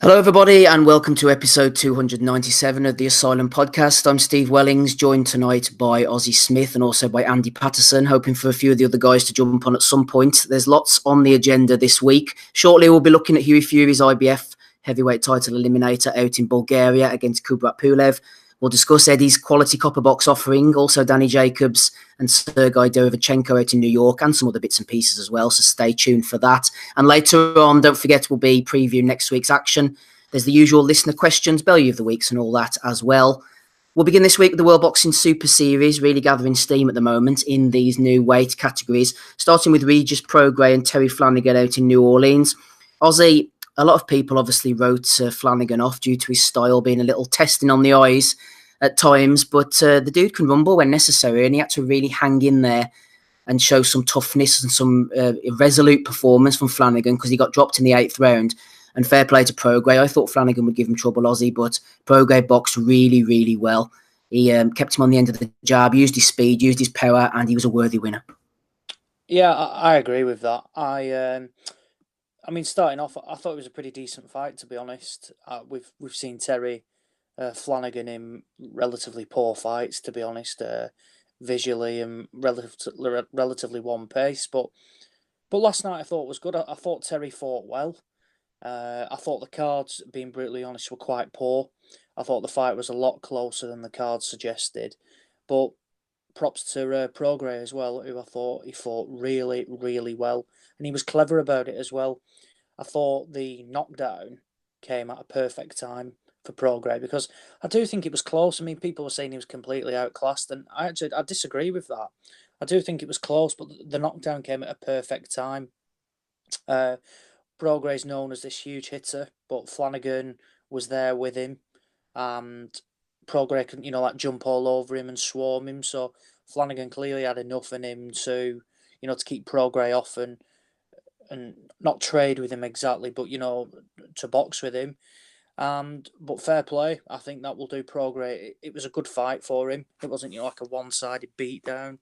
Hello, everybody, and welcome to episode 297 of the Asylum Podcast. I'm Steve Wellings, joined tonight by Ozzie Smith and also by Andy Patterson, hoping for a few of the other guys to jump on at some point. There's lots on the agenda this week. Shortly, we'll be looking at Hughie Fury's IBF heavyweight title eliminator out in Bulgaria against Kubrat Pulev. We'll discuss Eddie's quality copper box offering, also Danny Jacobs and Sergei Derevyanchenko out in New York, and some other bits and pieces as well, so stay tuned for that. And later on, don't forget, we'll be previewing next week's action. There's the usual listener questions, belly of the weeks and all that as well. We'll begin this week with the World Boxing Super Series, really gathering steam at the moment in these new weight categories, starting with Regis Prograis and Terry Flanagan out in New Orleans. Ozzy, a lot of people obviously wrote Flanagan off due to his style being a little testing on the eyes at times, but the dude can rumble when necessary, and he had to really hang in there and show some toughness and some resolute performance from Flanagan because he got dropped in the 8th round. And fair play to Prograis. I thought Flanagan would give him trouble, Ozzy, but Prograis boxed really, really well. He kept him on the end of the jab, used his speed, used his power, and he was a worthy winner. Yeah, I agree with that. I mean, starting off, I thought it was a pretty decent fight, to be honest. We've seen Terry Flanagan in relatively poor fights, to be honest, visually and relatively one pace. But last night I thought was good. I thought Terry fought well. I thought the cards, being brutally honest, were quite poor. I thought the fight was a lot closer than the cards suggested. But props to Prograis as well, who I thought he fought really, really well. And he was clever about it as well. I thought the knockdown came at a perfect time for Prograis because I do think it was close. I mean, people were saying he was completely outclassed, and I disagree with that. I do think it was close, but the knockdown came at a perfect time. Prograis is known as this huge hitter, but Flanagan was there with him, and Prograis could, like jump all over him and swarm him. So Flanagan clearly had enough in him to, to keep Prograis off and not trade with him exactly, but to box with him. But fair play, I think that will do Prograis. It was a good fight for him. It wasn't like a one-sided beatdown,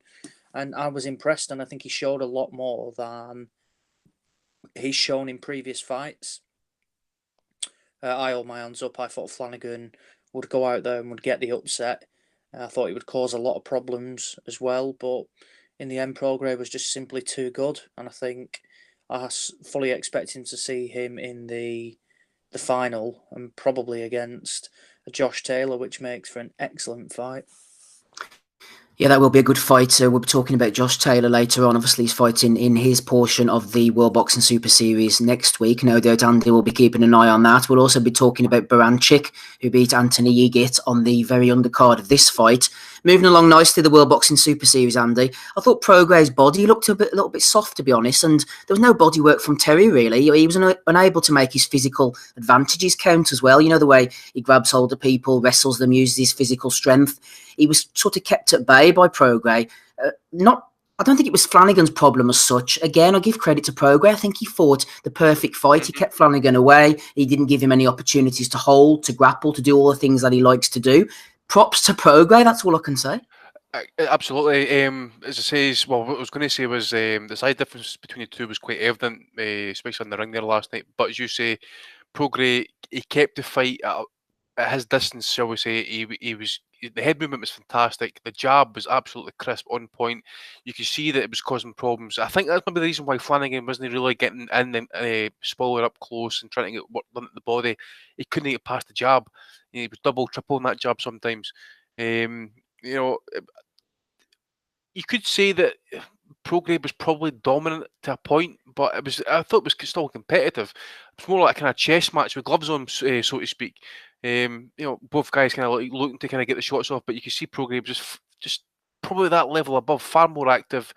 and I was impressed. And I think he showed a lot more than he's shown in previous fights. I hold my hands up. I thought Flanagan would go out there and would get the upset. I thought it would cause a lot of problems as well, but in the end, Prograis was just simply too good, and I think I was fully expecting to see him in the final and probably against Josh Taylor, which makes for an excellent fight. Yeah, that will be a good fight. We'll be talking about Josh Taylor later on. Obviously, he's fighting in his portion of the World Boxing Super Series next week. No doubt Andy will be keeping an eye on that. We'll also be talking about Baranchyk, who beat Anthony Yigit on the very undercard of this fight. Moving along nicely, the World Boxing Super Series, Andy. I thought Prograis' body looked a little bit soft, to be honest, and there was no body work from Terry, really. He was unable to make his physical advantages count as well. You know, the way he grabs hold of people, wrestles them, uses his physical strength. He was sort of kept at bay by Prograis. I don't think it was Flanagan's problem as such. Again, I give credit to Prograis. I think he fought the perfect fight. He kept Flanagan away. He didn't give him any opportunities to hold, to grapple, to do all the things that he likes to do. Props to Prograis, that's all I can say. Absolutely. As I say, what I was going to say was the size difference between the two was quite evident, especially in the ring there last night. But as you say, Prograis, he kept the fight at his distance, shall we say. He was, the head movement was fantastic. The jab was absolutely crisp, on point. You could see that it was causing problems. I think that's maybe the reason why Flanagan wasn't really getting in and spoiling up close and trying to get work done at the body. He couldn't get past the jab. He was double, triple in that jab sometimes. You could say that Prograis was probably dominant to a point, but I thought it was still competitive. It was more like a kind of chess match with gloves on, so to speak. Both guys kind of looking to kind of get the shots off, but you can see Prograis just probably that level above, far more active.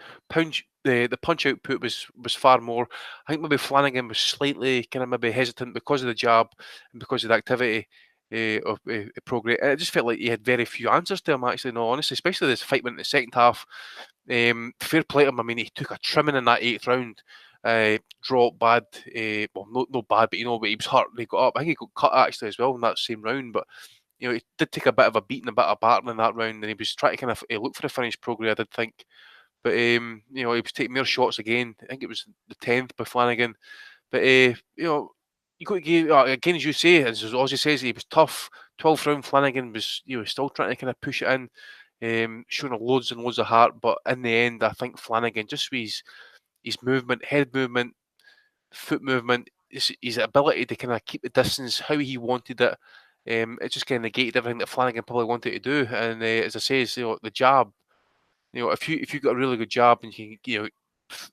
The punch output was far more. I think maybe Flanagan was slightly kind of maybe hesitant because of the jab and because of the activity of Prograis. And it just felt like he had very few answers to him, actually, no, honestly, especially this fight went in the second half. Fair play to him. I mean, he took a trimming in that 8th round. Dropped bad. No bad, but he was hurt. He got up. I think he got cut actually as well in that same round. But he did take a bit of a beating, a bit of battering in that round, and he was trying to kind of look for the finish. Prograis, I did think, but he was taking more shots again. I think it was the 10th by Flanagan. But you got to give, again, as you say, as Ozzy says, he was tough. 12th round, Flanagan was still trying to kind of push it in, showing loads and loads of heart. But in the end, I think Flanagan, just with his movement, head movement, foot movement, his ability to kind of keep the distance how he wanted it, it just kind of negated everything that Flanagan probably wanted to do. And as I say, the jab, if you got a really good jab and you can,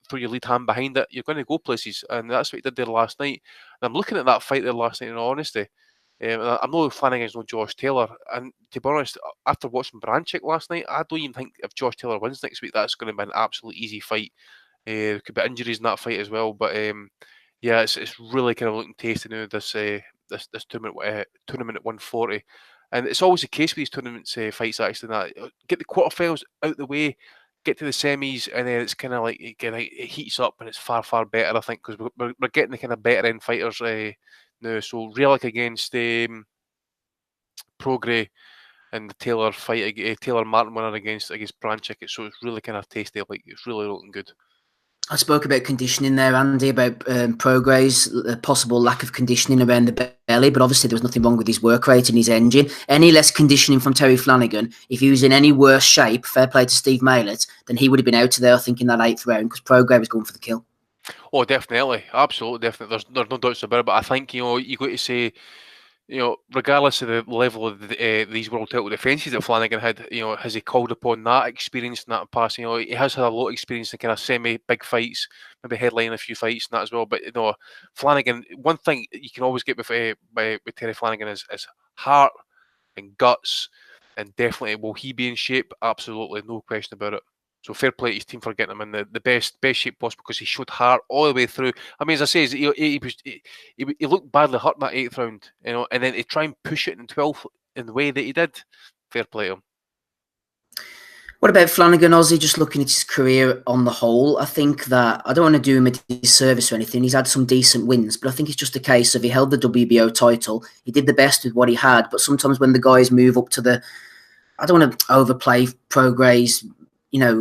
throw your lead hand behind it, you're going to go places, and that's what he did there last night. And I'm looking at that fight there last night, in all honesty. I know Flanagan's no Josh Taylor, and to be honest, after watching Branchik last night, I don't even think if Josh Taylor wins next week, that's going to be an absolute easy fight. There could be injuries in that fight as well, but yeah, it's really kind of looking tasty now. This tournament at 140, and it's always the case with these tournaments fights. Actually, that get the quarterfinals out the way, get to the semis, and then it's kind of like it heats up, and it's far better. I think because we're getting the kind of better end fighters now. So Relic against Prograis and the Taylor fight, Taylor Martin winner against Branchik. So it's really kind of tasty. Like it's really looking good. I spoke about conditioning there, Andy, about Prograis, possible lack of conditioning around the belly, but obviously there was nothing wrong with his work rate and his engine. Any less conditioning from Terry Flanagan, if he was in any worse shape, fair play to Steve Maylett, then he would have been out of there, I think, in that 8th round, because Prograis was going for the kill. Oh, definitely. Absolutely, definitely. There's no doubts about it, but I think, you got to say, regardless of the level of these world title defences that Flanagan had, has he called upon that experience and that passing? He has had a lot of experience in kind of semi-big fights, maybe headlining a few fights and that as well. But Flanagan, one thing you can always get with Terry Flanagan is heart and guts, and definitely will he be in shape? Absolutely, no question about it. So fair play to his team for getting him in the best shape possible, because he showed heart all the way through. I mean, as I say, he looked badly hurt in that 8th round, and then to try and push it in 12th in the way that he did, fair play to him. What about Flanagan, Ozzy? Just looking at his career on the whole, I think that I don't want to do him a disservice or anything. He's had some decent wins, but I think it's just a case of he held the WBO title. He did the best with what he had, but sometimes when the guys move up to I don't want to overplay Prograis,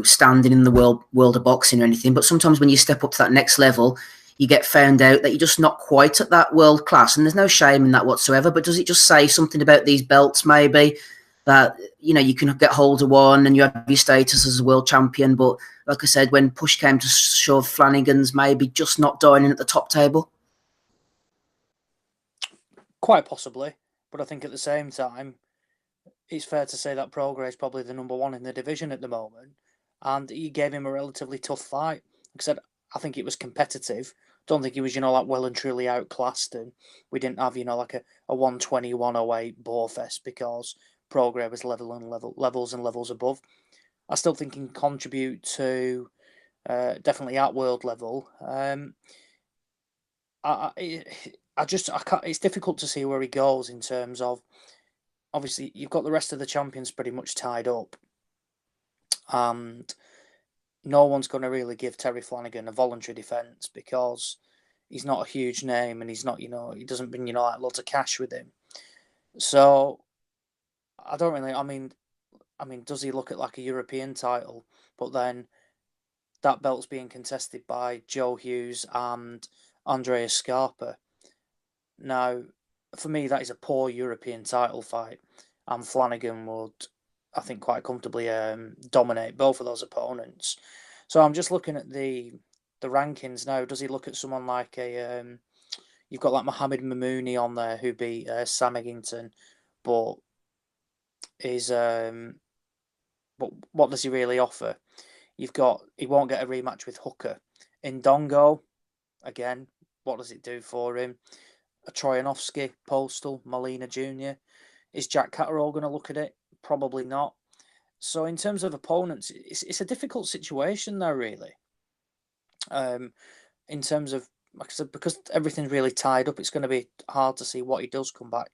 standing in the world of boxing or anything, but sometimes when you step up to that next level, you get found out that you're just not quite at that world class, and there's no shame in that whatsoever. But does it just say something about these belts, maybe, that you can get hold of one and you have your status as a world champion, but like I said, when push came to shove, Flanagan's maybe just not dining at the top table? Quite possibly, but I think at the same time, it's fair to say that Prograis is probably the number one in the division at the moment, and he gave him a relatively tough fight. Like I said, I think it was competitive. Don't think he was, well and truly outclassed, and we didn't have, like a 120, 108 bore fest, because Prograis was levels and levels above. I still think he can contribute to definitely at world level. It's difficult to see where he goes in terms of, obviously, you've got the rest of the champions pretty much tied up, and no one's going to really give Terry Flanagan a voluntary defence, because he's not a huge name, and he's not, he doesn't bring, like lots of cash with him. So I don't really, I mean, does he look at like a European title, but then that belt's being contested by Joe Hughes and Andreas Scarpa? Now, for me, that is a poor European title fight, and Flanagan would, I think, quite comfortably dominate both of those opponents. So I'm just looking at the rankings now. Does he look at someone like you've got like Mohamed Mamouni on there, who beat Sam Eggington, but but what does he really offer? He won't get a rematch with Hooker. Indongo, again, what does it do for him? A Troyanovsky, Postal, Molina Jr. Is Jack Catterall going to look at it? Probably not. So in terms of opponents, it's a difficult situation there, really. In terms of, like I said, because everything's really tied up, it's going to be hard to see what he does come back.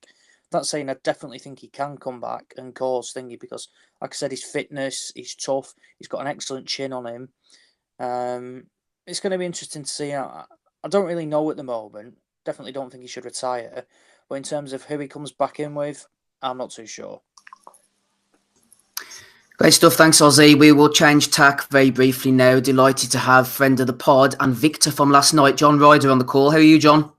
Not saying I definitely think he can come back and cause thingy, because, like I said, his fitness, he's tough, he's got an excellent chin on him. It's going to be interesting to see. I don't really know at the moment. Definitely don't think he should retire. But in terms of who he comes back in with, I'm not too sure. Great stuff. Thanks, Ozzy. We will change tack very briefly now. Delighted to have friend of the pod and Victor from last night, John Ryder, on the call. How are you, John?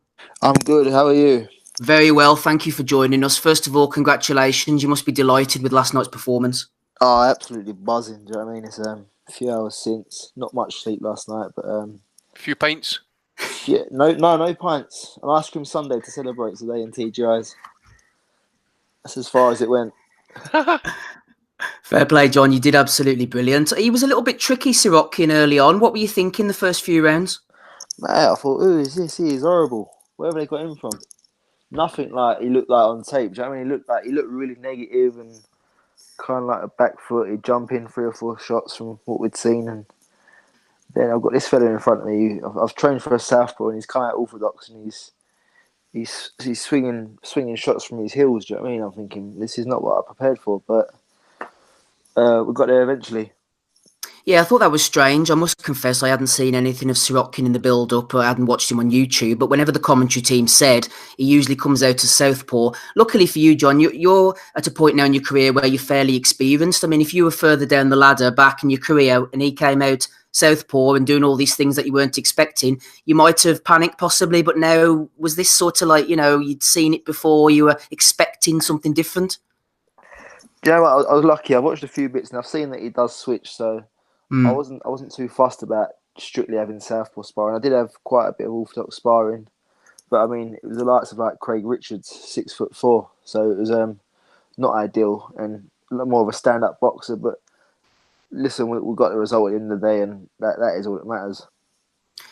I'm good. How are you? Very well, thank you for joining us. First of all, congratulations. You must be delighted with last night's performance. Oh, absolutely buzzing. Do you know what I mean? It's a few hours since. Not much sleep last night, but A few pints. yeah, no pints. An ice cream sundae to celebrate today in TGI's. That's as far as it went. Fair play, John. You did absolutely brilliant. He was a little bit tricky, Sirotkin, early on. What were you thinking the first few rounds? Mate, I thought, who is this? He is horrible. Wherever they got him from. Nothing like he looked like on tape. Do you know what I mean? He looked really negative and kind of like a back foot. He'd jump in 3 or 4 shots from what we'd seen, and then I've got this fella in front of me. I've trained for a southpaw, and he's kind of orthodox, and he's swinging shots from his heels. Do you know what I mean? I'm thinking this is not what I prepared for, but we got there eventually. Yeah, I thought that was strange. I must confess I hadn't seen anything of Sirotkin in the build-up. I hadn't watched him on YouTube, but whenever the commentary team said, he usually comes out as southpaw. Luckily for you, John, you're at a point now in your career where you're fairly experienced. I mean, if you were further down the ladder back in your career and he came out southpaw and doing all these things that you weren't expecting, you might have panicked possibly, but now, was this sort of like, you'd seen it before, you were expecting something different? Do you know what? I was lucky. I watched a few bits and I've seen that he does switch, so I wasn't too fussed about strictly having southpaw sparring. I did have quite a bit of orthodox sparring, but I mean it was the likes of like Craig Richards, 6'4", so it was not ideal and a lot more of a stand-up boxer. But listen, we got the result at the end of the day, and that is all that matters.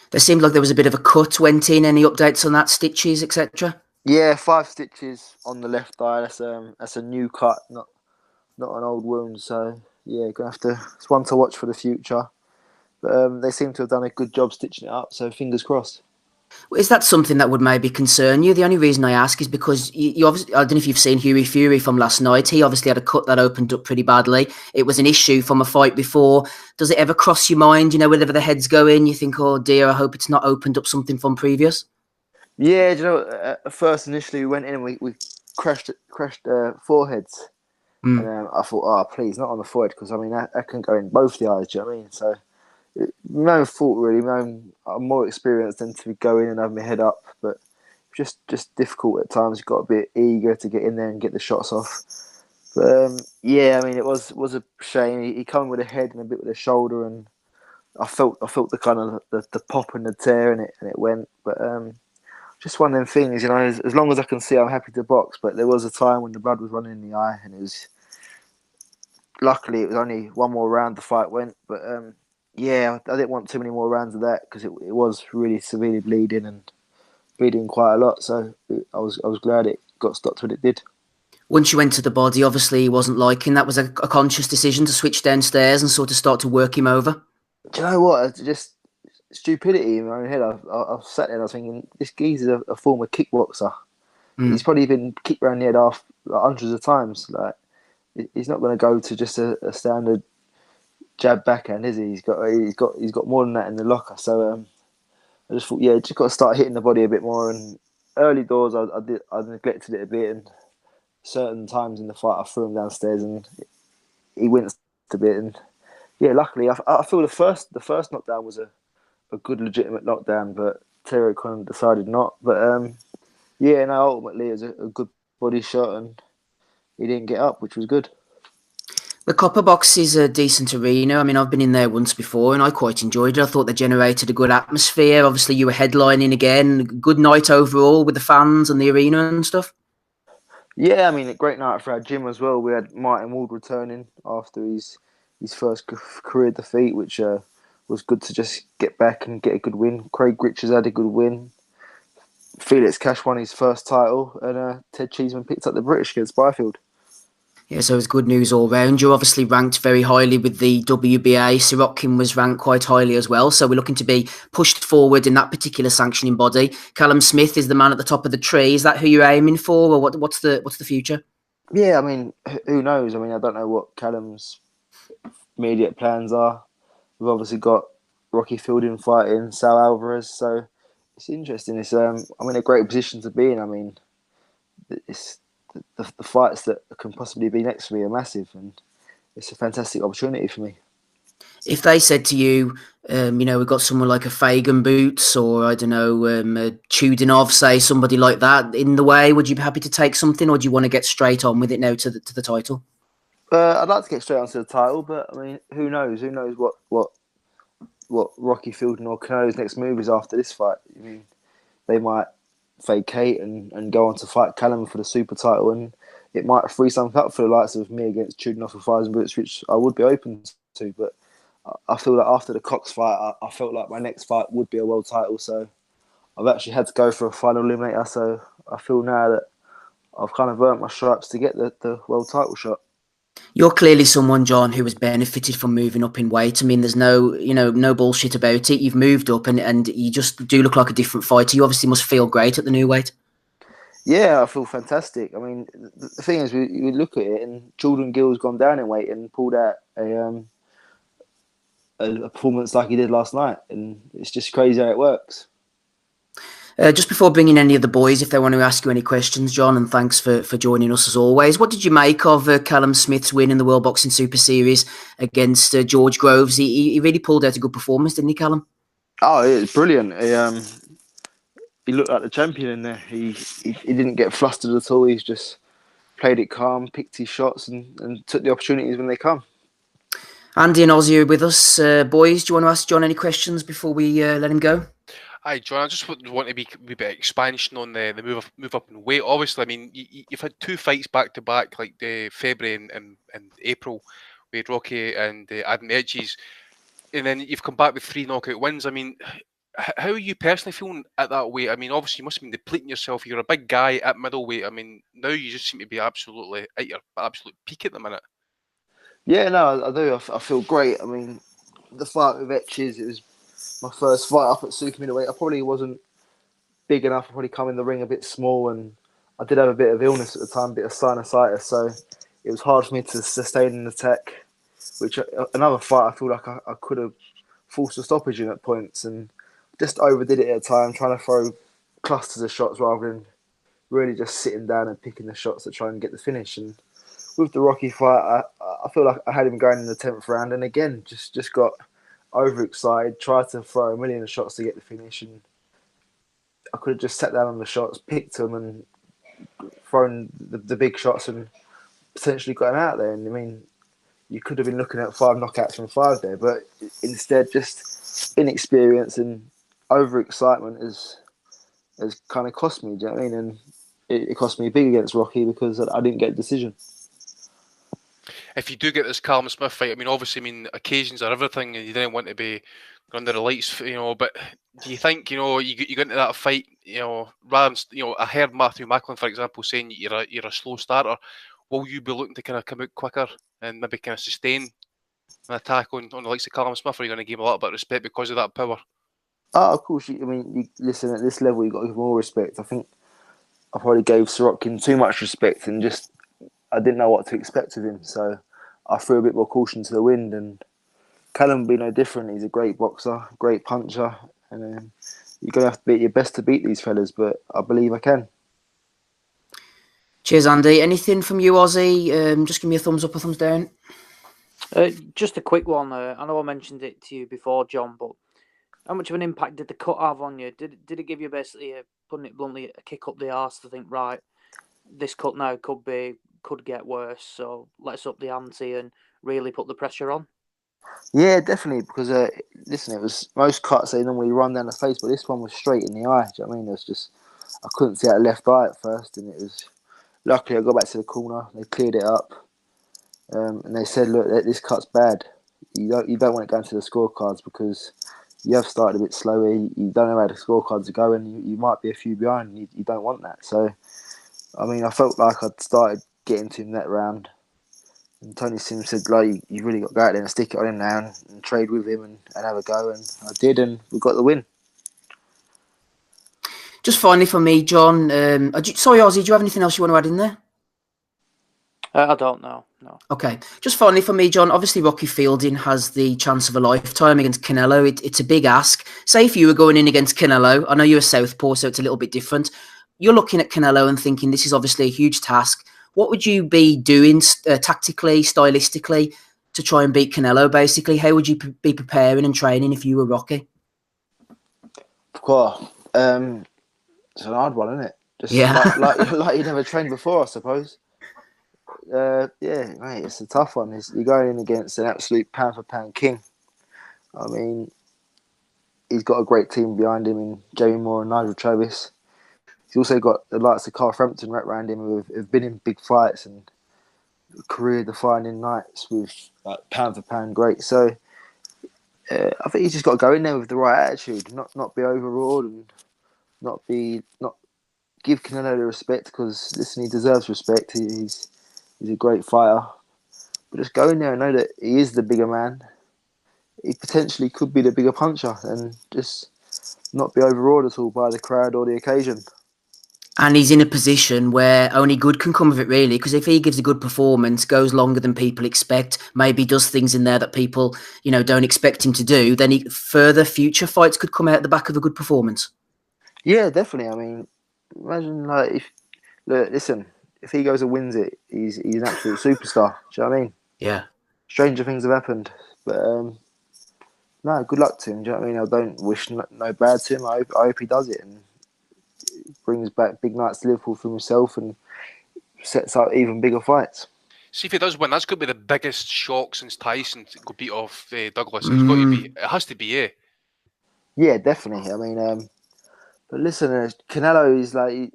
There seemed like there was a bit of a cut went in. Any updates on that, stitches, etc.? Yeah, 5 stitches on the left eye. That's a new cut, not an old wound. So yeah, gonna have to. It's one to watch for the future. But they seem to have done a good job stitching it up. So fingers crossed. Is that something that would maybe concern you? The only reason I ask is because you obviously, I don't know if you've seen Hughie Fury from last night. He obviously had a cut that opened up pretty badly. It was an issue from a fight before. Does it ever cross your mind, whenever the head's going, you think, oh dear, I hope it's not opened up something from previous? Yeah, do you know, at first initially we went in and we crashed foreheads. And I thought, oh, please, not on the forehead, because I mean, that can go in both the eyes, do you know what I mean? So, no fault really. I'm more experienced than to go in and have my head up, but just difficult at times. You've got a bit eager to get in there and get the shots off. But yeah, I mean, it was a shame. He came with a head and a bit with a shoulder, and I felt the kind of the pop and the tear, and it went. But just one of them things, as long as I can see, I'm happy to box. But there was a time when the blood was running in the eye, and it was. Luckily, it was only one more round the fight went, but yeah, I didn't want too many more rounds of that because it was really severely bleeding quite a lot. So I was glad it got stopped when it did. Once you went to the body, obviously he wasn't liking that. Was a conscious decision to switch downstairs and sort of start to work him over? Do you know what? It's just stupidity in my own head. I sat there and I was thinking, this geezer's a former kickboxer. He's probably been kicked around the head off hundreds of times. Like, he's not going to go to just a standard jab backhand, is he? He's got more than that in the locker. So I just thought, yeah, just got to start hitting the body a bit more. And early doors, I neglected it a bit. And certain times in the fight, I threw him downstairs, and he winced a bit. And yeah, luckily, I feel the first knockdown was a good, legitimate knockdown, but Terry kind of decided not. But yeah, no, ultimately it was a good body shot, and he didn't get up, which was good. The Copper Box is a decent arena. I mean, I've been in there once before and I quite enjoyed it. I thought they generated a good atmosphere. Obviously, you were headlining again. Good night overall with the fans and the arena and stuff. Yeah, I mean, a great night for our gym as well. We had Martin Ward returning after his first career defeat, which was good to just get back and get a good win. Craig Richards had a good win. Felix Cash won his first title, and Ted Cheeseman picked up the British against Byfield. Yeah, so it's good news all round. You're obviously ranked very highly with the WBA. Sirotkin was ranked quite highly as well. So we're looking to be pushed forward in that particular sanctioning body. Callum Smith is the man at the top of the tree. Is that who you're aiming for, or what's the future? Yeah, I mean, who knows? I mean, I don't know what Callum's immediate plans are. We've obviously got Rocky Fielding fighting Sal Alvarez, so it's interesting. I'm in a great position to be in. I mean, it's the fights that can possibly be next to me are massive, and it's a fantastic opportunity for me. If they said to you, we've got someone like a Fagan Boots or, I don't know, a Chudinov, say, somebody like that in the way, would you be happy to take something, or do you want to get straight on with it now to the title? I'd like to get straight onto the title, but I mean, who knows? Who knows what Rocky Fielding or Canelo's next move is after this fight? I mean, they might vacate and go on to fight Callum for the super title, and it might free something up for the likes of me against Chudinov or Fagan Boots, which I would be open to, but I feel like after the Cox fight, I felt like my next fight would be a world title. So I've actually had to go for a final eliminator. So I feel now that I've kind of earned my stripes to get the world title shot. You're clearly someone, John, who has benefited from moving up in weight. I mean, there's no bullshit about it. You've moved up and you just do look like a different fighter. You obviously must feel great at the new weight. Yeah, I feel fantastic. I mean, the thing is, we look at it, and Jordan Gill's gone down in weight and pulled out a performance like he did last night, and it's just crazy how it works. Just before bringing any of the boys, if they want to ask you any questions, John, and thanks for joining us as always. What did you make of Callum Smith's win in the World Boxing Super Series against George Groves? He really pulled out a good performance, didn't he, Callum? Oh, it was brilliant. He looked like the champion in there. He didn't get flustered at all. He's just played it calm, picked his shots, and took the opportunities when they come. Andy and Ozzy are with us. Boys, do you want to ask John any questions before we let him go? Hi, John. I just want to be a bit of expansion on the move up in weight. Obviously, I mean, you've had 2 fights back to back, like the February and April, with Rocky and Adam Edges, and then you've come back with 3 knockout wins. I mean, how are you personally feeling at that weight? I mean, obviously, you must have been depleting yourself. You're a big guy at middleweight. I mean, now you just seem to be absolutely at your absolute peak at the minute. Yeah, no, I do. I feel great. I mean, the fight with Etches, it was my first fight up at super middleweight. I probably wasn't big enough. I probably come in the ring a bit small, and I did have a bit of illness at the time, a bit of sinusitis, so it was hard for me to sustain an attack, which another fight I feel like I could have forced a stoppage in at points, and just overdid it at a time, trying to throw clusters of shots rather than really just sitting down and picking the shots to try and get the finish. And with the Rocky fight, I feel like I had him going in the 10th round, and again, just got overexcited, tried to throw a million shots to get the finish, and I could have just sat down on the shots, picked them, and thrown the big shots, and potentially got him out there. And I mean, you could have been looking at 5 knockouts from 5 there, but instead, just inexperience and overexcitement has kind of cost me. Do you know what I mean? And it cost me big against Rocky because I didn't get a decision. If you do get this Callum Smith fight, I mean, obviously, occasions are everything, and you didn't want to be under the lights, but do you think, you got into that fight, rather than, I heard Matthew Macklin, for example, saying you're a slow starter. Will you be looking to kind of come out quicker and maybe kind of sustain an attack on the likes of Callum Smith, or are you going to give him a little bit of respect because of that power? Oh, of course. Listen, at this level, you've got to give more respect. I think I probably gave Sorokin too much respect, and just I didn't know what to expect of him, so I threw a bit more caution to the wind. And Callum will be no different. He's a great boxer, great puncher, and you're going to have to be your best to beat these fellas, but I believe I can. Cheers, Andy. Anything from you, Ozzy? Just give me a thumbs up or thumbs down. Just a quick one. I know I mentioned it to you before, John, but how much of an impact did the cut have on you? Did it give you basically, putting it bluntly, a kick up the arse to think, right, this cut now could get worse, so let's up the ante and really put the pressure on? Yeah, definitely, because listen, it was most cuts they normally run down the face, but this one was straight in the eye. Do you know what I mean? It was just, I couldn't see that left eye at first, and it was, luckily I got back to the corner, they cleared it up, and they said, look, this cut's bad. You don't want it going to the scorecards because you have started a bit slower, you don't know how the scorecards are going, you might be a few behind, and you don't want that. So, I mean, I felt like I'd started getting to him that round. And Tony Sims said, like, you really got to go out there and stick it on him now and trade with him and have a go. And I did, and we got the win. Just finally for me, John, sorry, Ozzy, do you have anything else you want to add in there? I don't know, no. Okay. Just finally for me, John, obviously Rocky Fielding has the chance of a lifetime against Canelo. It's a big ask. Say if you were going in against Canelo, I know you're a southpaw, so it's a little bit different. You're looking at Canelo and thinking this is obviously a huge task. What would you be doing tactically, stylistically? to try and beat Canelo, basically? How would you be preparing and training if you were Rocky? Of course. It's an hard one, isn't it? Just like you never trained before, I suppose. Yeah, mate, it's a tough one. You're going in against an absolute pound-for-pound king. I mean, he's got a great team behind him in Jamie Moore and Nigel Travis. He's also got the likes of Carl Frampton right around him who have been in big fights and career-defining nights with like pound-for-pound great. So I think he's just got to go in there with the right attitude, not be overawed and not give Canelo the respect, because listen, he deserves respect. He's a great fighter, but just go in there and know that he is the bigger man. He potentially could be the bigger puncher, and just not be overawed at all by the crowd or the occasion. And he's in a position where only good can come of it, really, because if he gives a good performance, goes longer than people expect, maybe does things in there that people, don't expect him to do, then further future fights could come out the back of a good performance. Yeah, definitely. I mean, imagine if he goes and wins it, he's an absolute superstar. Do you know what I mean? Yeah. Stranger things have happened, but no, good luck to him. Do you know what I mean? I don't wish no bad to him. I hope he does it and brings back big nights to Liverpool for himself and sets up even bigger fights. See, if he does win, that's going to be the biggest shock since Tyson got beat off Douglas. It's got to be. It has to be, yeah. Yeah, definitely. I mean, but listen, Canelo is like,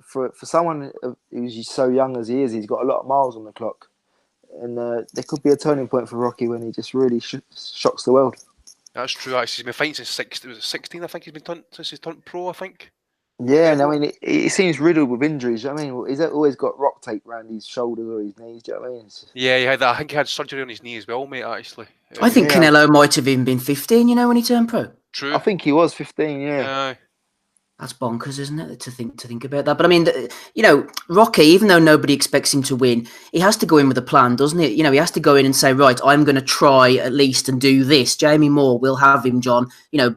for someone who's so young as he is, he's got a lot of miles on the clock, and there could be a turning point for Rocky when he just really shocks the world. That's true. Actually, he's been fighting since 16. I think he's been since he's turned pro. I think. Yeah, and I mean, he seems riddled with injuries. I mean, he's always got rock tape around his shoulders or his knees. Do you know what I mean? Yeah, he had that. I think he had surgery on his knee as well, mate. Actually, I think Canelo might have even been 15. When he turned pro. True. I think he was 15. Yeah. That's bonkers, isn't it, to think about that? But I mean, Rocky, even though nobody expects him to win, he has to go in with a plan, doesn't he? He has to go in and say, right, I'm going to try at least and do this. Jamie Moore will have him, John,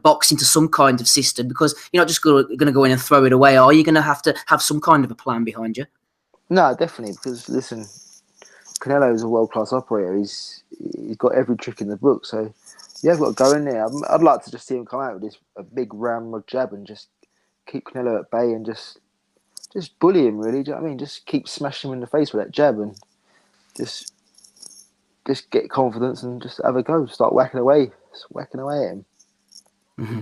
box into some kind of system, because you're not just going to go in and throw it away, are you? Going to have some kind of a plan behind you. No, definitely, because listen, Canelo is a world-class operator. He's got every trick in the book, so you've got to go in there. I'd like to just see him come out with a big ramrod jab and just keep Canelo at bay and just bully him, really. Do you know what I mean? Just keep smashing him in the face with that jab and just get confidence and just have a go. Start whacking away at him. Mm-hmm.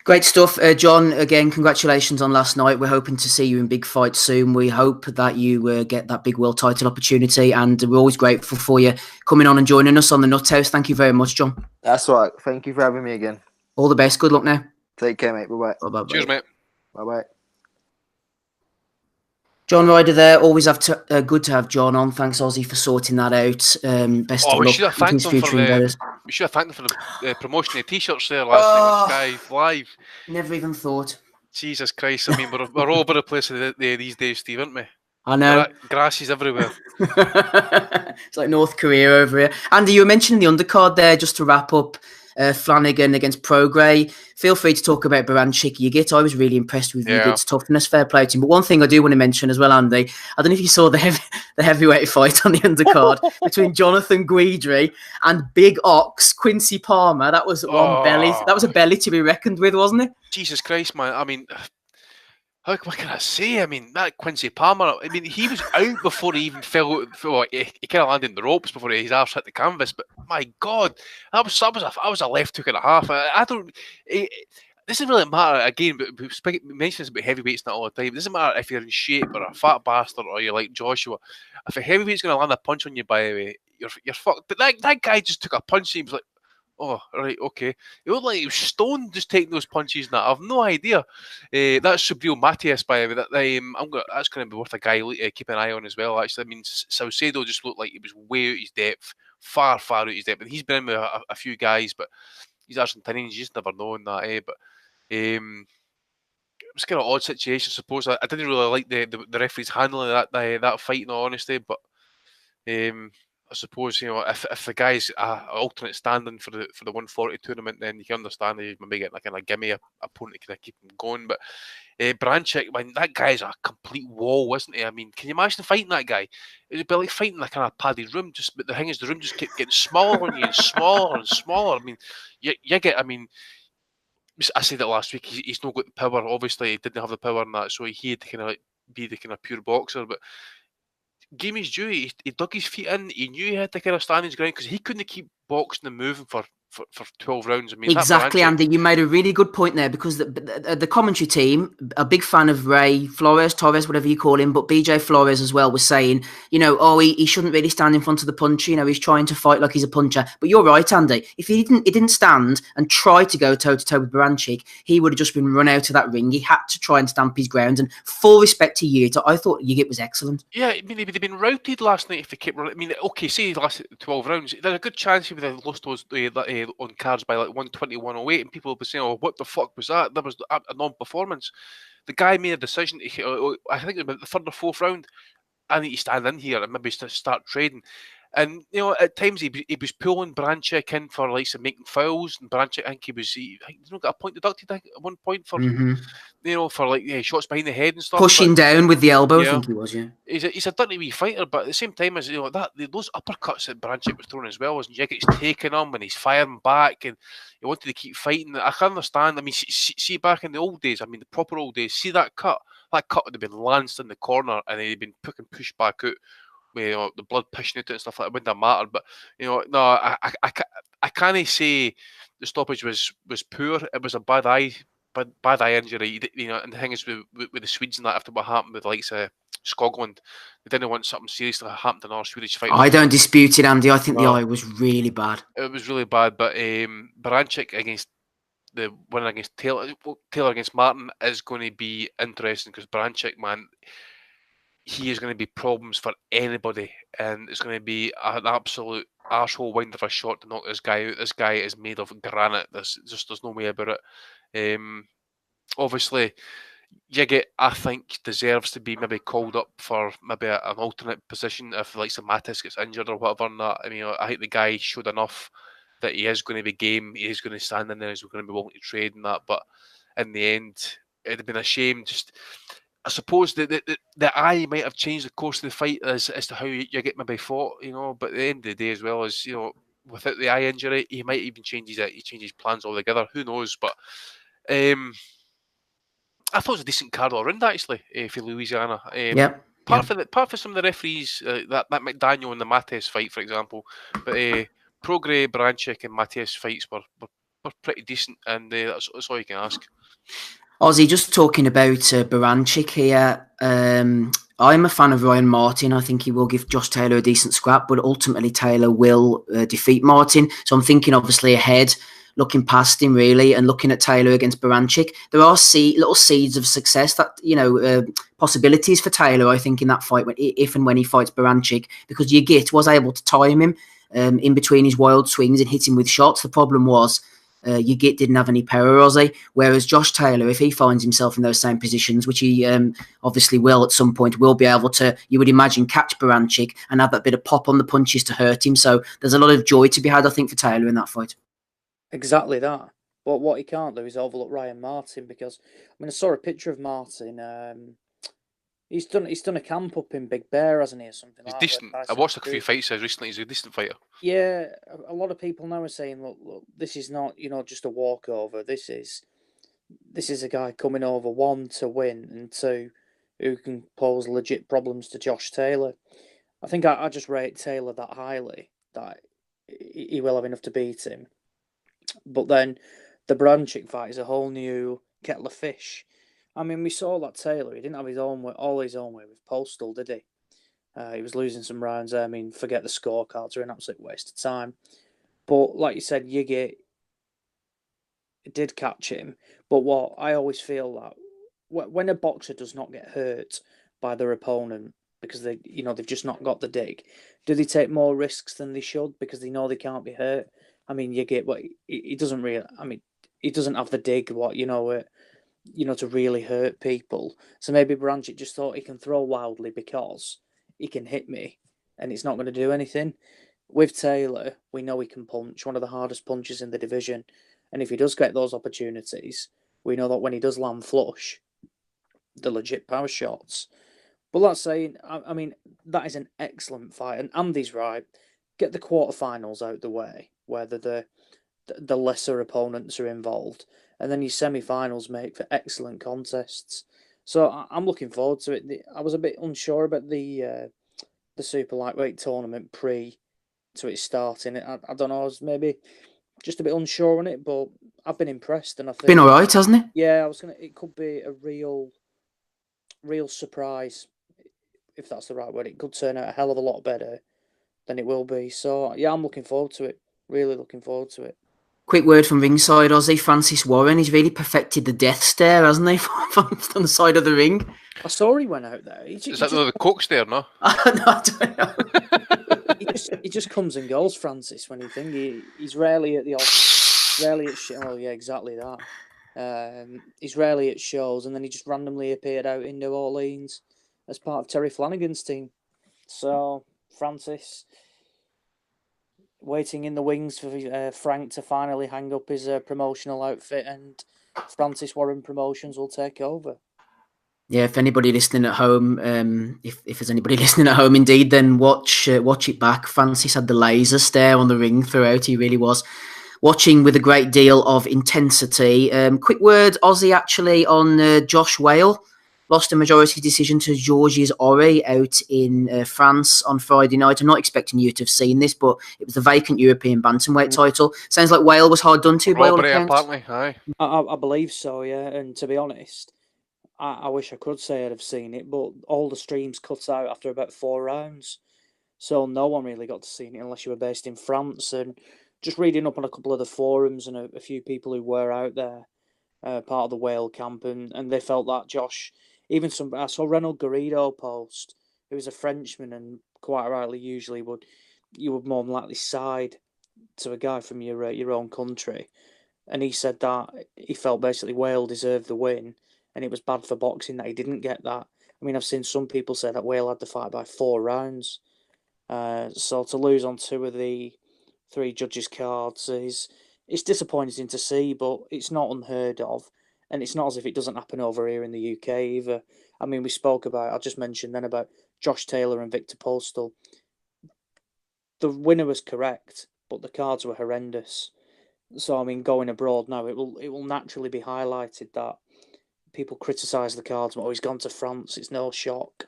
Great stuff. John, again, congratulations on last night. We're hoping to see you in big fights soon. We hope that you get that big world title opportunity, and we're always grateful for you coming on and joining us on the Nuthouse. Thank you very much, John. That's all right. Thank you for having me again. All the best. Good luck now. Take care, mate. Bye-bye. Bye-bye. Cheers, mate. Bye-bye. John Ryder there. Always good to have John on. Thanks, Ozzy, for sorting that out. Best of luck. We should have thanked him for the promotion of the T-shirts there last night with Sky Live. Never even thought. Jesus Christ. I mean, we're all over the place these days, Steve, aren't we? I know. Grass is everywhere. It's like North Korea over here. Andy, you were mentioning the undercard there, just to wrap up. Flanagan against Prograis. Feel free to talk about Derevyanchenko. I was really impressed with Ugit's toughness. Fair play to him. But one thing I do want to mention as well, Andy, I don't know if you saw the heavyweight fight on the undercard between Jonathan Guidry and Big Ox Quincy Palmer. That was belly. That was a belly to be reckoned with, wasn't it? Jesus Christ, man. I mean, what can I say? I mean, that Quincy Palmer, I mean, he was out before he even fell. He kind of landed in the ropes before his arse hit the canvas. But my God, that was a left hook and a half. It doesn't really matter, again, but we mention this about heavyweights not all the time. It doesn't matter if you're in shape or a fat bastard or you're like Joshua. If a heavyweight's going to land a punch on you, by the way, you're fucked. But that guy just took a punch and he was like, oh, right, okay. It looked like he was stoned just taking those punches. Now I've no idea. That's Subriel Matias, by the way. That's going to be worth a guy keep an eye on as well. Actually, I mean, Salcedo just looked like he was way out his depth, far out his depth. And he's been in with a few guys, but he's Argentinian. You just never know in that. But it was kind of odd situation, I suppose. I didn't really like the referees handling that fight, in all honesty. But I suppose, if the guy's alternate standing for the 140 tournament, then you can understand that he's maybe getting a kind of gimme opponent to kind of keep him going. But Branchik, man, that guy's a complete wall, isn't he? I mean, can you imagine fighting that guy? It'd be like fighting a kind of padded room. But the thing is, the room just kept getting smaller on you and smaller and smaller. I mean, you get. I mean, I said it last week. He's not got the power. Obviously, he didn't have the power in that, so he had to kind of be the kind of pure boxer. But gave him his due. He dug his feet in. He knew he had to kind of stand his ground because he couldn't keep boxing and moving for 12 rounds. I mean, exactly, Andy. You made a really good point there because the commentary team, a big fan of Ray Flores, Torres, whatever you call him, but BJ Flores as well, was saying, he shouldn't really stand in front of the puncher. He's trying to fight like he's a puncher. But you're right, Andy. If he didn't stand and try to go toe to toe with Baranchik, he would have just been run out of that ring. He had to try and stamp his ground. And full respect to Yigit, I thought Yigit was excellent. Yeah, I mean, they'd been routed last night if they kept running. I mean, okay, say he lasted 12 rounds. There's a good chance he would have lost those on cards by like 120, 108, and people will be saying, "Oh, what the fuck was that? That was a non-performance." The guy made a decision. I think it was about the third or fourth round. I need to stand in here and maybe start trading. And at times he was pulling Branchik in for like some making fouls, and Branchik, I think he got a point deducted at one point for for like shots behind the head and stuff. Pushing down with the elbow, I think he was. Yeah, he's a dirty wee fighter, but at the same time as those uppercuts that Branchik was throwing as well, as Jigget's taking him and he's firing back, and he wanted to keep fighting. I can understand. I mean, see back in the old days. I mean, the proper old days. See that cut. That cut would have been lanced in the corner, and he'd been pushed back out. The blood pushing out and stuff like that. It wouldn't have mattered, but no, I can't say the stoppage was poor. It was a bad eye injury. And the thing is with the Swedes and that, after what happened with the likes of Skoglund, they didn't want something serious to happen to another Swedish fighter. I don't dispute it, Andy. I think the eye was really bad. It was really bad, but Baranchik against the winning against Taylor against Martin is going to be interesting because Baranchik, man, he is going to be problems for anybody, and it's going to be an absolute arsehole wind of a shot to knock this guy out. This guy is made of granite. There's no way about it. Obviously, Yigit, I think, deserves to be maybe called up for maybe an alternate position if like Matis gets injured or whatever. And that, I mean, I think the guy showed enough that he is going to be game. He is going to stand in there. He's going to be willing to trade and that. But in the end, it'd have been a shame. I suppose the eye might have changed the course of the fight as to how Yigit maybe fought, but at the end of the day as well as, without the eye injury, he might even change his plans altogether. Who knows? But I thought it was a decent card all round actually for Louisiana. Apart from some of the referees, that McDaniel and the Mates fight, for example, but Prograis, Baranchik and Mates fights were pretty decent, and that's all you can ask. Ozzy, just talking about Baranchik here, I'm a fan of Ryan Martin. I think he will give Josh Taylor a decent scrap, but ultimately Taylor will defeat Martin. So I'm thinking obviously ahead, looking past him really, and looking at Taylor against Baranchik. There are little seeds of success that, possibilities for Taylor, I think, in that fight, if and when he fights Baranchik, because Yigit was able to time him in between his wild swings and hit him with shots. The problem was, Yigit didn't have any power, Ozzy, whereas Josh Taylor, if he finds himself in those same positions, which he obviously will at some point, will be able to, you would imagine, catch Baranchik and have that bit of pop on the punches to hurt him. So there's a lot of joy to be had, I think, for Taylor in that fight. Exactly that. But what he can't do is overlook Ryan Martin, because I saw a picture of Martin. He's done a camp up in Big Bear, hasn't he, or something like that? He's decent. I watched a few fights recently. He's a decent fighter. Yeah, a lot of people now are saying, look, this is not, just a walkover. This is a guy coming over, one, to win, and two, who can pose legit problems to Josh Taylor. I think I just rate Taylor that highly, that he will have enough to beat him. But then the Baranchik fight is a whole new kettle of fish. I mean, we saw that Taylor, he didn't have all his own way with Postal, did he? He was losing some rounds there. I mean, forget the scorecards, they're an absolute waste of time. But like you said, Yigit did catch him. But what I always feel that when a boxer does not get hurt by their opponent because they've just not got the dig, do they take more risks than they should because they know they can't be hurt? I mean, Yigit, he doesn't really. I mean, he doesn't have the dig. To really hurt people. So maybe Baranchik just thought he can throw wildly because he can hit me, and it's not going to do anything. With Taylor, we know he can punch, one of the hardest punchers in the division. And if he does get those opportunities, we know that when he does land flush, the legit power shots. But that's saying, I mean, that is an excellent fight. And Andy's right. Get the quarterfinals out the way, where the lesser opponents are involved. And then your semi-finals make for excellent contests. So I'm looking forward to it. I was a bit unsure about the super lightweight tournament to it starting. I don't know. I was maybe just a bit unsure on it, but I've been impressed, and I think been all right, hasn't it? Yeah, it could be a real surprise, if that's the right word. It could turn out a hell of a lot better than it will be. So yeah, I'm looking forward to it. Really looking forward to it. Quick word from ringside, Aussie. Francis Warren, he's really perfected the death stare, hasn't he, from the side of the ring? I saw he went out there. Is that the coke stare, no? No, I don't know. He just comes and goes, Francis, when he thinks. He's rarely at the off. Rarely at shows. Oh, yeah, exactly that. He's rarely at shows, and then he just randomly appeared out in New Orleans as part of Terry Flanagan's team. So, Francis, waiting in the wings for Frank to finally hang up his promotional outfit, and Francis Warren Promotions will take over. Yeah, if anybody listening at home, if there's anybody listening at home, indeed, then watch it back. Francis had the laser stare on the ring throughout. He really was watching with a great deal of intensity. Quick word, Aussie, actually, on Josh Whale. Lost a majority decision to Georges Ori out in France on Friday night. I'm not expecting you to have seen this, but it was the vacant European bantamweight title. Sounds like Whale was hard done to by all accounts. Apparently, aye. I believe so, yeah. And to be honest, I wish I could say I'd have seen it, but all the streams cut out after about 4 rounds. So no one really got to see it unless you were based in France. And just reading up on a couple of the forums and a few people who were out there, part of the Whale camp, and they felt that Josh, I saw Ronald Garrido post, who was a Frenchman, and quite rightly usually you would more than likely side to a guy from your own country. And he said that he felt basically Whale deserved the win, and it was bad for boxing that he didn't get that. I mean, I've seen some people say that Whale had the fight by 4 rounds. So to lose on 2 of the 3 judges' cards it's disappointing to see, but it's not unheard of. And it's not as if it doesn't happen over here in the UK either. I mean, I just mentioned then about Josh Taylor and Victor Postal. The winner was correct, but the cards were horrendous. So, I mean, going abroad now, it will naturally be highlighted that people criticise the cards, but he's gone to France, it's no shock.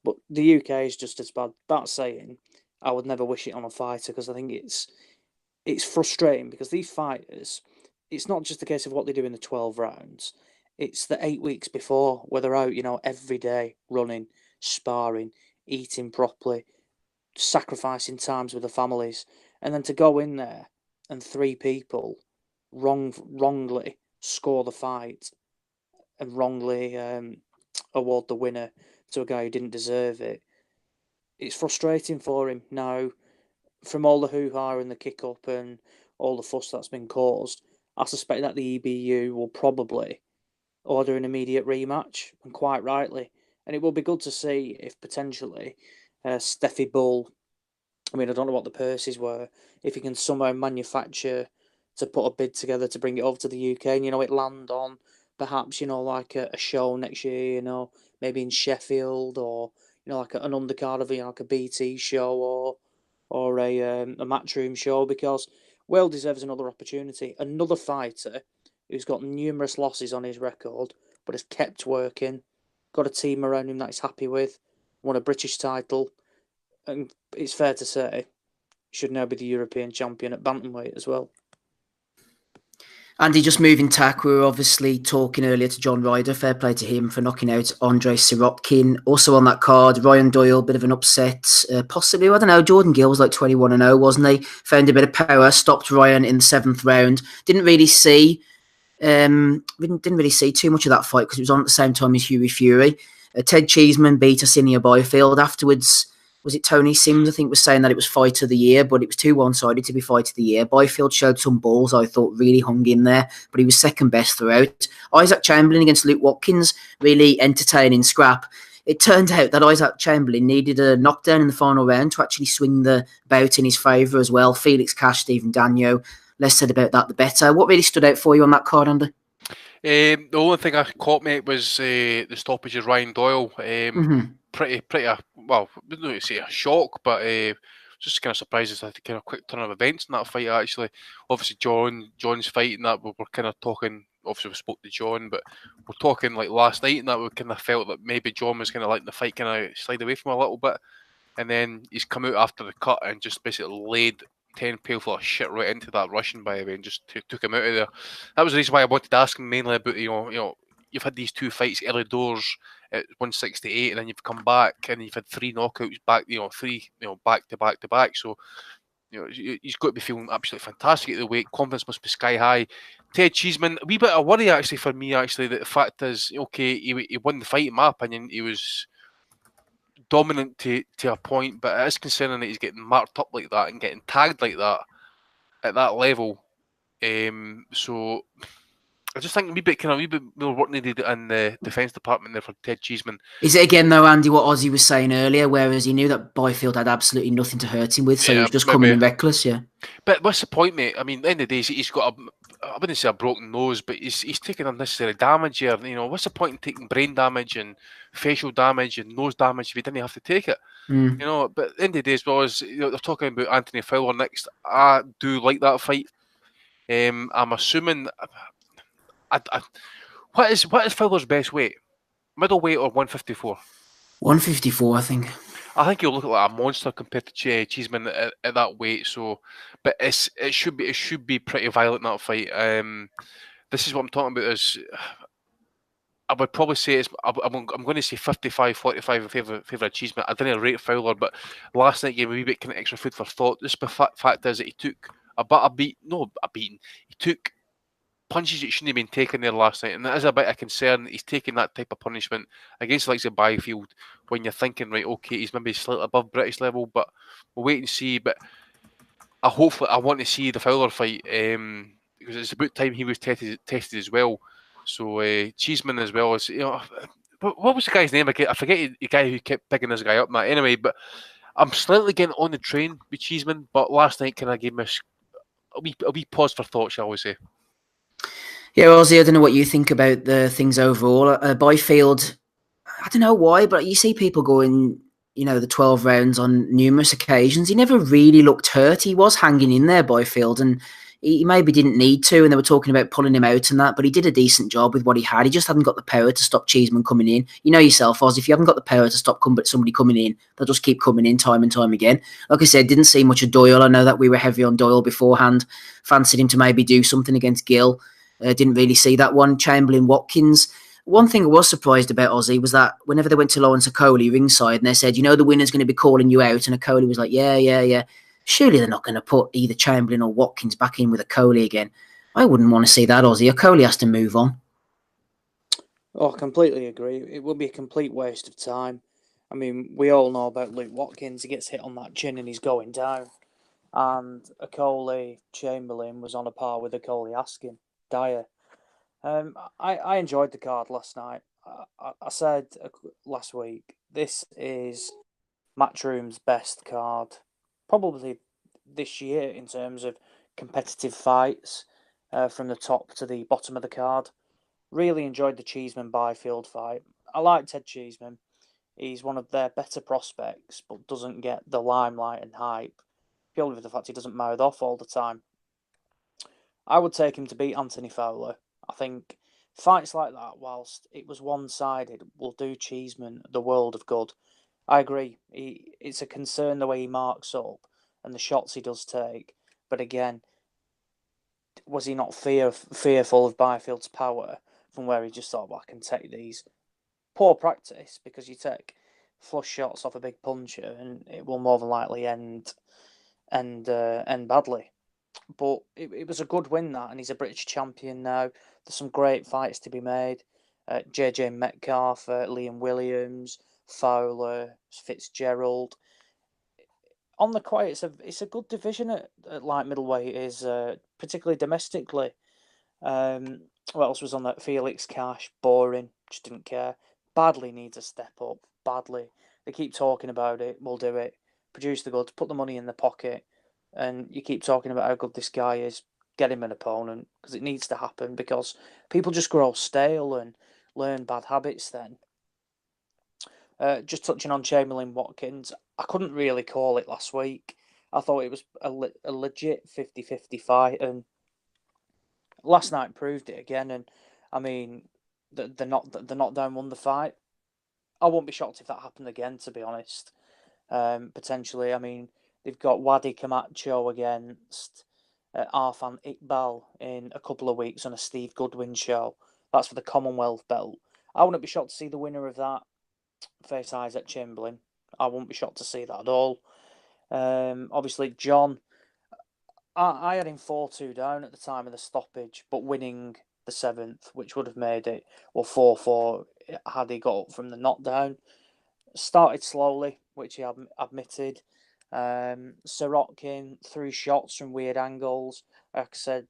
But the UK is just as bad. That saying, I would never wish it on a fighter, because I think it's frustrating, because these fighters, it's not just a case of what they do in the 12 rounds. It's the 8 weeks before, where they're out, every day, running, sparring, eating properly, sacrificing times with the families. And then to go in there and 3 people wrongly score the fight and wrongly award the winner to a guy who didn't deserve it. It's frustrating for him. Now, from all the hoo-ha and the kick-up and all the fuss that's been caused, I suspect that the EBU will probably order an immediate rematch, and quite rightly. And it will be good to see if potentially Steffi Bull, I mean, I don't know what the purses were, if he can somehow manufacture to put a bid together to bring it over to the UK and, it land on perhaps, like a show next year, maybe in Sheffield, or, like an undercard of like a BT show or a Matchroom show, because Whale deserves another opportunity. Another fighter who's got numerous losses on his record, but has kept working, got a team around him that he's happy with, won a British title, and it's fair to say should now be the European champion at bantamweight as well. Andy, just moving tack, we were obviously talking earlier to John Ryder. Fair play to him for knocking out Andrei Sirotkin. Also on that card, Ryan Doyle, bit of an upset. Possibly, I don't know, Jordan Gill was like 21-0, wasn't he? Found a bit of power, stopped Ryan in the 7th round. Didn't really see too much of that fight because it was on at the same time as Hughie Fury. Ted Cheeseman beat Arsenio Byfield. Afterwards, was it Tony Sims, I think, was saying that it was fight of the year, but it was too one-sided to be fight of the year. Byfield showed some balls, I thought, really hung in there, but he was second best throughout. Isaac Chamberlain against Luke Watkins, really entertaining scrap. it turned out that Isaac Chamberlain needed a knockdown in the final round to actually swing the bout in his favour as well. Felix Cash, Stephen Danyo. Less said about that, the better. What really stood out for you on that card, Andy? The only thing I caught, mate, was the stoppage of Ryan Doyle. Pretty, well, I wouldn't say a shock, but just kind of surprised as a kind of quick turn of events in that fight, actually. Obviously, John's fight and that, we were kind of talking, obviously we spoke to John, but we're talking like last night and that we kind of felt that maybe John was kind of letting the fight kind of slide away from him a little bit. And then he's come out after the cut and just basically laid 10 pailful of shit right into that Russian, by the way, and just took him out of there. That was the reason why I wanted to ask him mainly about, you know, you've had these 2 fights early doors at 168, and then you've come back and you've had 3 knockouts back, back to back to back. So, he's got to be feeling absolutely fantastic at the weight. Confidence must be sky high. Ted Cheeseman, a wee bit of worry actually for me, actually, that the fact is, okay, he won the fight, in my opinion. He was dominant to a point, but it is concerning that he's getting marked up like that and getting tagged like that at that level. So I just think a wee bit more work needed in the defence department there for Ted Cheeseman. Is it again though, Andy, what Ozzy was saying earlier, whereas he knew that Byfield had absolutely nothing to hurt him with, so he was just coming in reckless, yeah. But what's the point, mate? I mean, at the end of the day, he's got I wouldn't say a broken nose, but he's taking unnecessary damage here. What's the point in taking brain damage and facial damage and nose damage if you didn't have to take it? But at the end of the day, as well as they're talking about Anthony Fowler next, I do like that fight. I'm assuming. What is Fowler's best weight? Middleweight or 154? 154, I think. I think he'll look like a monster compared to Cheeseman at that weight. So, but it should be pretty violent, that fight. This is what I'm talking about. Is I would probably say I'm going to say 55-45 in favour of Cheeseman. I didn't rate Fowler, but last night gave me a wee bit kind of extra food for thought. This fact is that he took a beating. He took punches that shouldn't have been taken there last night, and that is a bit of concern. He's taking that type of punishment against the likes of Byfield when you're thinking, right, okay, he's maybe slightly above British level, but we'll wait and see. But I want to see the Fowler fight because it's about time he was tested as well. So Cheeseman as well as what was the guy's name? I forget the guy who kept picking this guy up. Matt. Anyway, but I'm slightly getting on the train with Cheeseman, but last night kind of gave me a wee pause for thought, shall we say? Yeah, Ozzy, I don't know what you think about the things overall. Byfield, I don't know why, but you see people going, the 12 rounds on numerous occasions. He never really looked hurt. He was hanging in there, Byfield, and he maybe didn't need to, and they were talking about pulling him out and that, but he did a decent job with what he had. He just hadn't got the power to stop Cheeseman coming in. You know yourself, Oz, if you haven't got the power to stop somebody coming in, they'll just keep coming in time and time again. Like I said, didn't see much of Doyle. I know that we were heavy on Doyle beforehand. Fancied him to maybe do something against Gill. Didn't really see that one. Chamberlain, Watkins. One thing I was surprised about, Ozzy, was that whenever they went to Lawrence Okoli ringside and they said, the winner's going to be calling you out, and Okoli was like, yeah. Surely they're not going to put either Chamberlain or Watkins back in with Okoli again. I wouldn't want to see that, Ozzy. Okoli has to move on. Oh, I completely agree. It would be a complete waste of time. I mean, we all know about Luke Watkins. He gets hit on that chin and he's going down. And Okoli Chamberlain was on a par with Okoli Askin. Dyer. I enjoyed the card last night. I said last week, this is Matchroom's best card, probably this year in terms of competitive fights from the top to the bottom of the card. Really enjoyed the Cheeseman Byfield fight. I like Ted Cheeseman. He's one of their better prospects, but doesn't get the limelight and hype purely for the fact he doesn't mouth off all the time. I would take him to beat Anthony Fowler. I think fights like that, whilst it was one-sided, will do Cheeseman the world of good. I agree. It's a concern the way he marks up and the shots he does take. But again, was he not fearful of Byfield's power from where he just thought, I can take these? Poor practice, because you take flush shots off a big puncher and it will more than likely end badly. But it was a good win, that, and he's a British champion now. There's some great fights to be made. JJ Metcalf, Liam Williams, Fowler, Fitzgerald. On the quiet, it's a good division at light middleweight, is particularly domestically. What else was on that? Felix Cash, boring, just didn't care. badly needs a step up. Badly. They keep talking about it. We'll do it. Produce the goods. Put the money in the pocket. And you keep talking about how good this guy is. Get him an opponent, because it needs to happen, because people just grow stale and learn bad habits then. Just touching on Chamberlain Watkins, I couldn't really call it last week. I thought it was a legit 50-50 fight, and last night proved it again. And I mean, the knockdown won the fight. I won't be shocked if that happened again, to be honest. Potentially, I mean, they've got Wadi Camacho against Arfan Iqbal in a couple of weeks on a Steve Goodwin show. That's for the Commonwealth belt. I wouldn't be shocked to see the winner of that face Isaac Chamberlain. I wouldn't be shocked to see that at all. Obviously, John, I had him 4-2 down at the time of the stoppage, but winning the 7th, which would have made it, or 4-4 had he got up from the knockdown. Started slowly, which he admitted. Sirotkin threw shots from weird angles. Like I said,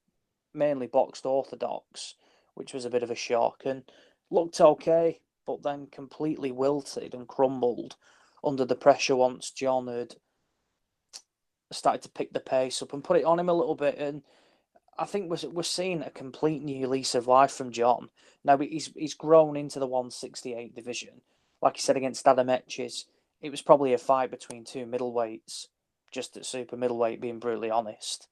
mainly boxed orthodox, which was a bit of a shock, and looked okay, but then completely wilted and crumbled under the pressure once John had started to pick the pace up and put it on him a little bit. And I think we're seeing a complete new lease of life from John. Now he's grown into the 168 division. Like he said against Adam Etches, it was probably a fight between two middleweights, just at super middleweight, being brutally honest.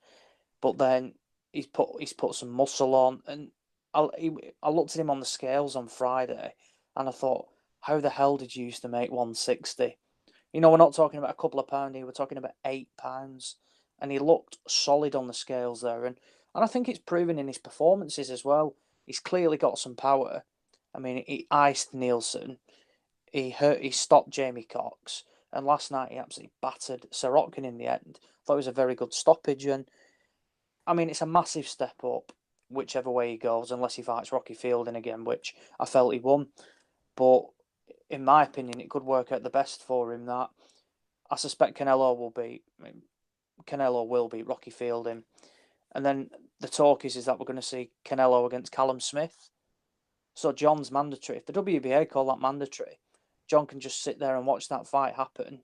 But then he's put some muscle on, and I looked at him on the scales on Friday, and I thought, how the hell did you used to make 160? You know, we're not talking about a couple of pounds here, we're talking about 8 pounds. And he looked solid on the scales there. And I think it's proven in his performances as well. He's clearly got some power. I mean, he iced Nielsen. He stopped Jamie Cox. And last night he absolutely battered Sirotkin in the end. Thought it was a very good stoppage. And I mean, it's a massive step up, whichever way he goes, unless he fights Rocky Fielding again, which I felt he won. But in my opinion, it could work out the best for him. That I suspect Canelo will beat Rocky Fielding. And then the talk is that we're going to see Canelo against Callum Smith. So John's mandatory. If the WBA call that mandatory, John can just sit there and watch that fight happen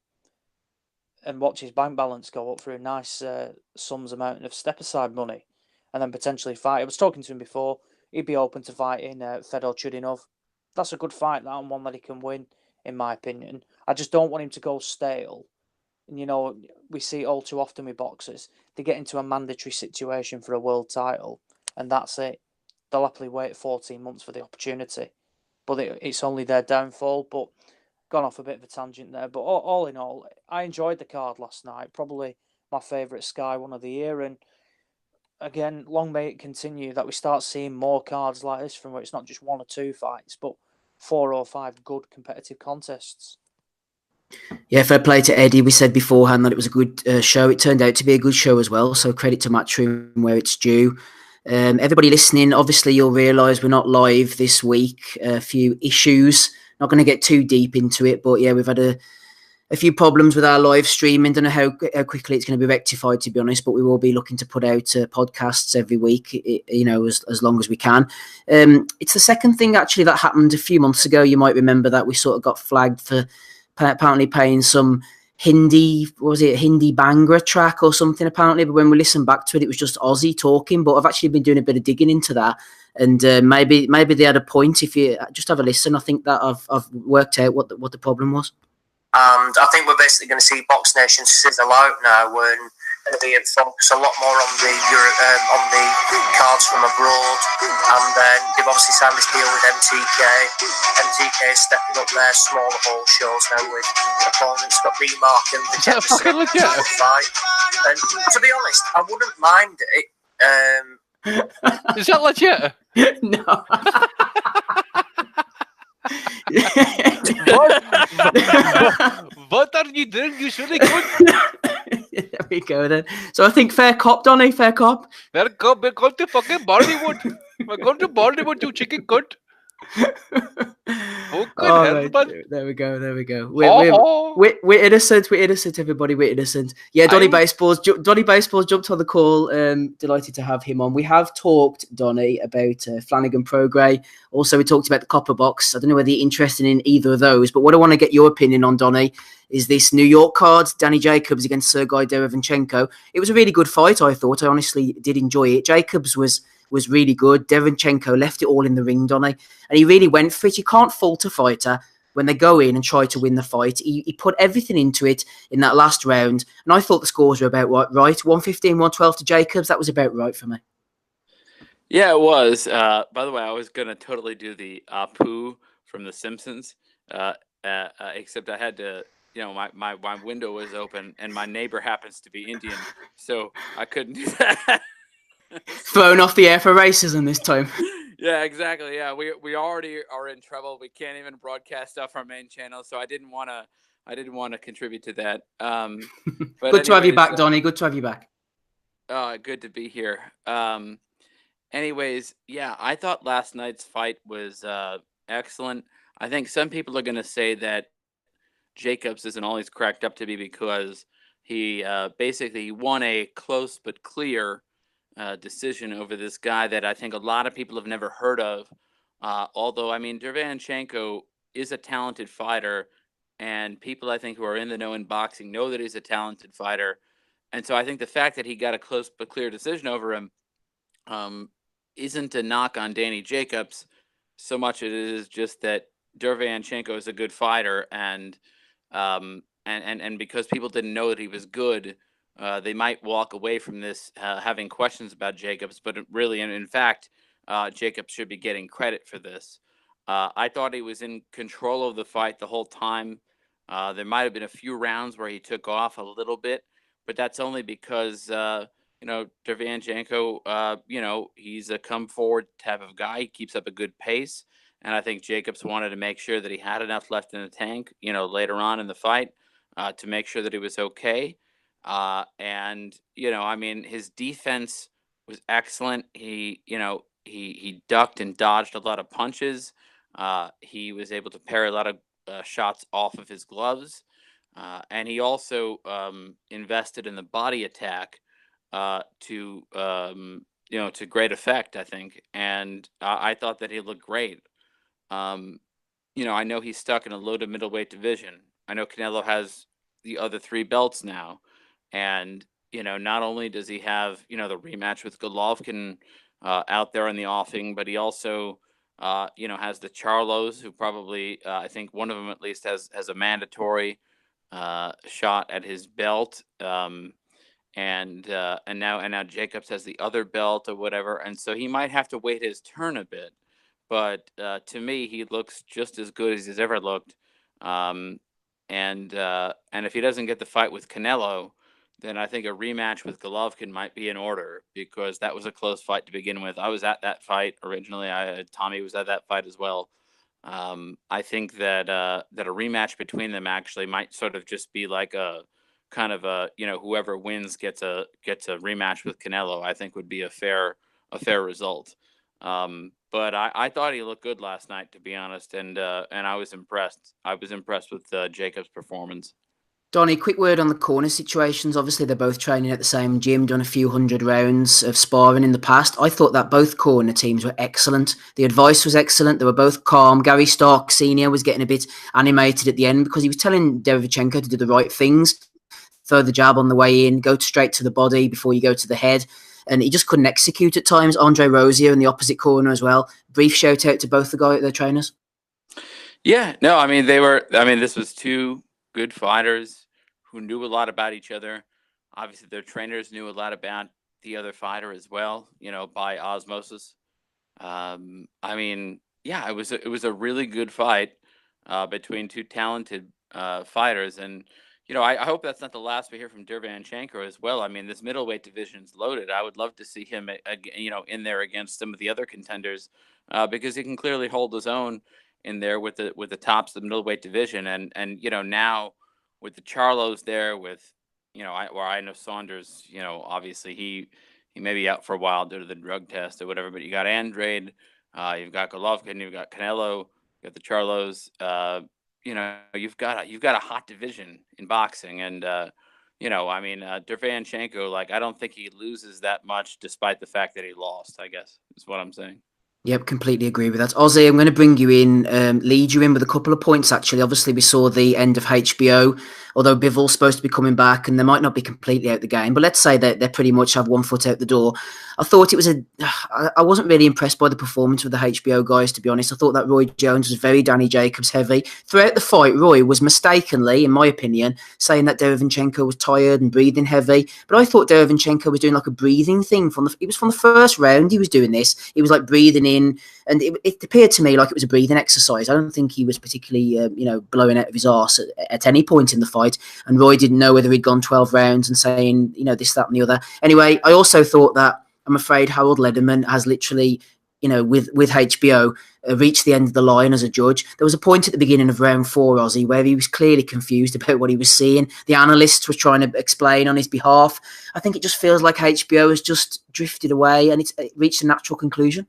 and watch his bank balance go up through a nice sums amount of step-aside money, and then potentially fight. I was talking to him before. He'd be open to fighting Fedor Chudinov. That's a good fight, that, and one that he can win, in my opinion. I just don't want him to go stale. And, you know, we see it all too often with boxers. They get into a mandatory situation for a world title, and that's it. They'll happily wait 14 months for the opportunity. But it's only their downfall. But gone off a bit of a tangent there. But all in all, I enjoyed the card last night. Probably my favourite Sky one of the year. And again, long may it continue that we start seeing more cards like this, from where it's not just 1 or 2 fights, but 4 or 5 good competitive contests. Yeah, fair play to Eddie. We said beforehand that it was a good show. It turned out to be a good show as well. So credit to Matchroom where it's due. Everybody listening, obviously you'll realise we're not live this week. A few issues. Not going to get too deep into it, but yeah, we've had a few problems with our live streaming. Don't know how quickly it's going to be rectified, to be honest, but we will be looking to put out podcasts every week, as long as we can. It's the second thing actually that happened a few months ago. You might remember that we sort of got flagged for apparently playing some Hindi Bhangra track or something apparently, but when we listened back to it, it was just Aussie talking. But I've actually been doing a bit of digging into that, and maybe they had a point. If you just have a listen, I think that I've worked out what the problem was. And I think we're basically going to see Box Nation sizzle out now, and going to be focused a lot more on the cards from abroad. And then they've obviously signed this deal with MTK. MTK is stepping up their smaller hall shows now with opponents. Got B-Mark and the fight. And to be honest, I wouldn't mind it. Is that legit? No. What are you doing? You should have good. There we go then. So I think fair cop, Donny, fair cop. We're going to fucking Bollywood. We're going to Bollywood, you chicken cunt. Oh, everybody. There we go. Ho, ho. We're innocent. We're innocent, everybody. We're innocent. Yeah, Donny Baseball's jumped on the call. Delighted to have him on. We have talked, Donny, about Flanagan Pro Grey. Also, we talked about the Copper Box. I don't know whether you're interested in either of those, but what I want to get your opinion on, Donny, is this New York card, Danny Jacobs against Sergei Derevyanchenko. It was a really good fight, I thought. I honestly did enjoy it. Jacobs was really good. Derevyanchenko left it all in the ring, Donny, and he really went for it. You can't fault a fighter when they go in and try to win the fight. He put everything into it in that last round, and I thought the scores were about right. 115, 112 to Jacobs. That was about right for me. Yeah, it was. By the way, I was going to totally do the Apu from The Simpsons, except I had to, my window was open, and my neighbor happens to be Indian, so I couldn't do that. Thrown off the air for racism this time. Yeah, exactly. Yeah, we already are in trouble. We can't even broadcast stuff on our main channel, so I didn't want to contribute to that. But good to have you back, Donny. Good to have you back. Good to be here. Anyways, yeah, I thought last night's fight was excellent. I think some people are going to say that Jacobs isn't all he's cracked up to be because he basically won a close but clear decision over this guy that I think a lot of people have never heard of. Although, I mean, Derevyanchenko is a talented fighter, and people I think who are in the know in boxing know that he's a talented fighter. And so I think the fact that he got a close but clear decision over him isn't a knock on Danny Jacobs so much as it is just that Derevyanchenko is a good fighter, and because people didn't know that he was good, they might walk away from this having questions about Jacobs, but really, and in fact, Jacobs should be getting credit for this. I thought he was in control of the fight the whole time. There might have been a few rounds where he took off a little bit, but that's only because Derevyanchenko, he's a come forward type of guy. He keeps up a good pace, and I think Jacobs wanted to make sure that he had enough left in the tank, later on in the fight, to make sure that he was okay. And his defense was excellent. He ducked and dodged a lot of punches. He was able to parry a lot of shots off of his gloves. And he also invested in the body attack to great effect, I think. And I thought that he looked great. I know he's stuck in a low to middleweight division. I know Canelo has the other 3 belts now. And, not only does he have, the rematch with Golovkin out there in the offing, but he also, has the Charlos, who probably, I think one of them at least has a mandatory shot at his belt. And now Jacobs has the other belt or whatever. And so he might have to wait his turn a bit. But to me, he looks just as good as he's ever looked. And if he doesn't get the fight with Canelo, then I think a rematch with Golovkin might be in order, because that was a close fight to begin with. I was at that fight originally. Tommy was at that fight as well. I think that a rematch between them actually might sort of just be like a kind of a whoever wins gets a rematch with Canelo. I think would be a fair result. But I thought he looked good last night, to be honest, and I was impressed. I was impressed with Jacobs' performance. Donny, quick word on the corner situations. Obviously, they're both training at the same gym, done a few hundred rounds of sparring in the past. I thought that both corner teams were excellent. The advice was excellent. They were both calm. Gary Stark Sr. was getting a bit animated at the end because he was telling Derevyanchenko to do the right things. Throw the jab on the way in, go straight to the body before you go to the head. And he just couldn't execute at times. Andre Rozier in the opposite corner as well. Brief shout out to both the trainers. Yeah, no, I mean, this was 2 good fighters who knew a lot about each other. Obviously, their trainers knew a lot about the other fighter as well, by osmosis. It was a really good fight between 2 talented fighters. And, I hope that's not the last we hear from Derevyanchenko as well. I mean, this middleweight division's loaded. I would love to see him, in there against some of the other contenders, because he can clearly hold his own in there with the tops of the middleweight division. And now with the Charlos there, with I know Saunders, obviously he may be out for a while due to the drug test or whatever, but you got Andrade, you've got Golovkin, you've got Canelo, you got the Charlos. You've got a hot division in boxing, and Derevyanchenko, like, I don't think he loses that much, despite the fact that he lost, I guess, is what I'm saying. Yep, completely agree with that. Ozzy, I'm going to bring you in, lead you in with a couple of points, actually. Obviously, we saw the end of HBO, although Bivell's supposed to be coming back and they might not be completely out the game. But let's say that they pretty much have 1 foot out the door. I thought it was I wasn't really impressed by the performance of the HBO guys, to be honest. I thought that Roy Jones was very Danny Jacobs heavy. Throughout the fight, Roy was mistakenly, in my opinion, saying that Derevyanchenko was tired and breathing heavy. But I thought Derevyanchenko was doing like a breathing thing. It was from the first round he was doing this. He was like breathing in. And it appeared to me like it was a breathing exercise. I don't think he was particularly, blowing out of his arse at any point in the fight. And Roy didn't know whether he'd gone 12 rounds and saying, this, that, and the other. Anyway, I also thought that I'm afraid Harold Lederman has literally, with HBO, reached the end of the line as a judge. There was a point at the beginning of round 4, Ozzy, where he was clearly confused about what he was seeing. The analysts were trying to explain on his behalf. I think it just feels like HBO has just drifted away and it reached a natural conclusion.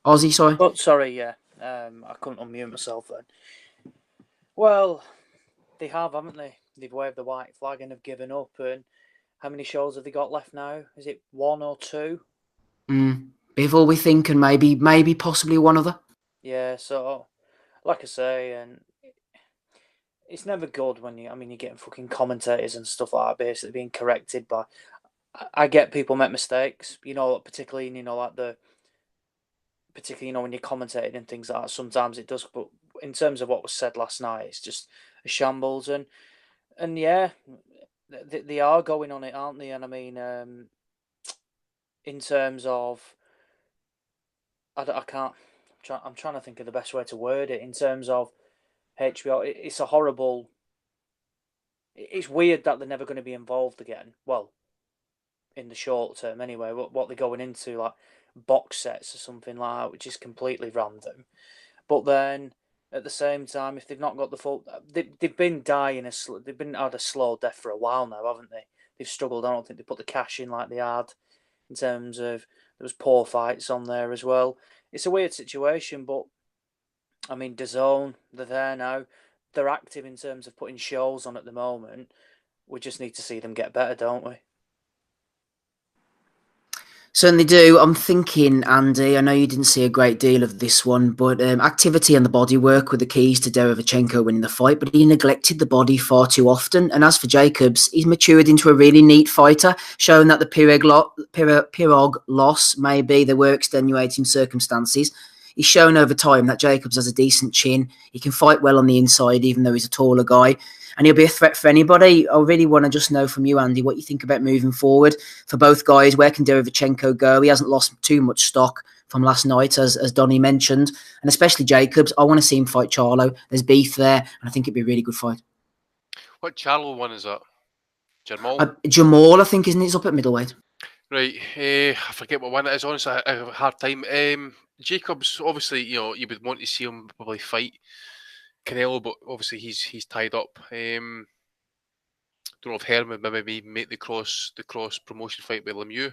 Ozzy, sorry. Oh, sorry, yeah. I couldn't unmute myself then. Well, they have, haven't they? They've waved the white flag and have given up. And how many shows have they got left now? Is it 1 or 2? Bivell, we think, and maybe possibly one other. Yeah, so, like I say, and it's never good when you're getting fucking commentators and stuff like that basically being corrected by... I get people make mistakes, particularly, particularly, when you're commentating and things like that, sometimes it does. But in terms of what was said last night, it's just a shambles. And yeah, they are going on it, aren't they? And I mean, in terms of, I'm trying to think of the best way to word it. In terms of HBO, it's a horrible. It's weird that they're never going to be involved again. Well, in the short term, anyway. What they're going into, like box sets or something like that, which is completely random. But then at the same time, if they've not got the full, they've been they've been had a slow death for a while now, haven't they? They've struggled. I don't think they put the cash in like they had. In terms of, there was poor fights on there as well. It's a weird situation, but I mean, DAZN, they're there now. They're active in terms of putting shows on at the moment. We just need to see them get better, don't we? Certainly do. I'm thinking, Andy, I know you didn't see a great deal of this one, but activity and the bodywork were the keys to Derevyanchenko winning the fight, but he neglected the body far too often. And as for Jacobs, he's matured into a really neat fighter, showing that the Pirog loss, maybe there were extenuating circumstances. He's shown over time that Jacobs has a decent chin. He can fight well on the inside, even though he's a taller guy. And he'll be a threat for anybody. I really want to just know from you, Andy, what you think about moving forward for both guys. Where can Derevyanchenko go? He hasn't lost too much stock from last night, as Donny mentioned. And especially Jacobs. I want to see him fight Charlo. There's beef there, and I think it'd be a really good fight. What Charlo one is that? Jamal? Jamal, I think, isn't it? He's up at middleweight. Right. I forget what one it is. Honestly, I have a hard time. Jacobs, obviously, you would want to see him probably fight Canelo, but obviously he's tied up. Don't know if Herman would maybe make the cross promotion fight with Lemieux.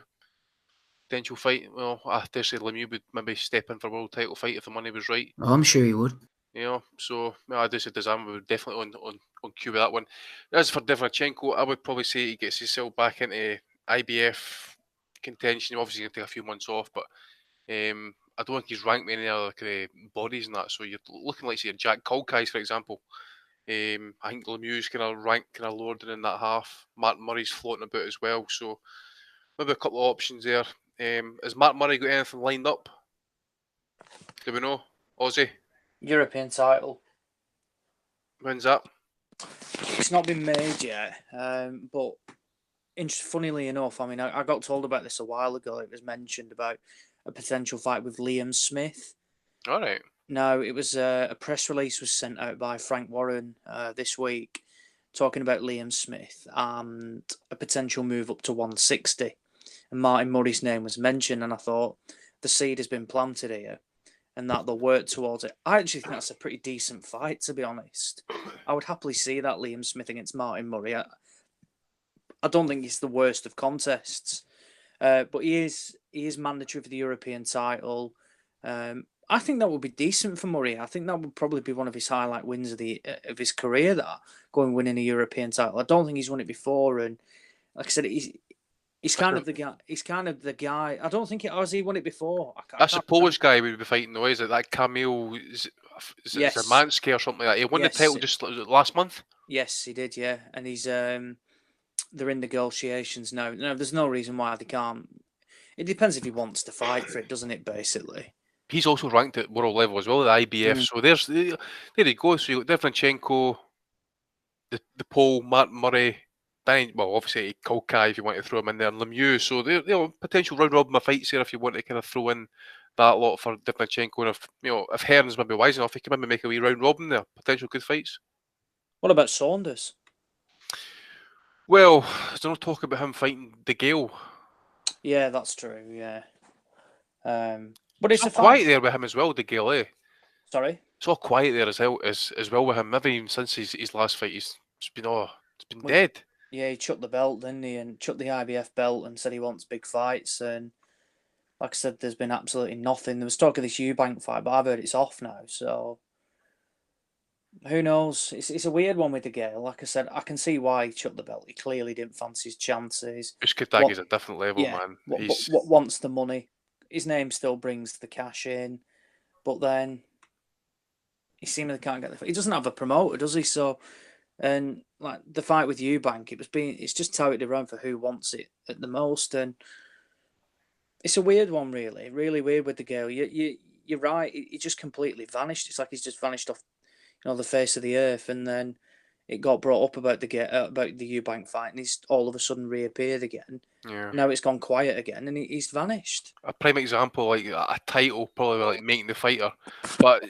Potential fight. Well, I dare say Lemieux would maybe step in for a world title fight if the money was right. Oh, I'm sure he would. So I dare say DAZN would definitely on cue with that one. As for Derevyanchenko, I would probably say he gets himself back into IBF contention. Obviously, he's going to take a few months off, but I don't think he's ranked with any other kind of bodies and that. So you're looking like, say, Jack Culkais, for example. I think Lemieux's kind of ranked kind of lower than in that half. Martin Murray's floating about as well. So maybe a couple of options there. Has Martin Murray got anything lined up? Do we know? Aussie? European title. When's that? It's not been made yet, but funnily enough, I mean, I got told about this a while ago. It was mentioned about a potential fight with Liam Smith. All right. No, it was a press release was sent out by Frank Warren this week talking about Liam Smith and a potential move up to 160. And Martin Murray's name was mentioned, and I thought the seed has been planted here and that they'll work towards it. I actually think that's a pretty decent fight, to be honest. I would happily see that Liam Smith against Martin Murray. I don't think he's the worst of contests. But he is he is mandatory for the European title. I think that would be decent for Murray. I think that would probably be one of his highlight wins of his career. That going winning a European title. I don't think he's won it before, and like I said, he's kind of the guy. He's kind of the guy. I don't think has he won it before. That's a Polish guy we would be fighting though, is it? That Kamil yes. Zermansky or something like that. He won the title just last month. Yes, he did. Yeah, and he's they're in negotiations now. No, there's no reason why they can't. It depends if he wants to fight for it, doesn't it? Basically, he's also ranked at world level as well, the IBF. So there you go. So you got Derevyanchenko, the Pole, Martin Murray, obviously Kolkai if you want to throw him in there, and Lemieux. So there, potential round robin fights there if you want to kind of throw in that lot for Derevyanchenko. And if Hearn's maybe wise enough, he can maybe make a wee round robin there. Potential good fights. What about Saunders? Well, there's no talk about him fighting De Gale. Yeah, that's true. Yeah, but it's all quiet there with him as well, De Gale. Eh? Sorry, it's all quiet there as well with him. Maybe even since his last fight, it's been dead. Yeah, he chucked the belt, didn't he? And chucked the IBF belt and said he wants big fights. And like I said, there's been absolutely nothing. There was talk of this Eubank fight, but I've heard it's off now. So who knows? It's a weird one with De Gale. Like I said, I can see why he chucked the belt. He clearly didn't fancy his chances. Uskatagi's a different level, man. What wants the money? His name still brings the cash in, but then he seemingly can't get the. He doesn't have a promoter, does he? So, and like the fight with Eubank, it's just touted around for who wants it at the most, and it's a weird one, really weird with De Gale. You're right. He just completely vanished. It's like he's just vanished off, the face of the earth, and then it got brought up about the Eubank fight, and he's all of a sudden reappeared again. Yeah. Now it's gone quiet again, and he's vanished. A prime example, like a title, probably like making the fighter, but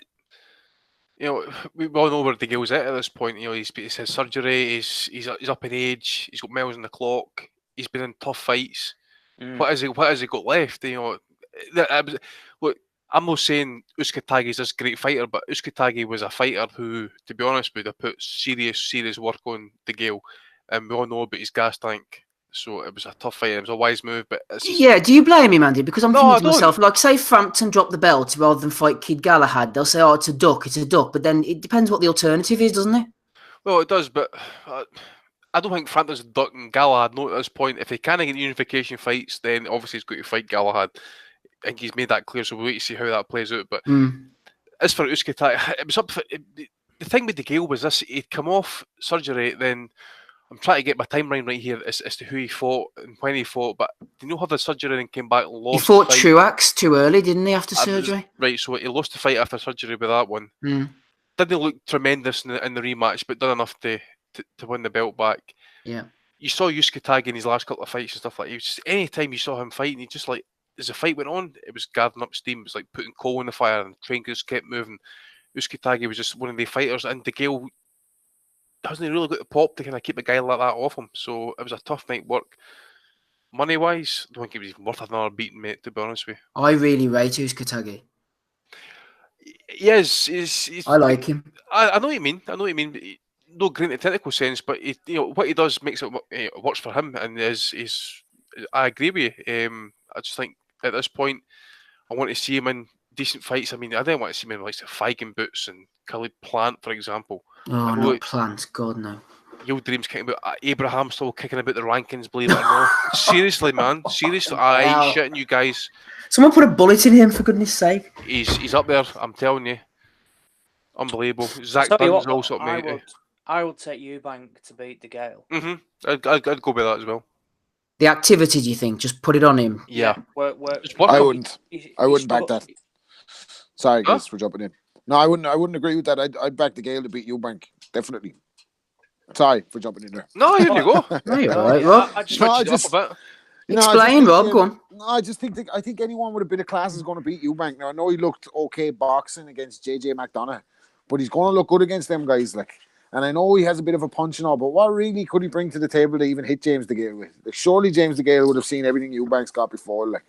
we all know where De Gale's at this point. He's had surgery. He's up in age. He's got miles on the clock. He's been in tough fights. What has he got left? Look, I'm not saying Uskatagi's this great fighter, but Uskatagi was a fighter who, to be honest, would have put serious work on De Gale, and we all know about his gas tank. So it was a tough fight. It was a wise move, but do you blame him, Andy? Because I'm thinking to myself, like, say Frampton dropped the belt rather than fight Kid Galahad, they'll say, "Oh, it's a duck," but then it depends what the alternative is, doesn't it? Well, it does, but I don't think Frampton's ducking Galahad. No, at this point, if he can't get unification fights, then obviously he's got to fight Galahad. I think he's made that clear, so we'll wait to see how that plays out. But as for Uskatagi, it was up for the thing with De Gale was this: he'd come off surgery, then. I'm trying to get my timeline right here as to who he fought and when he fought, but did not have the surgery and came back and lost. He fought Truax too early, didn't he, after surgery? Right, so he lost the fight after surgery with that one. Didn't look tremendous in the rematch, but done enough to win the belt back. Yeah. You saw Uskatagi in his last couple of fights and stuff like that. Any time you saw him fighting, he just like, as the fight went on, it was gathering up steam. It was like putting coal in the fire, and the train just kept moving. Uskatagi was just one of the fighters, and De Gale hasn't really got the pop to kind of keep a guy like that off him. So it was a tough night work. Money wise, I don't think it was even worth another beating, mate, to be honest with you. I really rate Uskatagi. Yes, I like him. I know what you mean. No great in the technical sense, but what he does makes it works for him, and I agree with you. I just think at this point, I want to see him in decent fights. I mean, I don't want to see him in like Feigen Boots and Khalid Plant, for example. Oh, not Plant, God no. Your dreams kicking about Abraham still kicking about the rankings, believe it or not. Seriously, man. Seriously, I ain't shitting you guys. Someone put a bullet in him, for goodness sake. He's up there, I'm telling you. Unbelievable. Zach Dunn's also up, mate. I would take Eubank to beat De Gale. I'd go with that as well. The activity, do you think? Just put it on him. Yeah. I wouldn't back that. Sorry, guys, for jumping in. No, I wouldn't agree with that. I'd back De Gale to beat Eubank, definitely. Sorry for jumping in there. No, here you go. No, you're all right, Rob. Explain, Rob. Go on. No, I think anyone with a bit of class is going to beat Eubank. Now I know he looked okay boxing against JJ McDonough, but he's going to look good against them guys. And I know he has a bit of a punch and all, but what really could he bring to the table to even hit James De Gale with? Surely James De Gale would have seen everything Eubank's got before.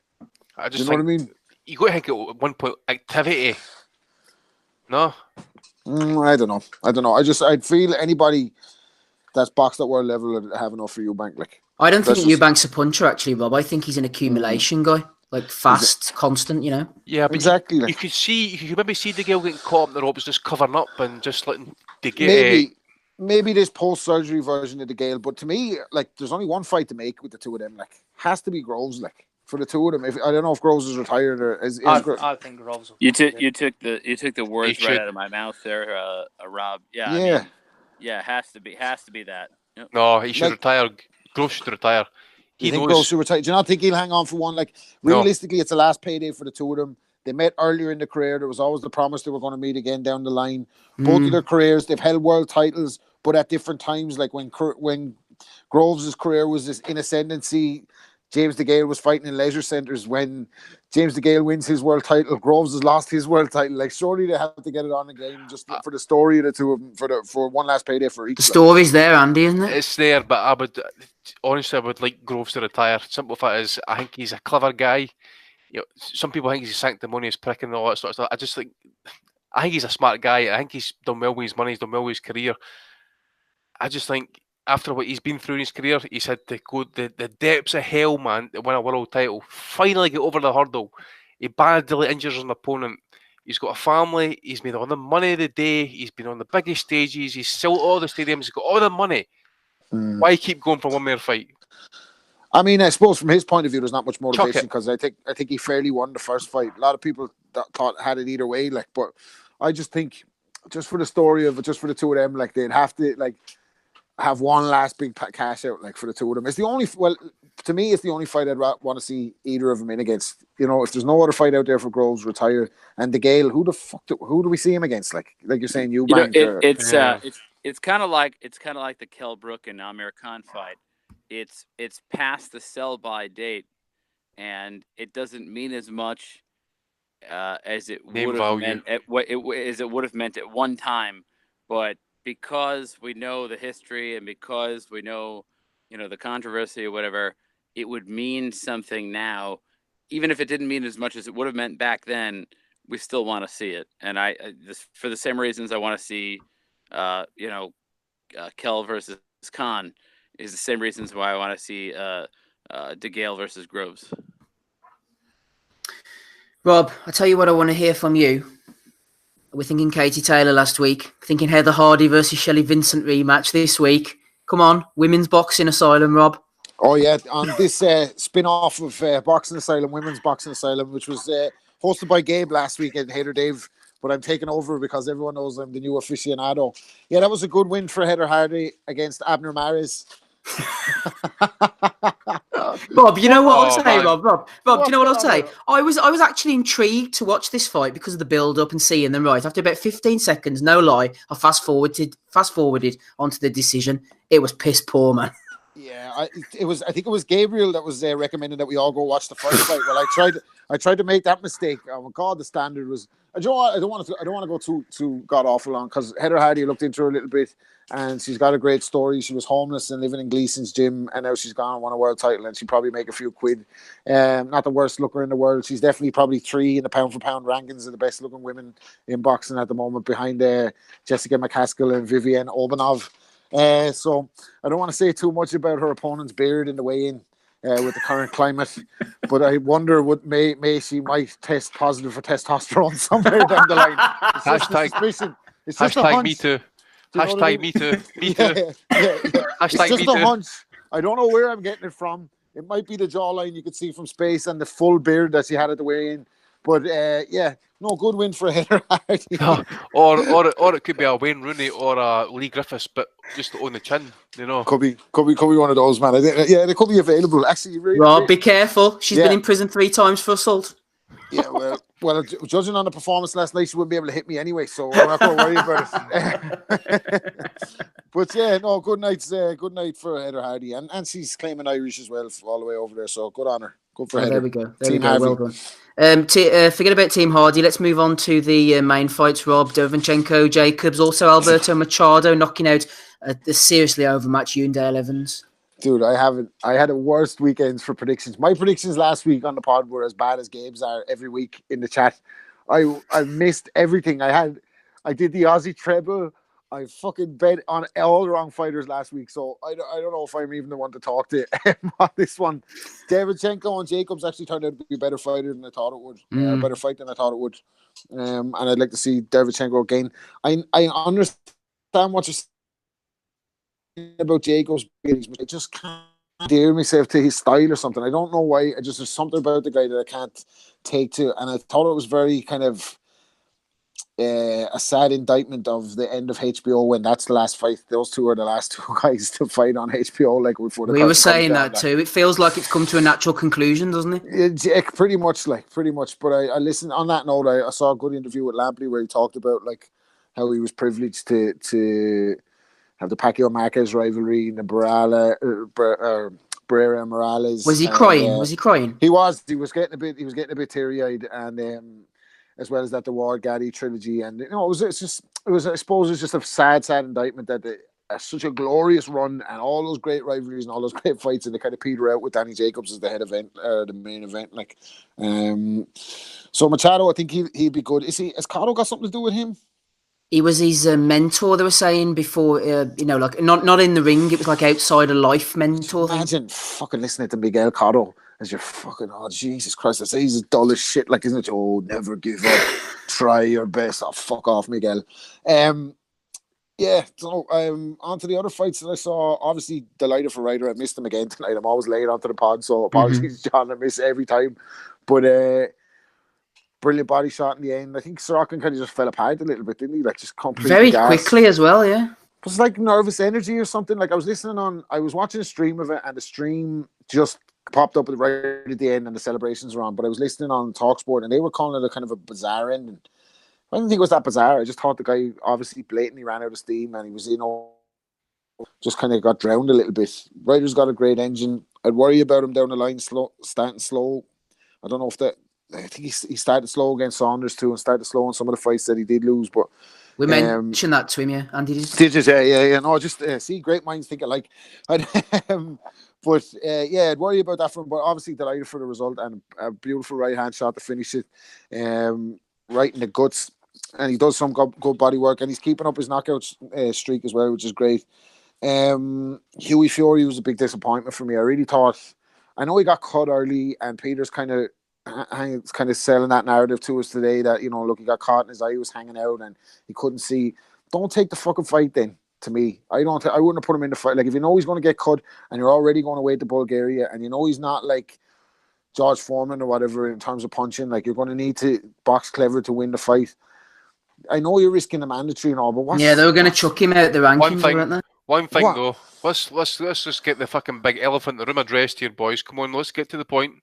I just you know what I mean? You got to think at one point activity. No, I don't know. I'd feel anybody that's boxed at world level would have enough for Eubank. I don't think Eubank's a puncher, actually, Rob. I think he's an accumulation guy. like fast, constant, you know. Yeah, but exactly. you could maybe see DeGale getting caught up in the ropes, just covering up and just letting maybe this post-surgery version of DeGale. But to me, like, there's only one fight to make with the two of them. Like, has to be Groves. Like, for the two of them. If I don't know if Groves is retired or is I think Groves. You took the words right out of my mouth there, Rob. Yeah. I mean, yeah, has to be that. Yep. No, he should retire. Groves should retire. You think Groves should retire? Do you not think he'll hang on for one? Like, realistically, it's the last payday for the two of them. They met earlier in the career. There was always the promise they were going to meet again down the line. Both of their careers, they've held world titles, but at different times. Like when Groves' career was in ascendancy, James DeGale was fighting in leisure centres. When James DeGale wins his world title, Groves has lost his world title. Like, surely they have to get it on again just for the story of the two of them, for one last payday for each. The story's there, Andy, isn't it? It's there, but I would like Groves to retire. Simple fact is, I think he's a clever guy. You know, some people think he's a sanctimonious prick and all that sort of stuff. I think he's a smart guy. I think he's done well with his money. He's done well with his career. I just think after what he's been through in his career, he's had to go the depths of hell, man, to win a world title. Finally get over the hurdle. He badly injures an opponent. He's got a family. He's made all the money of the day. He's been on the biggest stages. He's sold all the stadiums. He's got all the money. Why keep going for one more fight? I mean, I suppose from his point of view, there's not much motivation because I think he fairly won the first fight. A lot of people thought had it either way, like, but I just think just for the story of it, just for the two of them, like, they'd have to have one last big cash out, like, for the two of them. It's the only to me, it's the only fight I'd want to see either of them in against. You know, if there's no other fight out there for Groves retire and DeGale, who do we see him against? Like you're saying, it's kind of like the Kell Brook and Amir Khan fight. It's past the sell-by date, and it doesn't mean as much as it would have meant at one time. But because we know the history and because we know, the controversy or whatever, it would mean something now. Even if it didn't mean as much as it would have meant back then, we still want to see it. And for the same reasons I want to see, Kell versus Khan is the same reasons why I want to see DeGale versus Groves. Rob, I tell you what I want to hear from you. We're thinking Katie Taylor last week, thinking Heather Hardy versus Shelley Vincent rematch this week. Come on, Women's Boxing Asylum, Rob. Oh, yeah, on this spin-off of Boxing Asylum, Women's Boxing Asylum, which was hosted by Gabe last week and Hater Dave, but I'm taking over because everyone knows I'm the new aficionado. Yeah, that was a good win for Heather Hardy against Abner Maris. Rob, you know what I'll say, Rob, do you know what I'll say? I was actually intrigued to watch this fight because of the build-up and seeing them right. After about 15 seconds, no lie, I fast-forwarded onto the decision. It was piss poor, man. Yeah, I think it was Gabriel that was recommending that we all go watch the first fight. Well, I tried to make that mistake. Oh my God, the standard was. I don't want to go too god awful on because Heather Hardy looked into her a little bit, and she's got a great story. She was homeless and living in Gleason's gym, and now she's gone and won a world title, and she probably make a few quid. Not the worst looker in the world. She's definitely probably 3 in the pound for pound rankings of the best looking women in boxing at the moment, behind Jessica McCaskill and Vivienne Obanov. So I don't want to say too much about her opponent's beard in the weigh-in with the current climate, but I wonder may she might test positive for testosterone somewhere down the line. It's just a hunch. Me too. Hashtag me too. Me too. Yeah. Hashtag it's just me a too. hunch. I don't know where I'm getting it from. It might be the jawline you could see from space and the full beard that she had at the weigh-in. But no, good win for Heather Hardy. or it could be a Wayne Rooney or a Lee Griffiths, but just on the chin, Could be one of those, man. They could be available. Actually, Rob, be careful. She's been in prison 3 times for assault. Yeah, well, judging on the performance last night, she wouldn't be able to hit me anyway, so I'm not going to worry about it. But yeah, no, good night for Heather Hardy, and she's claiming Irish as well all the way over there. So good on her. Good for Heather. There we go. Well done. Forget about Team Hardy. Let's move on to the main fights. Rob, Derevyanchenko, Jacobs, also Alberto Machado knocking out the seriously overmatched Yundale Evans. Dude, I had the worst weekends for predictions. My predictions last week on the pod were as bad as Gabe's are every week in the chat. I missed everything. I did the Aussie treble. I fucking bet on all the wrong fighters last week, so I don't know if I'm even the one to talk to on this one. Derevyanchenko and Jacobs actually turned out to be a better fighter than I thought it would. A better fight than I thought it would. And I'd like to see Derevyanchenko again. I understand what you're saying about Jacobs. I just can't endear myself to his style or something. I don't know why. There's something about the guy that I can't take to. And I thought it was very kind of a sad indictment of the end of HBO when that's the last fight. Those two are the last two guys to fight on HBO. Like before we were saying that too. It feels like it's come to a natural conclusion, doesn't it? Yeah, pretty much. But I listened on that note. I saw a good interview with Lampley where he talked about like how he was privileged to have the Pacquiao Marquez rivalry and the Barrera Morales. Was he crying? Was he crying? He was. He was getting a bit teary eyed and. As well as that, the Ward Gaddy trilogy, and it was I suppose it's just a sad indictment that such a glorious run and all those great rivalries and all those great fights, and they kind of peter out with Danny Jacobs as the head event, the main event. So Machado, I think he'd be good. Has Cotto got something to do with him? He was his mentor. They were saying before, like not in the ring. It was like outside of life mentor. Imagine fucking listening to Miguel Cotto as your fucking Jesus Christ! I say he's as dull as shit. Like, isn't it? Oh, never give up. Try your best. Oh, fuck off, Miguel. Yeah. So on to the other fights that I saw. Obviously, delighted for Ryder. I missed him again tonight. I'm always late onto the pod, so apologies, John. I miss every time. But brilliant body shot in the end. I think Sorokin kind of just fell apart a little bit, didn't he? Like just completely very quickly as well. Yeah. It was like nervous energy or something. Like I was watching a stream of it, and the stream just popped up right at the end, and the celebrations were on. But I was listening on TalkSport, and they were calling it a kind of a bizarre ending. I didn't think it was that bizarre. I just thought the guy obviously blatantly ran out of steam, and he was, just kind of got drowned a little bit. Ryder's got a great engine. I'd worry about him down the line, starting slow. I don't know if that. I think he started slow against Saunders too, and started slow in some of the fights that he did lose. But we mentioned that to him, yeah. Andy did. Yeah. No, just see, great minds think alike. But I'd worry about that for him. But obviously delighted for the result and a beautiful right hand shot to finish it, right in the guts. And he does some good body work, and he's keeping up his knockout streak as well, which is great. Hughie Fury was a big disappointment for me. I really thought, I know he got cut early, and Peter's kind of selling that narrative to us today that, look, he got caught and his eye was hanging out and he couldn't see. Don't take the fucking fight then. To me, I wouldn't have put him in the fight. Like, if you know he's going to get cut and you're already going away to Bulgaria, and he's not like George Foreman or whatever in terms of punching, like, you're going to need to box clever to win the fight. I know you're risking the mandatory and all, but they were going to chuck him out the rankings, weren't they? One thing though, let's just get the fucking big elephant in the room addressed here, boys. Come on, let's get to the point.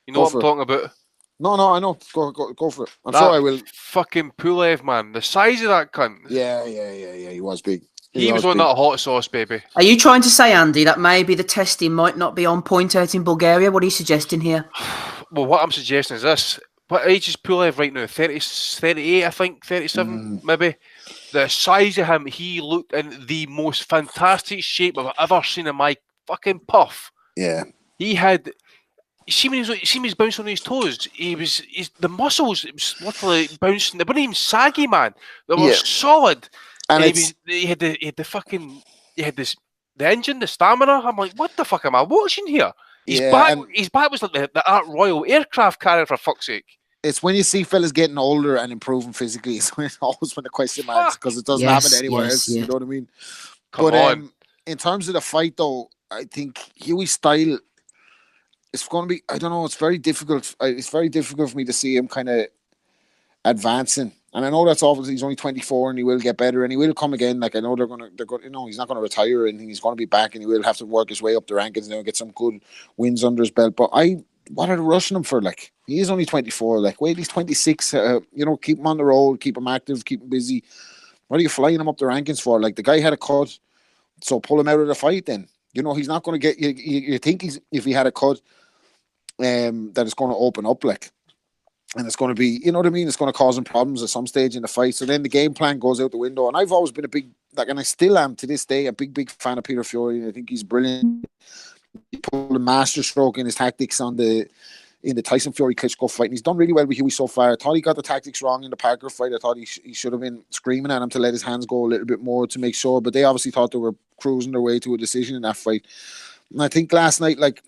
You know what I'm talking about? No, I know. Go for it. I'm sure I will. Fucking Pulev, man. The size of that cunt. Yeah. He was big. He was on that hot sauce, baby. Are you trying to say, Andy, that maybe the testing might not be on point out in Bulgaria? What are you suggesting here? Well, what I'm suggesting is this. What age is Pulev right now? 38, I think. 37, maybe. The size of him, he looked in the most fantastic shape I've ever seen in my fucking puff. Yeah. He had... You see when he was bouncing on his toes, the muscles, it was literally bouncing. They weren't even saggy, man. They were solid. And he had the engine, the stamina. I'm like, what the fuck am I watching here? His back was like the Art Royal aircraft carrier, for fuck's sake. It's when you see fellas getting older and improving physically, it's always when the question marks, because it doesn't happen anywhere else. Yeah. You know what I mean? Come on. In terms of the fight, though, I think Hughie's style, it's going to be, I don't know, it's very difficult. It's very difficult for me to see him kind of advancing. And I know that's obviously he's only 24 and he will get better and he will come again. Like, I know they're going to, he's not going to retire and he's going to be back and he will have to work his way up the rankings and get some good wins under his belt. But what are they rushing him for? Like, he is only 24. Like, wait, he's 26. Keep him on the road, keep him active, keep him busy. What are you flying him up the rankings for? Like, the guy had a cut, so pull him out of the fight then. He's not going to get, you think if he had a cut, that it's going to open up, like, and it's going to be, you know what I mean, it's going to cause him problems at some stage in the fight. So then the game plan goes out the window. And I've always been a big, and I still am to this day, a big fan of Peter Fury. I think he's brilliant. He put a master stroke in his tactics on the in the Tyson Fury Klitschko fight, and he's done really well with Huey so far. I thought he got the tactics wrong in the Parker fight. I thought he should have been screaming at him to let his hands go a little bit more to make sure, but they obviously thought they were cruising their way to a decision in that fight. And I think last night, like,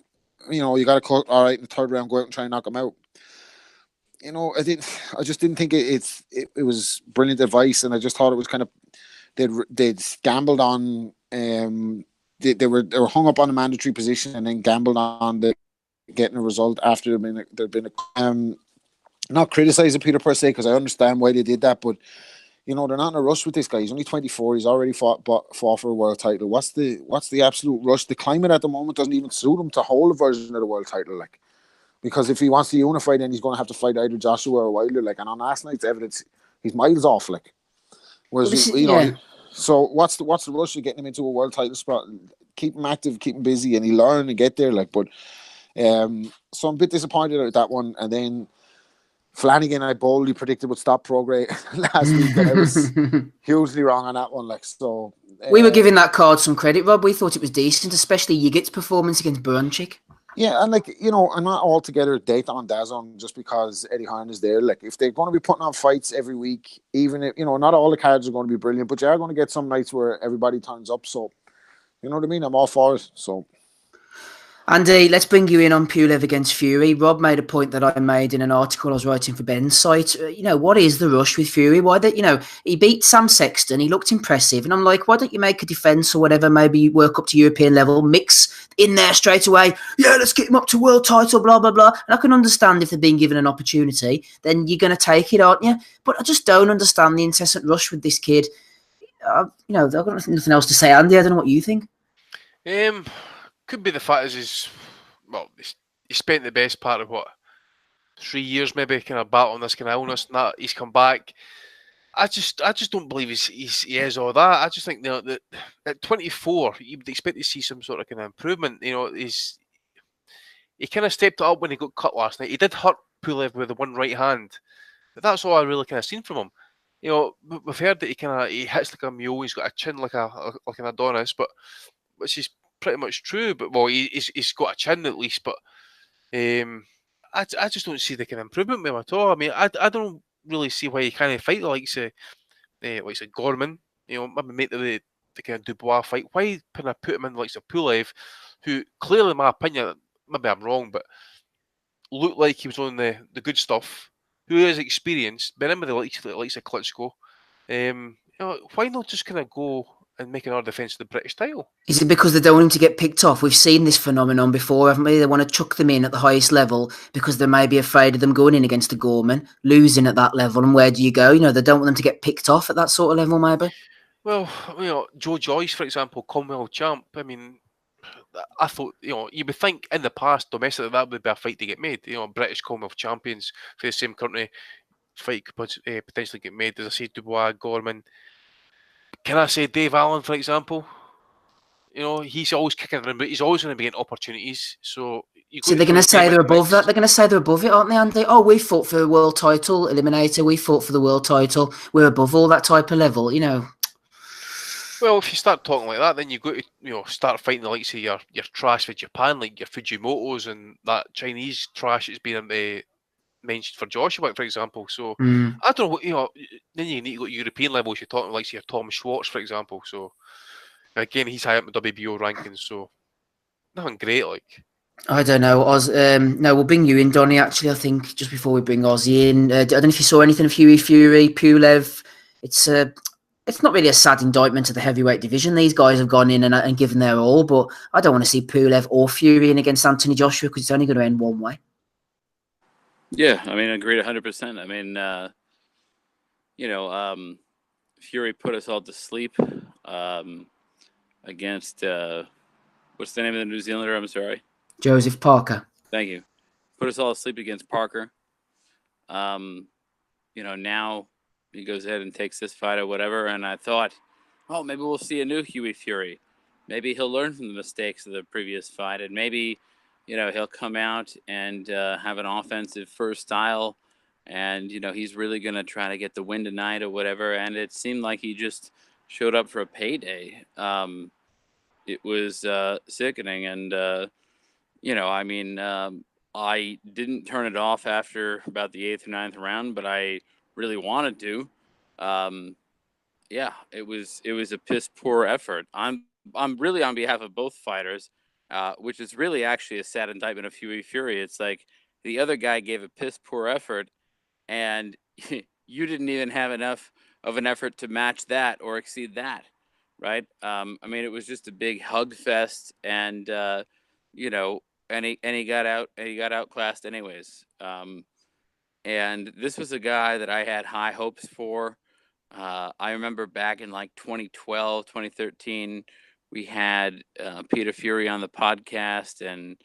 you know, you got to cut, all right, in the third round, go out and try and knock him out. You know, I just didn't think it was brilliant advice, and I just thought it was kind of they'd gambled on they were hung up on a mandatory position and then gambled on getting a result after there'd been not criticizing Peter per se, because I understand why they did that, but you know, they're not in a rush with this guy. He's only 24. He's already fought for a world title. What's the absolute rush? The climate at the moment doesn't even suit him to hold a version of the world title, like, because if he wants to unify, then he's going to have to fight either Joshua or Wilder, like, and on last night's evidence, he's miles off, like. Whereas so what's the rush of getting him into a world title spot? Keep him active, keep him busy, and he'll learn and get there, like. But so I'm a bit disappointed at that one. And then Flanagan, I boldly predicted would stop Prograis last week, and I was hugely wrong on that one. Like, so we were giving that card some credit, Rob. We thought it was decent, especially Yigit's performance against Burnchick. Yeah, and like, you know, I'm not altogether date on Dazon just because Eddie Hearn is there. Like, if they're going to be putting on fights every week, even if, you know, not all the cards are going to be brilliant, but you are going to get some nights where everybody turns up. So, you know what I mean? I'm all for it. So. Andy, let's bring you in on Pulev against Fury. Rob made a point that I made in an article I was writing for Ben's site. You know, what is the rush with Fury? Why that, you know, he beat Sam Sexton, he looked impressive, and I'm like, why don't you make a defence or whatever, maybe work up to European level, mix in there straight away, yeah, let's get him up to world title, blah, blah, blah. And I can understand if they're being given an opportunity, then you're going to take it, aren't you? But I just don't understand the incessant rush with this kid. You know, I've got nothing else to say, Andy. I don't know what you think. Could be the fact is he spent the best part of 3 years maybe kind of battling this kind of illness, and that he's come back. I just don't believe he is all that. I just think, you know, that at 24 you would expect to see some sort of kind of improvement. You know, he kind of stepped it up when he got cut last night. He did hurt Pulev with the one right hand, but that's all I really kind of seen from him. You know, we've heard that he hits like a mule. He's got a chin like an Adonis, but which is pretty much true, but well, he's got a chin at least. But I just don't see the kind of improvement with him at all. I mean, I don't really see why he can't fight the likes of Gorman. You know, maybe make the kind of Dubois fight. Why kind of put him in the likes of Pulev, who clearly, in my opinion, maybe I'm wrong, but looked like he was on the good stuff. Who is experienced, been in with the likes of Klitschko. You know, why not just kind of go and make another defence of the British title? Is it because they don't want him to get picked off? We've seen this phenomenon before, haven't we? They want to chuck them in at the highest level because they may be afraid of them going in against a Gorman, losing at that level. And where do you go? You know, they don't want them to get picked off at that sort of level, maybe. Well, you know, Joe Joyce, for example, Commonwealth champ. I mean, I thought, you know, you would think in the past, domestically, that would be a fight to get made. You know, British Commonwealth champions for the same country, fight could potentially get made. As I say, Dubois, Gorman. Can I say Dave Allen, for example? You know, he's always kicking around, but he's always going to be getting opportunities. So they're going to say they're above that. They're going to say they're above it, aren't they, Andy? Oh, we fought for the world title, Eliminator. We fought for the world title. We're above all that type of level, you know. Well, if you start talking like that, then you got to, you know, start fighting the likes of your trash for Japan, like your Fujimoto's and that Chinese trash that's been mentioned for Joshua, for example. So I don't know what, you know. Then you need to go to European levels. You're talking like your Tom Schwartz, for example. So again, he's high up in the WBO rankings. So nothing great, like. I don't know, Oz. No, we'll bring you in, Donny. Actually, I think just before we bring Ozzy in, I don't know if you saw anything of Huey Fury, Pulev. It's not really a sad indictment of the heavyweight division. These guys have gone in and given their all, but I don't want to see Pulev or Fury in against Anthony Joshua because it's only going to end one way. Yeah, I mean, I agree 100%. I mean, Fury put us all to sleep against, what's the name of the New Zealander? I'm sorry. Joseph Parker. Thank you. Put us all to sleep against Parker. Now he goes ahead and takes this fight or whatever, and I thought, oh, maybe we'll see a new Huey Fury. Maybe he'll learn from the mistakes of the previous fight, and maybe, you know, he'll come out and have an offensive first style, and, you know, he's really going to try to get the win tonight or whatever, and it seemed like he just showed up for a payday. It was sickening, and, I didn't turn it off after about the 8th or 9th round, but I really wanted to. Yeah, it was a piss poor effort. I'm really on behalf of both fighters, which is really actually a sad indictment of Huey Fury. It's like the other guy gave a piss poor effort, and you didn't even have enough of an effort to match that or exceed that, right? I mean, it was just a big hug fest, and you know, and he got outclassed anyways. And this was a guy that I had high hopes for. I remember back in like 2012, 2013, we had Peter Fury on the podcast, and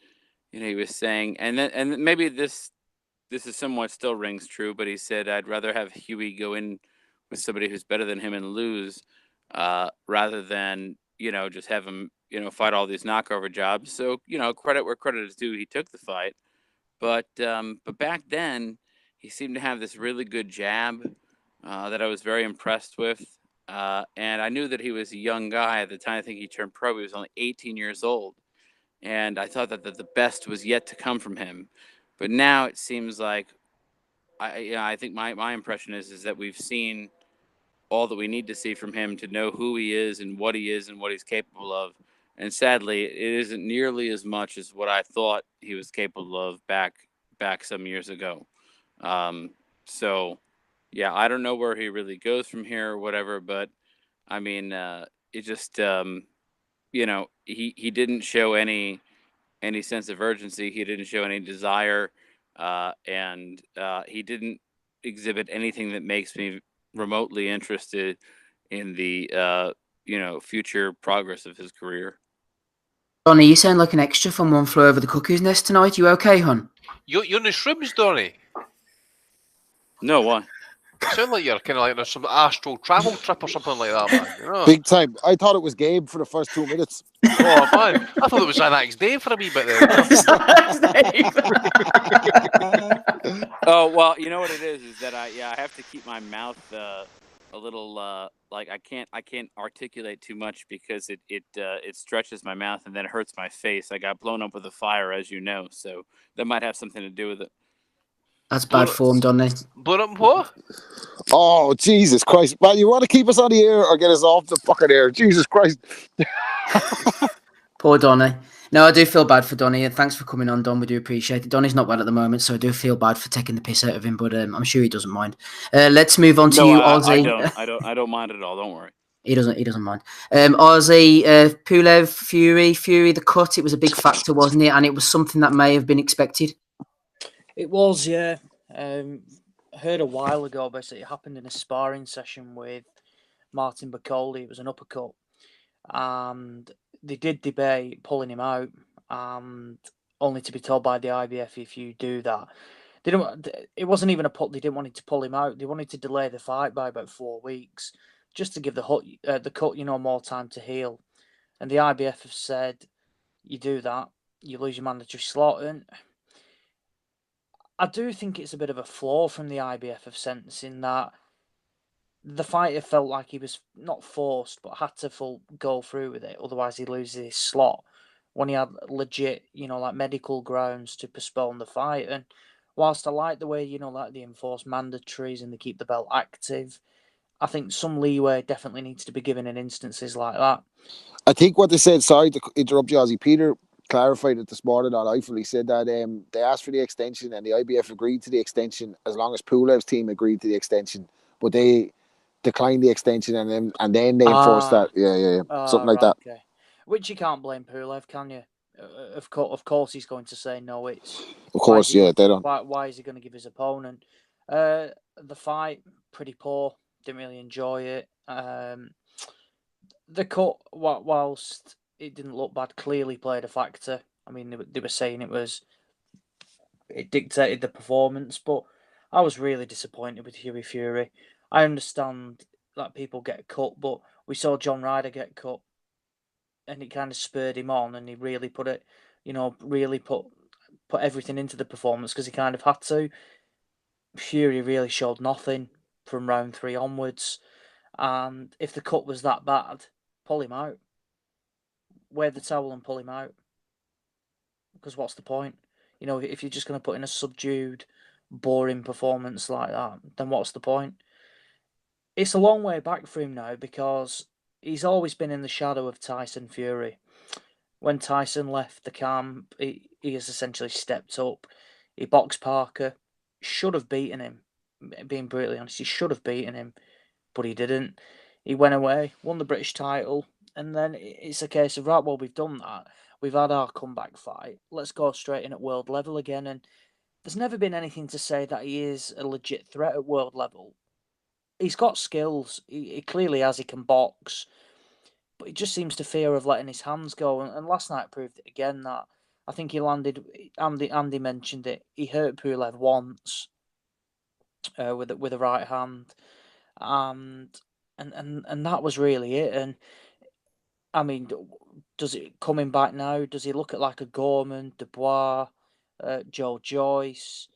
he was saying, and maybe this is somewhat still rings true, but he said, I'd rather have Huey go in with somebody who's better than him and lose, rather than just have him fight all these knockover jobs. So credit where credit is due, he took the fight, but back then he seemed to have this really good jab that I was very impressed with. And I knew that he was a young guy at the time. I think he turned pro. He was only 18 years old. And I thought that the best was yet to come from him. But now it seems like, I think my impression is that we've seen all that we need to see from him to know who he is and what he's capable of. And sadly, it isn't nearly as much as what I thought he was capable of back some years ago. So, yeah, I don't know where he really goes from here or whatever, but I mean, it just, he didn't show any sense of urgency. He didn't show any desire, and he didn't exhibit anything that makes me remotely interested in the future progress of his career. Donnie, you sound like an extra from One Flew Over the Cuckoo's Nest tonight. You okay, hon? You're in the shrooms, Donnie. No, why? You sound like you're kind of like on some astral travel trip or something like that, man. You know? Big time. I thought it was Gabe for the first 2 minutes. Oh, man. I thought it was an next day for a wee bit there. Oh, well, you know what it is that I have to keep my mouth a little like I can't articulate too much because it stretches my mouth and then it hurts my face. I got blown up with a fire, as you know, so that might have something to do with it. That's bad form, Donnie. Blown up what? Oh, Jesus Christ. Man, you want to keep us on the air or get us off the fucking air? Jesus Christ. Poor Donnie. No, I do feel bad for Donnie, and thanks for coming on, Don. We do appreciate it. Donnie's not well at the moment, so I do feel bad for taking the piss out of him, but I'm sure he doesn't mind. Let's move on to you, Ozzy. I don't mind at all. Don't worry. He doesn't mind. Ozzy, Pulev, Fury, the cut. It was a big factor, wasn't it? And it was something that may have been expected. It was, yeah. Heard a while ago, basically, it happened in a sparring session with Martin Bacoli. It was an uppercut, and they did debate pulling him out, and only to be told by the IBF, if you do that, they don't. It wasn't even a pull. They didn't want to pull him out. They wanted to delay the fight by about 4 weeks, just to give the cut, more time to heal. And the IBF have said, you do that, you lose your mandatory slot. And I do think it's a bit of a flaw from the IBF of sentencing that the fighter felt like he was not forced, but had to go through with it. Otherwise, he loses his slot when he had legit, like medical grounds to postpone the fight. And whilst I like the way, like they enforce mandatories and they keep the belt active, I think some leeway definitely needs to be given in instances like that. I think what they said, sorry to interrupt you, Ozzy, Peter clarified it this morning on Eiffel. He said that they asked for the extension and the IBF agreed to the extension as long as Pulev's team agreed to the extension, but they declined the extension and then they enforced that. Yeah. Something like that. Okay. Which you can't blame Pulev, can you? Of course he's going to say no. Of course, yeah, they don't. Why is he going to give his opponent? The fight, pretty poor. Didn't really enjoy it. The cut, whilst it didn't look bad, clearly played a factor. I mean, they were saying it dictated the performance, but I was really disappointed with Huey Fury. I understand that people get cut, but we saw John Ryder get cut, and it kind of spurred him on, and he really put it, really put everything into the performance because he kind of had to. Fury really showed nothing from round 3 onwards, and if the cut was that bad, pull him out. Wear the towel and pull him out. Because what's the point? You know, if you're just going to put in a subdued, boring performance like that, then what's the point? It's a long way back for him now because he's always been in the shadow of Tyson Fury. When Tyson left the camp, he has essentially stepped up. He boxed Parker, should have beaten him. Being brutally honest, he should have beaten him, but he didn't. He went away, won the British title, and then it's a case of, right, well, we've done that. We've had our comeback fight. Let's go straight in at world level again. And there's never been anything to say that he is a legit threat at world level. He's got skills. He clearly has. He can box. But he just seems to fear of letting his hands go. And last night proved it again that I think he landed, Andy mentioned it, he hurt Pulev once with a right hand. And that was really it. And I mean, does it coming back now? Does he look at like a Gorman, Dubois, Joe Joyce?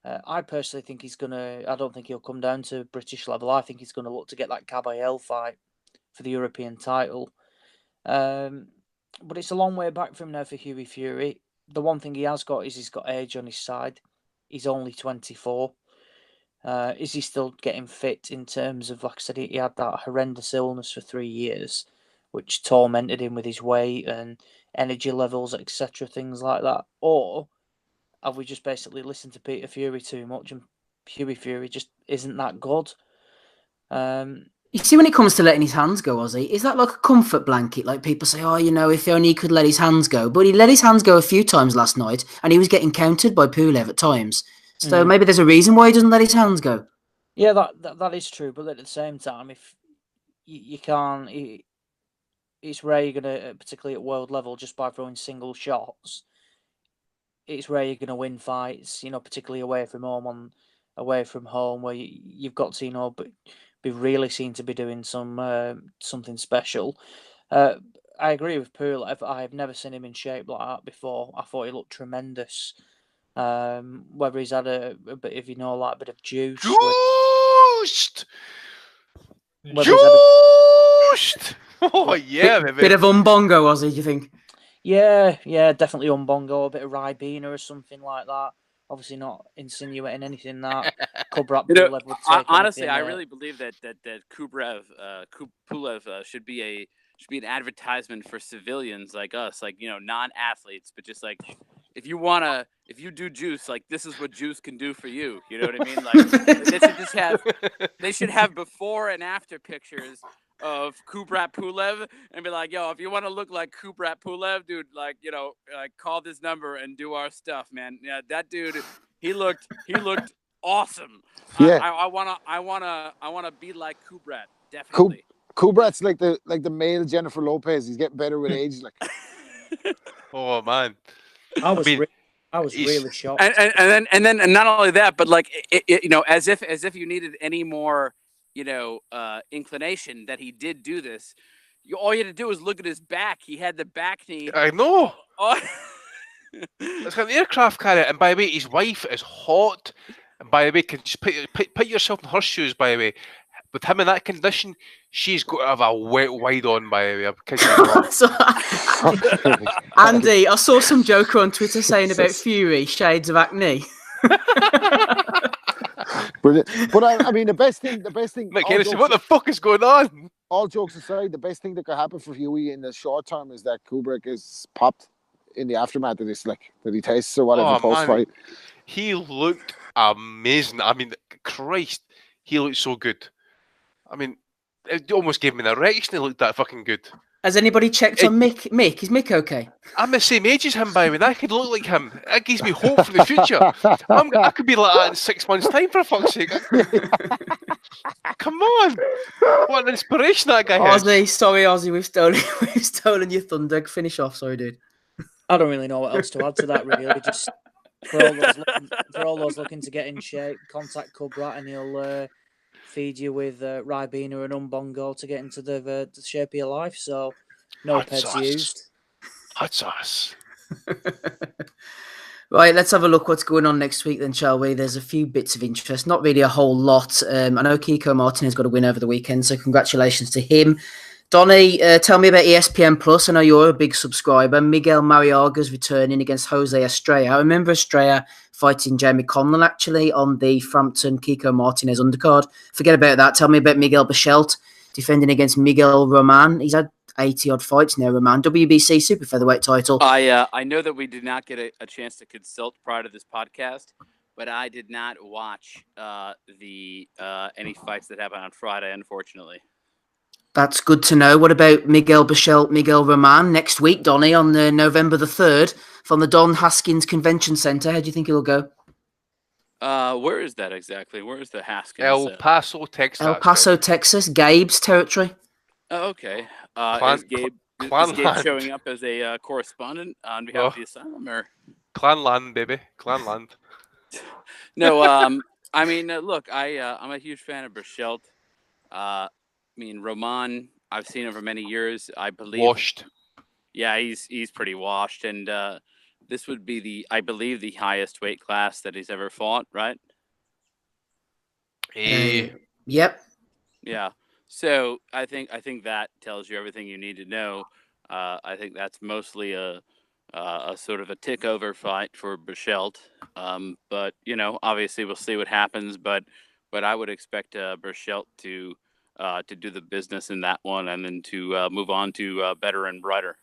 I personally think he's gonna. I don't think he'll come down to British level. I think he's gonna look to get that Caballel fight for the European title. But it's a long way back from now for Hughie Fury. The one thing he has got is he's got age on his side. He's only 24. Is he still getting fit in terms of, like I said, he had that horrendous illness for 3 years, which tormented him with his weight and energy levels, etc., things like that? Or have we just basically listened to Peter Fury too much and Hughie Fury just isn't that good? You see, when it comes to letting his hands go, Ozzy, is that like a comfort blanket? Like people say, oh, you know, if only he could let his hands go. But he let his hands go a few times last night, and he was getting countered by Pulev at times. So maybe there's a reason why he doesn't let his hands go. Yeah, that is true. But at the same time, if you can't, it's rare you're going to, particularly at world level, just by throwing single shots, it's rare you're going to win fights, you know, particularly away from home, where you've got to, you know, but be really seen to be doing something special. I agree with Pulev. I've never seen him in shape like that before. I thought he looked tremendous. Whether he's had a bit of, you know, like a bit of juice. Juiced! Oh, yeah, baby. Bit of umbongo, Ozzy, do you think? Yeah, definitely umbongo, a bit of Ribena or something like that. Obviously not insinuating anything that Kubrat Pulev would take. Honestly, I really believe that Pulev should be an advertisement for civilians like us, like, you know, non-athletes, but just like if you do juice, like this is what juice can do for you. You know what I mean? Like they should have before and after pictures of Kubrat Pulev and be like, yo, if you want to look like Kubrat Pulev, dude, like, you know, call this number and do our stuff, man. Yeah, that dude, he looked awesome. Yeah. I wanna be like Kubrat, definitely. Kubrat's like the male Jennifer Lopez. He's getting better with age. Like, Oh man, I was really shocked. And then not only that, but like it, you know, as if you needed any more, you know, inclination that he did do this. All you had to do was look at his back. He had the back knee. I know. Oh. It's got an aircraft carrier, and by the way, his wife is hot. And by the way, can just put yourself in her shoes. By the way, with him in that condition, she's got to have a wide on. By the way, Andy, I saw some joker on Twitter saying about Fury shades of acne. Brilliant. But I mean, the best thing. Mick Hennessy, what the fuck is going on? All jokes aside, the best thing that could happen for Huey in the short term is that Kubrick is popped in the aftermath of this, like that he tastes or whatever post fight. He looked amazing. I mean, Christ, he looked so good. I mean, it almost gave me an erection. He looked that fucking good. Has anybody checked on Mick? Mick, is Mick okay? I'm the same age as him, by the way. That could look like him. That gives me hope for the future. I could be like that in 6 months' time, for fuck's sake. Come on. What an inspiration that guy has. Ozzy, we've stolen your thunder. Finish off, sorry, dude. I don't really know what else to add to that, really. Just for all those looking to get in shape, contact Kubrat and he'll feed you with Ribena and Umbongo to get into the shape of your life. So no peds used. Hot sauce. Right, let's have a look what's going on next week then, shall we? There's a few bits of interest, not really a whole lot. I know Kiko Martinez got a win over the weekend, so congratulations to him. Donny, tell me about ESPN Plus. I know you're a big subscriber. Miguel Mariaga's returning against Jose Estrella. I remember Estrella fighting Jamie Conlan, actually, on the Frampton Kiko Martinez undercard. Forget about that. Tell me about Miguel Bichelt defending against Miguel Roman. He's had 80-odd fights now, Roman. WBC super featherweight title. I know that we did not get a chance to consult prior to this podcast, but I did not watch any fights that happened on Friday, unfortunately. That's good to know. What about Miguel Bichelt, Miguel Roman next week, Donny, on November the 3rd from the Don Haskins Convention Centre? How do you think it'll go? Where is that exactly? Where is the Haskins? El Paso, Texas. El Paso, Texas. Gabe's territory. Oh, okay. Is Gabe showing up as a correspondent on behalf of the Asylum? Or? Clanland, baby. Clanland. No, I mean, look, I'm a huge fan of Bichelt. I mean, Roman, I've seen him for many years. I believe washed. Yeah, he's pretty washed, and this would be I believe the highest weight class that he's ever fought, right? Yep. Yeah. So I think that tells you everything you need to know. I think that's mostly a sort of a tick over fight for Bichelt. But obviously we'll see what happens. But I would expect Bichelt to do the business in that one, and then to move on to better and brighter.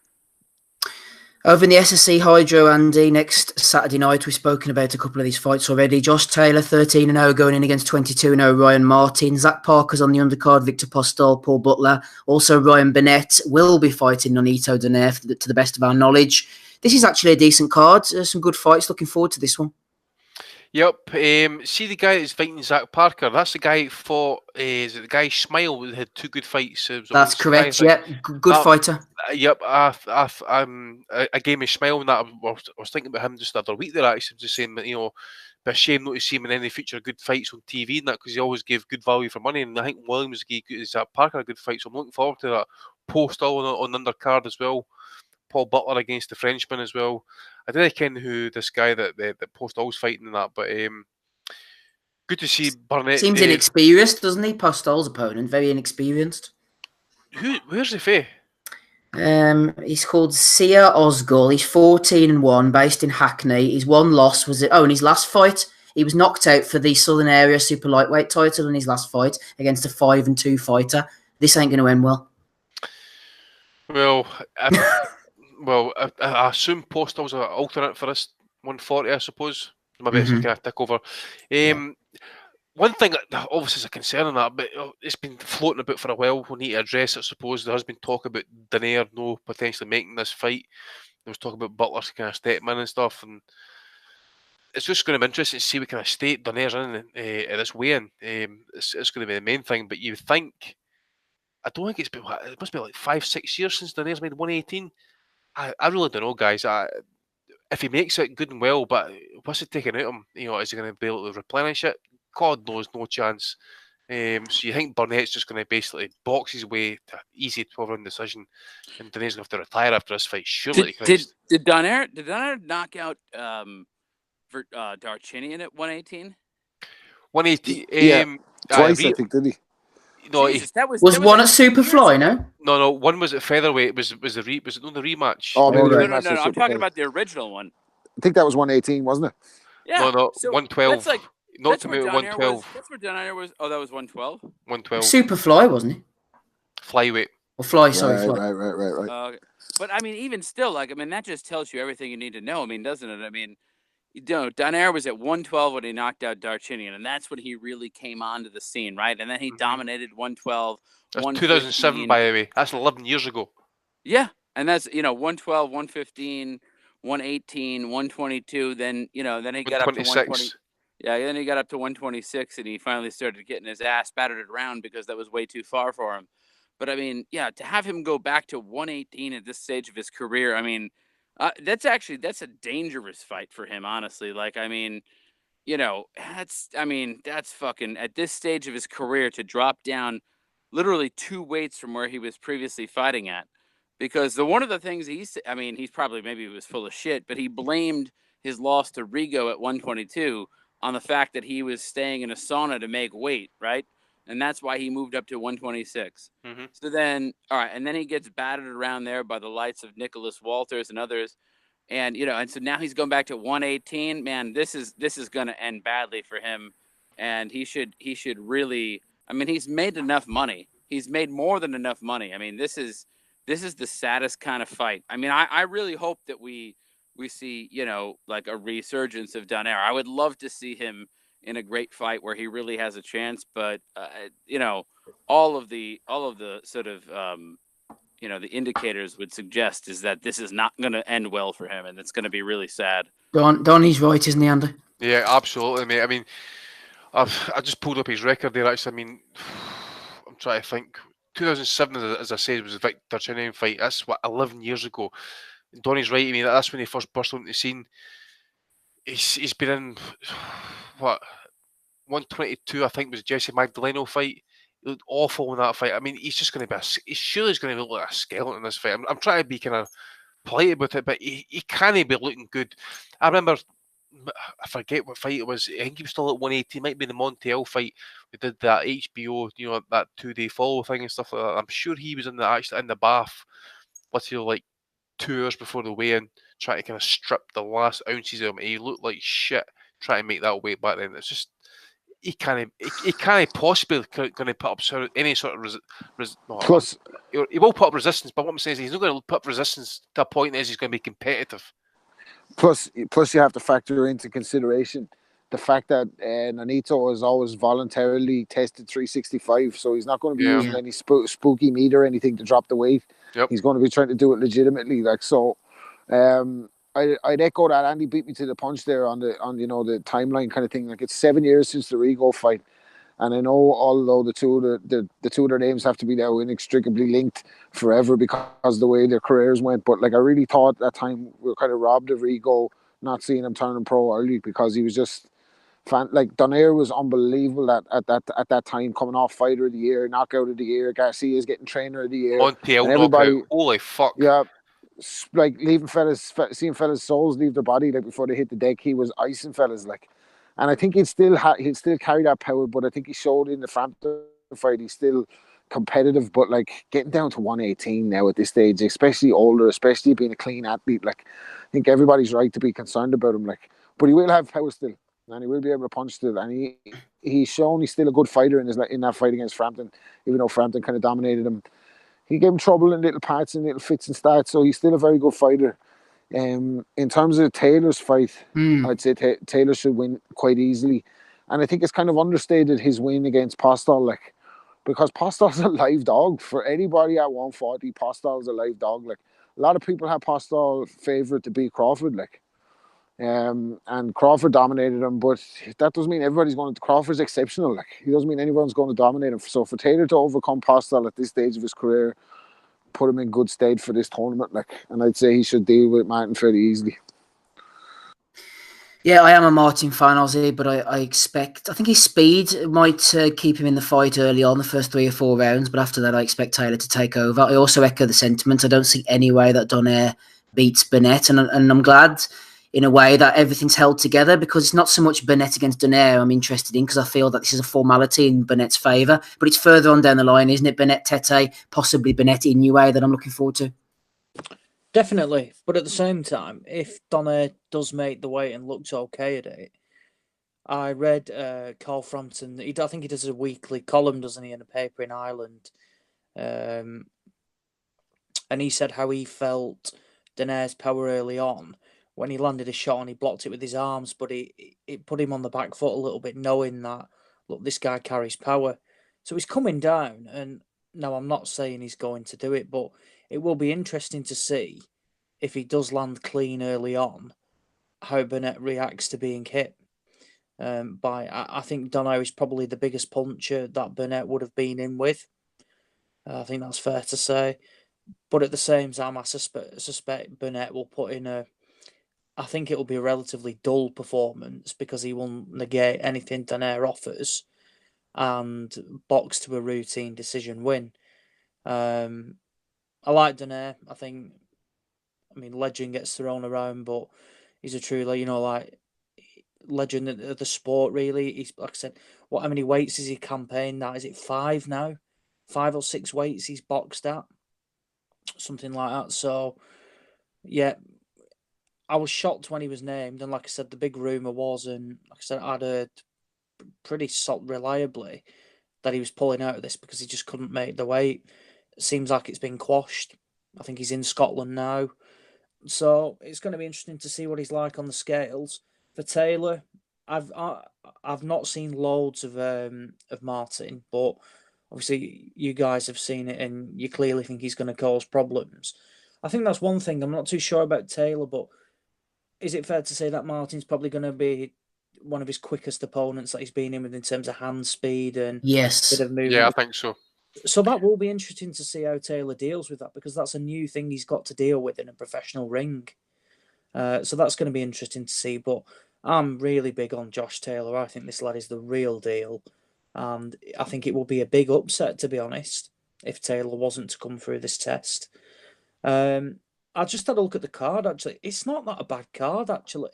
Over in the SSC Hydro, Andy, next Saturday night, we've spoken about a couple of these fights already. Josh Taylor, 13-0, going in against 22-0 Ryan Martin. Zach Parker's on the undercard, Victor Postol, Paul Butler. Also, Ryan Burnett will be fighting Nonito Donaire, to the best of our knowledge. This is actually a decent card. Some good fights. Looking forward to this one. Yep. See the guy that's fighting Zach Parker? That's the guy who fought. Is it the guy Smile who had two good fights? That's correct. Yeah, good fighter. Yep. I gave me Smile and that. I was thinking about him just the other week. There, actually, just saying that bit of shame not to see him in any future good fights on TV and that, because he always gave good value for money. And I think Williams gave Zach Parker a good fight, so I'm looking forward to that. Post all on undercard as well. Paul Butler against the Frenchman as well. I don't ken who this guy that Postol's fighting in that, but good to see Burnett. Seems inexperienced, doesn't he? Postol's opponent, very inexperienced. Where's the fee? He's called Sia Osgul. He's 14-1, based in Hackney. His one loss was in his last fight. He was knocked out for the Southern Area Super Lightweight title in his last fight against a 5-2 fighter. This ain't going to end well. Well, I assume Postol's an alternate for this 140, I suppose. Maybe it's a kind of tick over. One thing that obviously is a concern in that, but it's been floating about for a while. We need to address it, I suppose. There has been talk about Donaire potentially making this fight. There was talk about Butler's kind of stepman and stuff, and it's just going to be interesting to see what kind of state Donaire's in at this weigh-in. It's going to be the main thing, but you think, I don't think it must be like 5-6 years since Donaire's made 118. I really don't know, guys. If he makes it, good and well, but what's it taking out of him? Is he going to be able to replenish it? God knows, no chance. So you think Burnett's just going to basically box his way to easy 12-round decision, and Donaire's going to have to retire after this fight? Surely. Did Donaire knock out Darchinian at 118? 180. Twice, I think, did he? No, Jesus, that was one at Superfly, no? No. One was at featherweight. Was it not the rematch? Oh, no. I'm talking about the original one. I think that was 118, wasn't it? Yeah. No. So 112. That's Not to me. 112. That's where Donaire was. Oh, that was 112. 112. Superfly, wasn't he? Flyweight. Or fly, sorry. Fly. Right. But I mean, even still, that just tells you everything you need to know. I mean, doesn't it? I mean, Donaire was at 112 when he knocked out Darchinian, and that's when he really came onto the scene, right? And then he dominated 112. That's 2007, by the way. That's 11 years ago. Yeah, and that's 112, 115, 118, 122. Then he got up to 120. Yeah, then he got up to 126, and he finally started getting his ass battered around because that was way too far for him. But I mean, yeah, to have him go back to 118 at this stage of his career, I mean. That's a dangerous fight for him, honestly. That's fucking at this stage of his career to drop down literally 2 weights from where he was previously fighting at. Because one of the things he's probably, maybe he was full of shit, but he blamed his loss to Rigo at 122 on the fact that he was staying in a sauna to make weight, right? and that's why he moved up to 126. Mm-hmm. So then, all right, and then he gets battered around there by the likes of Nicholas Walters and others, and and so now he's going back to 118. Man, this is going to end badly for him, and he should really. I mean, he's made enough money. He's made more than enough money. I mean, this is the saddest kind of fight. I mean, I really hope that we see, like a resurgence of Donaire. I would love to see him in a great fight where he really has a chance. But all of the sort of the indicators would suggest is that this is not going to end well for him, and it's going to be really sad. Donnie's right, isn't he, Andy? Yeah, absolutely, mate. I mean, I just pulled up his record there. Actually, I mean, I'm trying to think. 2007, as I said, was the Victor Chinnian fight. That's 11 years ago. Donnie's right. I mean, that's when he first burst onto the scene. He's been in 122, I think, was Jesse Magdaleno fight. He looked awful in that fight. I mean, he's just going to be he's surely going to look like a skeleton in this fight. I'm trying to be kind of polite about it, but he can't be looking good. I remember, I forget what fight it was. I think he was still at 180. It might be the Montiel fight. We did that HBO, that 2-day follow thing and stuff like that. I'm sure he was in the bath, literally like 2 hours before the weigh-in, trying to kind of strip the last ounces of him. He looked like shit trying to make that weight back then. It's just he can't possibly going to put up any sort of Plus, he will put up resistance, but what I'm saying is he's not going to put up resistance to a point that he's going to be competitive. Plus, you have to factor into consideration the fact that Nonito has always voluntarily tested 365, so he's not going to be using any spooky meat or anything to drop the weight. Yep. He's going to be trying to do it legitimately. I'd echo that. Andy beat me to the punch there on the timeline kind of thing. Like, it's 7 years since the Rigo fight, and I know although the two of their names have to be now inextricably linked forever because of the way their careers went. But like, I really thought at that time we were kind of robbed of Rigo not seeing him turning pro early, because he was just Donaire was unbelievable at that time, coming off fighter of the year, knockout of the year. Garcia's getting trainer of the year. Montiel and everybody, knockout. Holy fuck. Yeah. Like, seeing fellas' souls leave their body like before they hit the deck, he was icing fellas like, and I think he'd still carry that power. But I think he showed in the Frampton fight he's still competitive. But like, getting down to 118 now at this stage, especially older, especially being a clean athlete, like, I think everybody's right to be concerned about him. Like, but he will have power still, and he will be able to punch still, and he's shown he's still a good fighter in that fight against Frampton, even though Frampton kind of dominated him. He gave him trouble in little parts and little fits and starts, so he's still a very good fighter. In terms of Taylor's fight, I'd say Taylor should win quite easily. And I think it's kind of understated his win against Postol, like, because Postol's a live dog. For anybody at 140, Postol's a live dog. Like, a lot of people have Postol favourite to beat Crawford, like. And Crawford dominated him, but that doesn't mean everybody's going to. Crawford's exceptional, like, he doesn't mean anyone's going to dominate him. So for Taylor to overcome Postol at this stage of his career, put him in good stead for this tournament, like, and I'd say he should deal with Martin fairly easily. Yeah, I am a Martin fan, Ozzy, but I think his speed might keep him in the fight early on, the first 3 or 4 rounds, but after that I expect Taylor to take over. I also echo the sentiment. I don't see any way that Donaire beats Burnett, and I'm glad in a way that everything's held together, because it's not so much Burnett against Donaire I'm interested in, because I feel that this is a formality in Burnett's favour, but it's further on down the line, isn't it? Burnett Tete, possibly Burnett Inoue that I'm looking forward to. Definitely, but at the same time, if Donaire does make the weight and looks okay at it, I read Carl Frampton, I think he does a weekly column, doesn't he, in a paper in Ireland, and he said how he felt Donaire's power early on, when he landed a shot and he blocked it with his arms, but it put him on the back foot a little bit, knowing that, look, this guy carries power. So he's coming down, and no, I'm not saying he's going to do it, but it will be interesting to see if he does land clean early on, how Burnett reacts to being hit. I think Donaire is probably the biggest puncher that Burnett would have been in with. I think that's fair to say. But at the same time, I suspect Burnett will put in I think it will be a relatively dull performance, because he will negate anything Donaire offers and box to a routine decision win. I like Donaire. I mean, legend gets thrown around, but he's a truly, legend of the sport, really. He's, like I said, how many weights is he campaigned now? Is it 5 now? 5 or 6 weights he's boxed at? Something like that. So, yeah, I was shocked when he was named. And like I said, the big rumour was, and like I said, I'd heard pretty reliably that he was pulling out of this because he just couldn't make the weight. It seems like it's been quashed. I think he's in Scotland now. So it's going to be interesting to see what he's like on the scales. For Taylor, I've not seen loads of Martin, but obviously you guys have seen it and you clearly think he's going to cause problems. I think that's one thing. I'm not too sure about Taylor, but is it fair to say that Martin's probably going to be one of his quickest opponents that he's been in with in terms of hand speed and yes, bit of movement? Yeah, I think so. So that will be interesting to see how Taylor deals with that, because that's a new thing he's got to deal with in a professional ring. So that's going to be interesting to see. But I'm really big on Josh Taylor. I think this lad is the real deal. And I think it will be a big upset, to be honest, if Taylor wasn't to come through this test. I just had a look at the card, actually. It's not that a bad card, actually.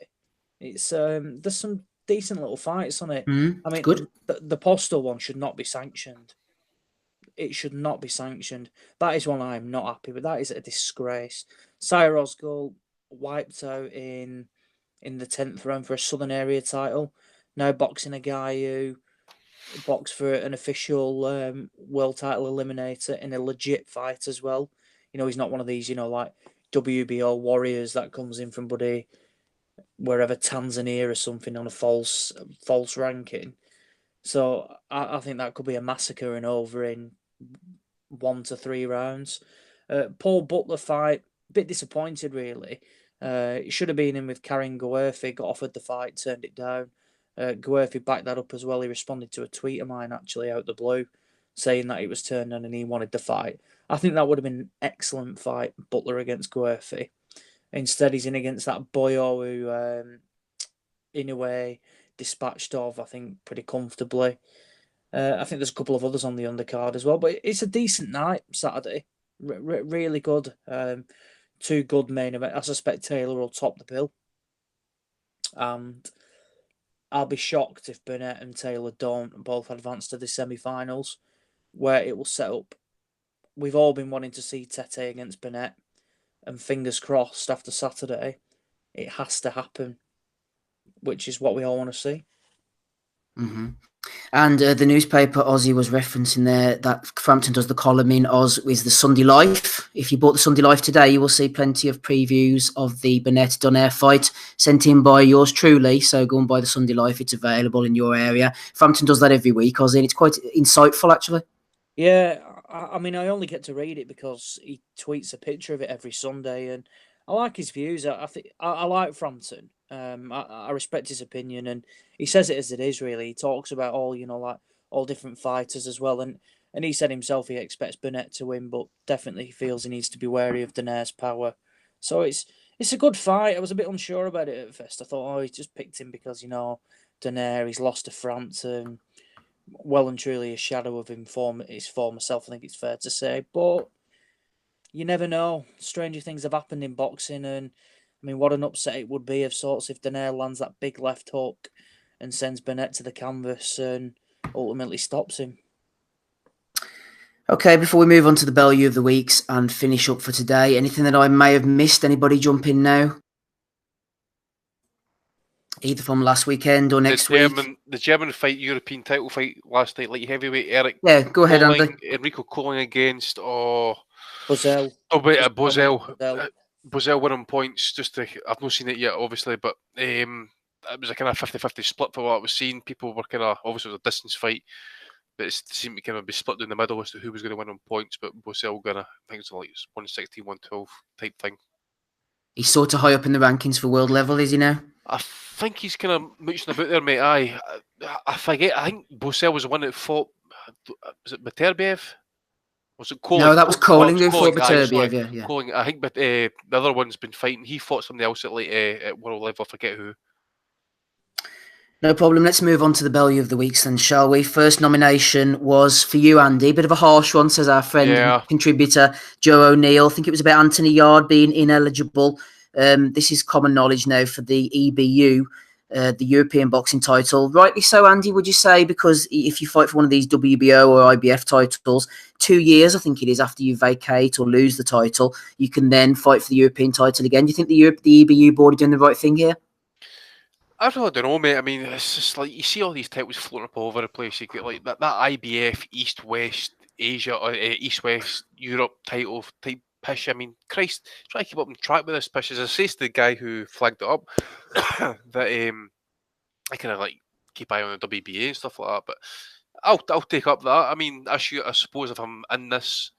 It's there's some decent little fights on it. I mean, good. The Postal one should not be sanctioned. It should not be sanctioned. That is one I'm not happy with. That is a disgrace. Sire Osgood wiped out in the 10th round for a Southern Area title. Now boxing a guy who boxed for an official world title eliminator in a legit fight as well. You know, he's not one of these, like WBO warriors that comes in from wherever, Tanzania or something, on a false ranking. So I think that could be a massacre and over in 1 to 3 rounds. Paul Butler fight, a bit disappointed really. It should have been in with Karen Guerfi, got offered the fight, turned it down. Guerfi backed that up as well. He responded to a tweet of mine actually out the blue, saying that it was turned on and he wanted the fight. I think that would have been an excellent fight, Butler against Guerfi. Instead, he's in against that boyo who, in a way, dispatched of, I think, pretty comfortably. I think there's a couple of others on the undercard as well, but it's a decent night Saturday. Really good. 2 good main events. I suspect Taylor will top the bill. And I'll be shocked if Burnett and Taylor don't both advance to the semi-finals, where it will set up. We've all been wanting to see Tete against Burnett, and fingers crossed after Saturday, it has to happen, which is what we all want to see. Mm-hmm. And the newspaper Aussie was referencing there that Frampton does the column in Oz with the Sunday Life. If you bought the Sunday Life today, you will see plenty of previews of the Burnett-Donaire fight sent in by yours truly. So go and buy the Sunday Life. It's available in your area. Frampton does that every week, Aussie, and it's quite insightful, actually. Yeah, I mean, I only get to read it because he tweets a picture of it every Sunday, and I like his views. I think I like Frampton. I respect his opinion, and he says it as it is. Really, he talks about all different fighters as well, and he said himself he expects Burnett to win, but definitely he feels he needs to be wary of Donaire's power. So it's a good fight. I was a bit unsure about it at first. I thought, he's just picked him because Donaire, he's lost to Frampton. Well and truly a shadow of his former self, I think it's fair to say. But you never know. Stranger things have happened in boxing, and I mean, what an upset it would be of sorts if Donaire lands that big left hook and sends Burnett to the canvas and ultimately stops him. Okay, before we move on to the Bellew of the Weeks and finish up for today, anything that I may have missed? Anybody jump in now? Either from last weekend or next week. The German fight, European title fight last night, light heavyweight, Eric. Yeah, go ahead, Andy. Enrico Colling against Bozell. Bozell winning points. I've not seen it yet, obviously, but it was a kind of 50-50 split for what I was seeing. People were obviously it was a distance fight, but it seemed to kind of be split down the middle as to who was going to win on points. But Bozell I think it's like 116, 112 type thing. He's sort of high up in the rankings for world level, is he now? I think he's kind of mooching about there, mate. I forget. I think Bozell was the one that fought. Was it Beterbiev? Was it Colling? No, that was Colling who fought Beterbiev. Yeah. Colling. I think, but the other one's been fighting. He fought somebody else at world level. I forget who. No problem. Let's move on to the Bellew of the Weeks then, shall we? First nomination was for you, Andy. Bit of a harsh one, says our friend and contributor Joe O'Neill. I think it was about Anthony Yard being ineligible. This is common knowledge now for the EBU. the European boxing title. Rightly so, Andy, would you say? Because if you fight for one of these WBO or IBF titles, 2 years, I think it is, after you vacate or lose the title, you can then fight for the European title again. Do you think the EBU board are doing the right thing here? I really don't know, mate. I mean, it's just like you see all these titles floating up all over the place. You get like that IBF East-West Asia or East-West Europe title type pish. I mean, Christ, try to keep up and track with this pish. As I say to the guy who flagged it up, that I kind of like keep eye on the WBA and stuff like that. But I'll take up that. I mean, I suppose if I'm in this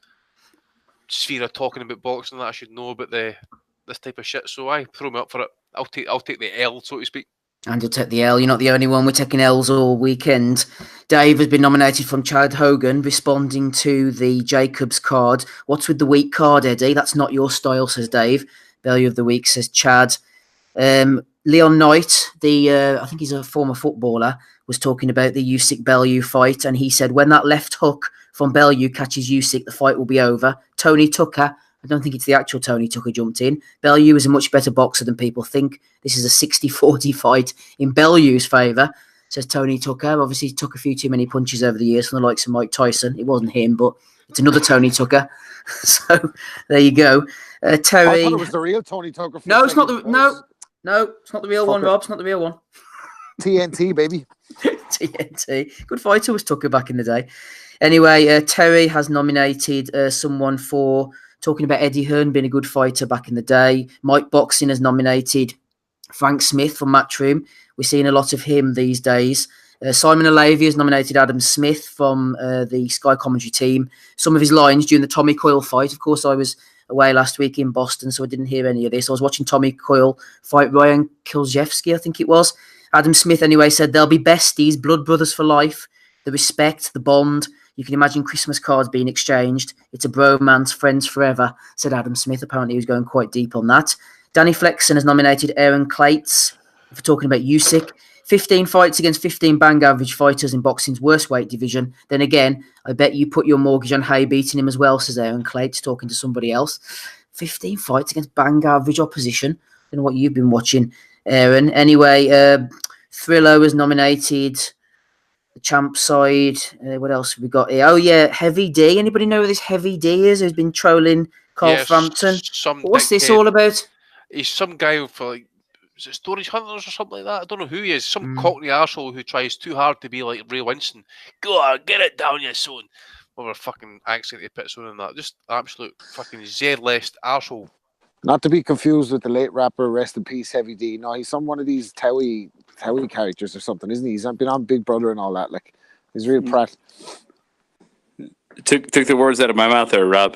sphere of talking about boxing, that I should know about this type of shit. So I throw me up for it. I'll take the L, so to speak. And you'll take the L. You're not the only one. We're taking L's all weekend. Dave has been nominated from Chad Hogan, responding to the Jacobs card. What's with the weak card, Eddie? That's not your style, says Dave. Value of the week, says Chad. Leon Knight, I think he's a former footballer, was talking about the Usyk Bellew fight, and he said when that left hook from Bellew catches Usyk, the fight will be over. Tony Tucker, I don't think it's the actual Tony Tucker jumped in. Bellew is a much better boxer than people think. This is a 60-40 fight in Bellew's favour, says Tony Tucker. Obviously, he took a few too many punches over the years from the likes of Mike Tyson. It wasn't him, but it's another Tony Tucker. So there you go. Terry. I thought it was the real Tony Tucker. No, it's not the No, it's not the real one, Rob. It's not the real one. TNT, baby. TNT. Good fighter was Tucker back in the day. Anyway, Terry has nominated someone for talking about Eddie Hearn being a good fighter back in the day. Mike Boxing has nominated Frank Smith from Matchroom. We're seeing a lot of him these days. Simon Alavia has nominated Adam Smith from the Sky Commentary team. Some of his lines during the Tommy Coyle fight. Of course, I was away last week in Boston, so I didn't hear any of this. I was watching Tommy Coyle fight Ryan Kilzewski, I think it was. Adam Smith, anyway, said they'll be besties, blood brothers for life. The respect, the bond. You can imagine Christmas cards being exchanged. It's a bromance, friends forever, said Adam Smith. Apparently, he was going quite deep on that. Danny Flexen has nominated Aaron Clates for talking about Usyk. 15 fights against 15 bang average fighters in boxing's worst weight division. Then again, I bet you put your mortgage on Hay beating him as well, says Aaron Clates, talking to somebody else. 15 fights against bang average opposition. I don't know what you've been watching, Aaron. Anyway, Thrillo was nominated. The champ side. What else have we got here? Oh, yeah, Heavy D. Anybody know who this Heavy D is who's been trolling Carl Frampton? What's this all about? He's some guy for like, is it Storage Hunters or something like that? I don't know who he is. Some cockney arsehole who tries too hard to be like Ray Winston. Go on, get it down, you son. Whatever fucking accent he puts on in that. Just absolute fucking Z-list arsehole. Not to be confused with the late rapper, rest in peace, Heavy D. No, he's some one of these Towie characters or something, isn't he? He's been on Big Brother and all that. Like, he's real prat. Took the words out of my mouth there, Rob.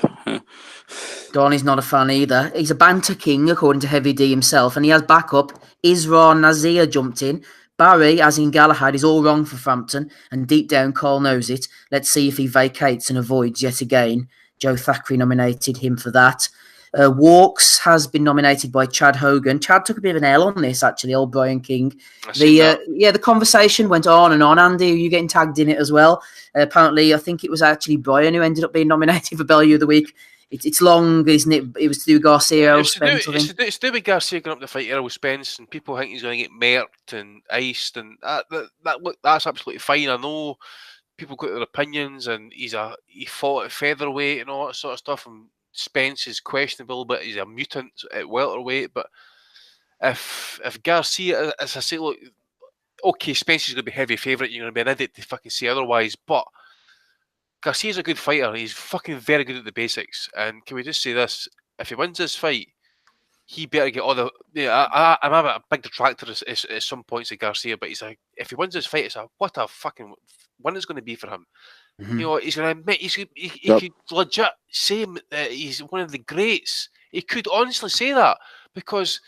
Donnie's not a fan either. He's a banter king, according to Heavy D himself, and he has backup. Isra Nazir jumped in. Barry, as in Galahad, is all wrong for Frampton, and deep down, Carl knows it. Let's see if he vacates and avoids yet again. Joe Thackeray nominated him for that. Walks has been nominated by Chad Hogan. Chad took a bit of an L on this, actually, old Brian King. The conversation went on and on. Andy, are you getting tagged in it as well? Apparently, I think it was actually Brian who ended up being nominated for Bellew of the Week. It's long, isn't it? It was to do Garcia, Errol Spence. It's to do with Garcia going up to fight Errol Spence, and people think he's going to get murked and iced, and that's absolutely fine. I know people got their opinions, and he fought at featherweight and all that sort of stuff, and Spence is questionable, but he's a mutant at welterweight. But if Garcia, as I say, look, okay, Spence is going to be heavy favourite. You're going to be an idiot to fucking say otherwise. But Garcia's a good fighter. He's fucking very good at the basics. And can we just say this? If he wins this fight, he better get all the. I'm a big detractor at some points of Garcia, but if he wins this fight, what a fucking win it's going to be for him. Mm-hmm. You know, he's going to admit he could legit say that he's one of the greats. He could honestly say that because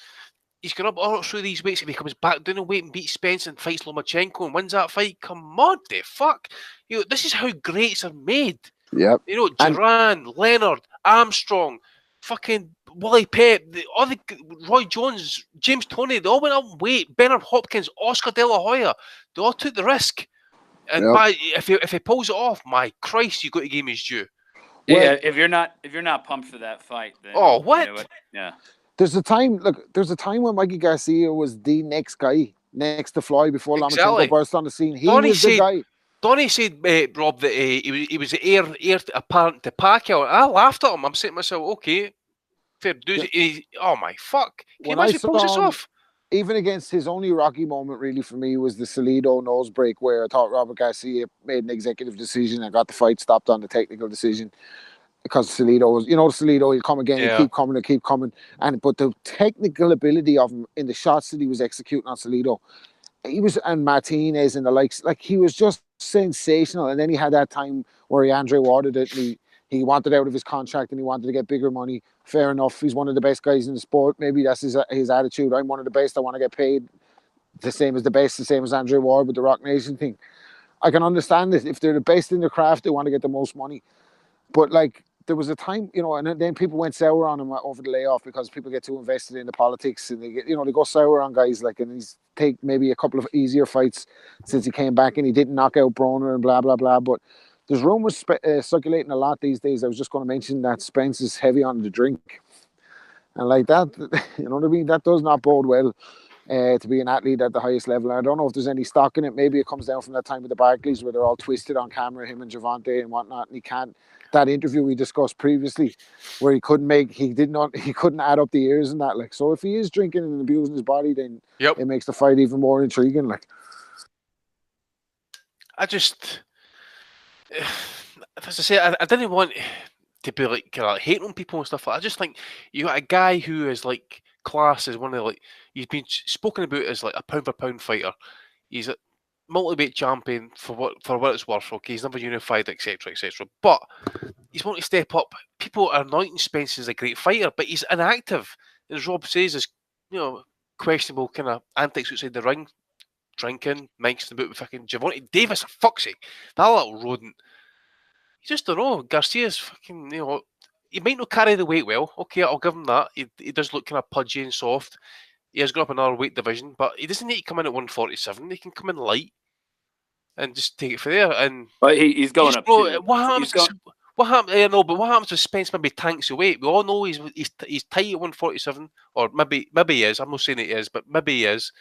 he's gone up all through these weights. If he comes back down the weight and beats Spence and fights Lomachenko and wins that fight, come on, the fuck! You know, this is how greats are made. Yep. You know, Duran, Leonard, Armstrong, fucking Wally Pep, Roy Jones, James Toney, they all went up in weight. Bernard Hopkins, Oscar De La Hoya, they all took the risk. And if he pulls it off, my Christ, you got to give him his due. Yeah, if you're not pumped for that fight, then what? You know, yeah. There's a time when Mikey Garcia was the next guy next to Floyd before Exactly. Lomachenko burst on the scene. He was the guy. Donny said, Rob, that he was the heir apparent to Pacquiao. I laughed at him. I'm saying to myself, okay, fair dues. Oh my fuck! Can you imagine he pulls this off? Even against his only rocky moment, really, for me, was the Salido nose break, where I thought Robert Garcia made an executive decision and got the fight stopped on the technical decision. Because Salido was, Salido, he'll come again, he'll keep coming. But the technical ability of him in the shots that he was executing on Salido, and Martinez and the likes, like, he was just sensational. And then he had that time where he Andre Warded it, and he wanted out of his contract and he wanted to get bigger money. Fair enough. He's one of the best guys in the sport. Maybe that's his attitude. I'm one of the best. I want to get paid the same as the best, the same as Andre Ward with the Rock Nation thing. I can understand it. If they're the best in their craft, they want to get the most money. But, like, there was a time, and then people went sour on him over the layoff because people get too invested in the politics and they go sour on guys, like, and he's take maybe a couple of easier fights since he came back and he didn't knock out Broner and blah, blah, blah. But there's rumours circulating a lot these days. I was just going to mention that Spence is heavy on the drink. And like that, you know what I mean? That does not bode well to be an athlete at the highest level. And I don't know if there's any stock in it. Maybe it comes down from that time with the Barclays where they're all twisted on camera, him and Javante and whatnot, and he can't. That interview we discussed previously, where he couldn't add up the years and that. Like, so if he is drinking and abusing his body, then it makes the fight even more intriguing. Like, as I say, I didn't want to be like kind of hating on people and stuff. I just think you got a guy who is like class as one of the, like, he's been spoken about as like a pound for pound fighter. He's a multi-weight champion for what it's worth. Okay, he's never unified, etc., etc. But he's wanting to step up. People are anointing Spence as a great fighter, but he's inactive. As Rob says, is questionable kind of antics outside the ring, drinking, mixing about with fucking Javante Davis. For fuck's sake, that little rodent. You just don't know. Garcia's fucking, he might not carry the weight well. Okay, I'll give him that. He does look kind of pudgy and soft. He has gone up another weight division, but he doesn't need to come in at 147. He can come in light and just take it from there. And but he's going up. What happens? What happens? I know, but what happens if Spence maybe tanks the weight? We all know he's tight at 147, or maybe he is. I'm not saying he is, but maybe he is.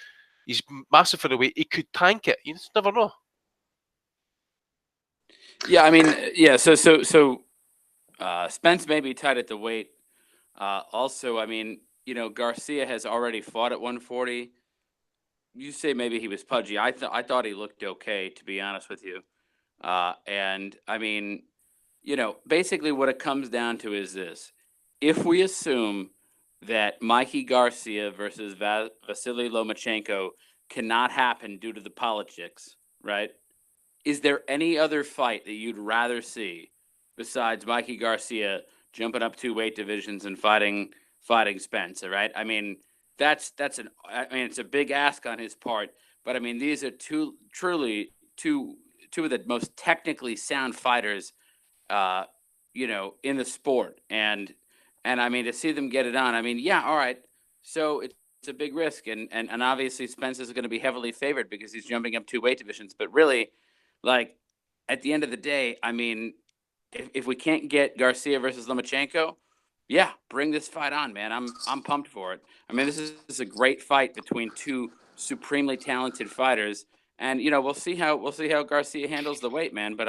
He's massive for the weight. He could tank it. You just never know. Yeah, I mean, yeah. So Spence may be tight at the weight. Also, I mean, Garcia has already fought at 140. You say maybe he was pudgy. I thought he looked okay, to be honest with you. And I mean, basically what it comes down to is this: if we assume that Mikey Garcia versus Vasily Lomachenko cannot happen due to the politics, right? Is there any other fight that you'd rather see besides Mikey Garcia jumping up 2 weight divisions and fighting Spence? All right. I mean, it's a big ask on his part, but I mean, these are two of the most technically sound fighters, in the sport. And I mean, to see them get it on, I mean, yeah, all right. So it's a big risk. And obviously Spence is going to be heavily favored because he's jumping up 2 weight divisions, but really, like, at the end of the day, I mean, if we can't get Garcia versus Lomachenko, yeah, bring this fight on, man. I'm pumped for it. I mean, this is a great fight between 2 supremely talented fighters, and we'll see how Garcia handles the weight, man. But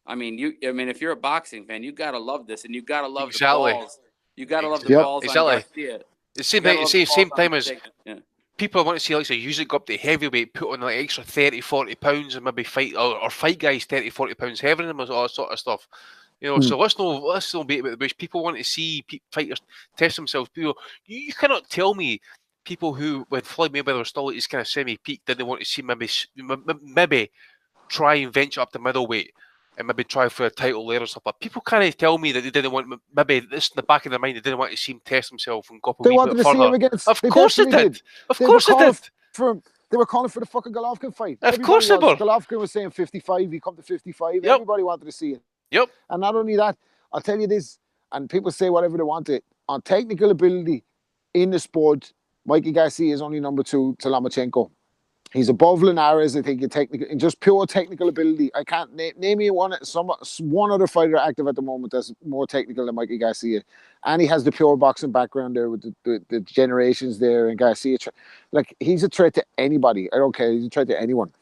if you're a boxing fan, you gotta love this, and you gotta love the balls. You gotta love the balls on Garcia. Same time as. People want to see, like, usually go up to heavyweight, put on like extra 30, 40 pounds and maybe fight or fight guys 30, 40 pounds heavier than them, all that sort of stuff. So let's not beat about the bush. People want to see fighters test themselves. You cannot tell me people who, when Floyd Mayweather was still at his kind of semi-peak, didn't want to see maybe try and venture up to middleweight and maybe try for a title there or something. But people can't tell me that they didn't want, maybe this in the back of their mind, they didn't want to see him test himself and go up a wee bit further. Of course they did. Of course they did. They were calling for the fucking Golovkin fight. Of course they were. Golovkin was saying 55, he come to 55. Yep. Everybody wanted to see it. Yep. And not only that, I'll tell you this, and people say whatever they want it. On technical ability in the sport, Mikey Garcia is only number 2 to Lomachenko. He's above Linares, I think, in just pure technical ability. I can't name me one other fighter active at the moment that's more technical than Mikey Garcia. And he has the pure boxing background there with the generations there. And Garcia, like, he's a threat to anybody. I don't care. He's a threat to anyone.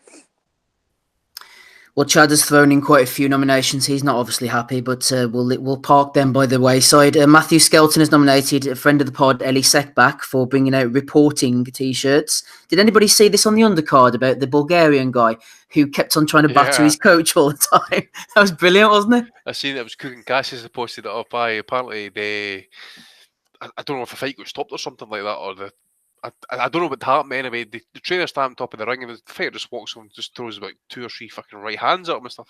Well, Chad has thrown in quite a few nominations. He's not obviously happy, but we'll park them by the wayside. Matthew Skelton has nominated a friend of the pod, Ellie Sekbak, for bringing out reporting T-shirts. Did anybody see this on the undercard about the Bulgarian guy who kept on trying to batter his coach all the time? That was brilliant, wasn't it? I seen it was Cooking Cassius that posted it up. Apparently, I don't know if the fight got stopped or something like that, or I don't know what happened anyway. The trainer standing top of the ring and the fighter just walks on and just throws about 2 or 3 fucking right hands at him and stuff.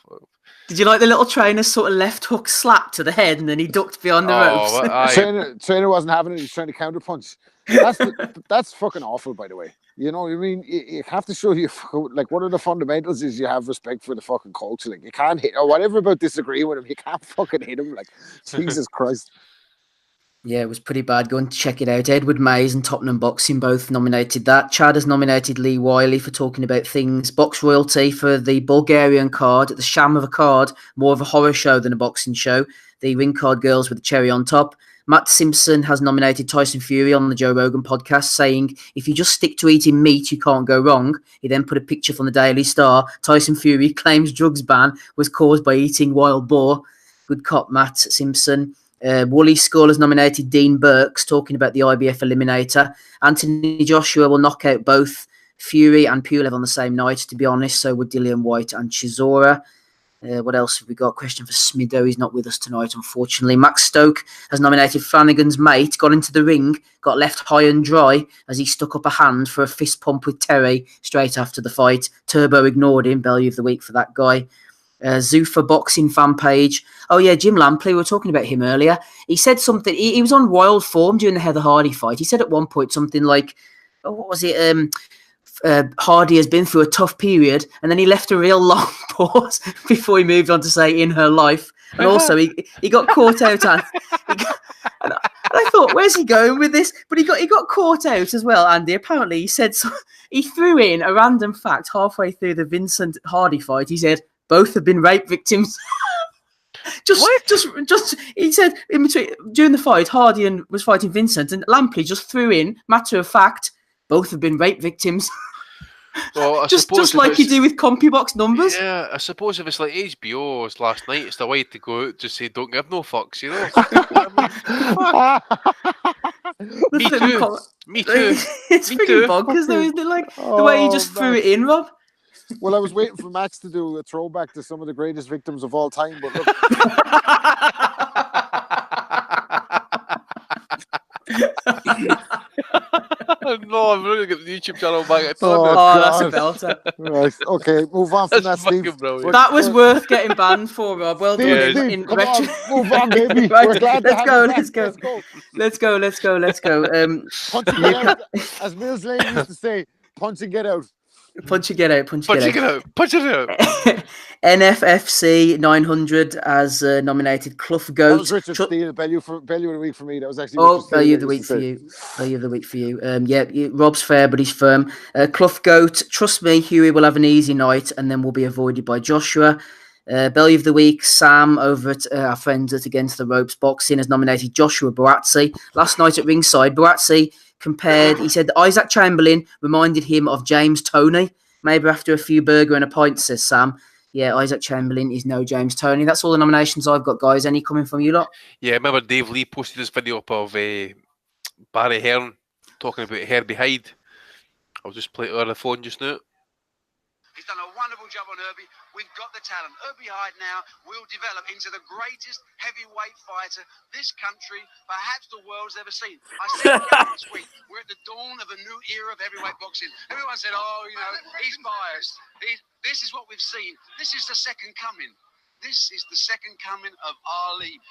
Did you like the little trainer's sort of left hook slap to the head and then he ducked behind the ropes? Trainer wasn't having it. He's trying to counter punch. That's fucking awful, by the way. You know, I mean, you have to show like, one of the fundamentals is you have respect for the fucking coach. Like, you can't hit, or whatever about disagreeing with him, you can't fucking hit him. Like, Jesus Christ. Yeah, it was pretty bad. Go and check it out. Edward Mays and Tottenham Boxing both nominated that. Chad has nominated Lee Wiley for talking about things. Box Royalty for the Bulgarian card, the sham of a card, more of a horror show than a boxing show. The ring card girls with the cherry on top. Matt Simpson has nominated Tyson Fury on the Joe Rogan podcast, saying, if you just stick to eating meat, you can't go wrong. He then put a picture from the Daily Star. Tyson Fury claims drugs ban was caused by eating wild boar. Good cop, Matt Simpson. Wooly Skull has nominated Dean Burks, talking about the IBF Eliminator. Anthony Joshua will knock out both Fury and Pulev on the same night, to be honest. So would Dillian White and Chisora. What else have we got? Question for Smido. He's not with us tonight, unfortunately. Max Stoke has nominated Flanagan's mate, got into the ring, got left high and dry as he stuck up a hand for a fist pump with Terry straight after the fight. Turbo ignored him. Value of the week for that guy. Zuffa Boxing fan page. Oh yeah, Jim Lampley, we were talking about him earlier. He said something, he was on wild form during the Heather Hardy fight. He said at one point something like, what was it, Hardy has been through a tough period, and then he left a real long pause before he moved on to say in her life. And also he got caught out and I thought, where's he going with this? But he got caught out as well, Andy. Apparently he said he threw in a random fact halfway through the Vincent Hardy fight. He said both have been rape victims. Just he said in between during the fight, Hardy was fighting Vincent, and Lampley just threw in, matter of fact, both have been rape victims. Well, just like you do with CompuBox numbers. Yeah, I suppose if it's like HBO's last night, it's the way to go out to say don't give no fucks, you know. Me too. It's freaking bonkers though, isn't it? Like the way he just threw it in, Rob. Well, I was waiting for Max to do a throwback to some of the greatest victims of all time, but look. No, I'm really get the YouTube channel back. That's a belter. Right, okay, move on from that, Steve. That was worth getting banned for, Rob. Well done. Steve, come on, move on, baby. Right, we're glad let's to have go. you back. Let's go. Punch and get out, as Mills Lane used to say, punch and get out. Punch it out. NFFC 900 has nominated Clough Goat. That was Richard Steele, value of the week for me. That was actually value of the week for you. Value of the week for you. Rob's fair, but he's firm. Clough Goat, trust me, Huey will have an easy night and then will be avoided by Joshua. Belly of the week, Sam over at our friends at Against the Ropes Boxing has nominated Joshua Buatsi. Last night at ringside, Buatsi he said that Isaac Chamberlain reminded him of James Toney, maybe after a few burger and a pint, says Sam. Yeah, Isaac Chamberlain is no James Toney. That's all the nominations I've got, guys. Any coming from you lot? Yeah, I remember Dave Lee posted this video up of Barry Hearn talking about Herbie Hyde. I'll just play it on the phone just now. He's done a wonderful job on Herbie. We've got the talent. Herbie Hyde now will develop into the greatest heavyweight fighter this country, perhaps the world's ever seen. I said last week, we're at the dawn of a new era of heavyweight boxing. Everyone said, he's biased. This is what we've seen. This is the second coming. This is the second coming of Ali.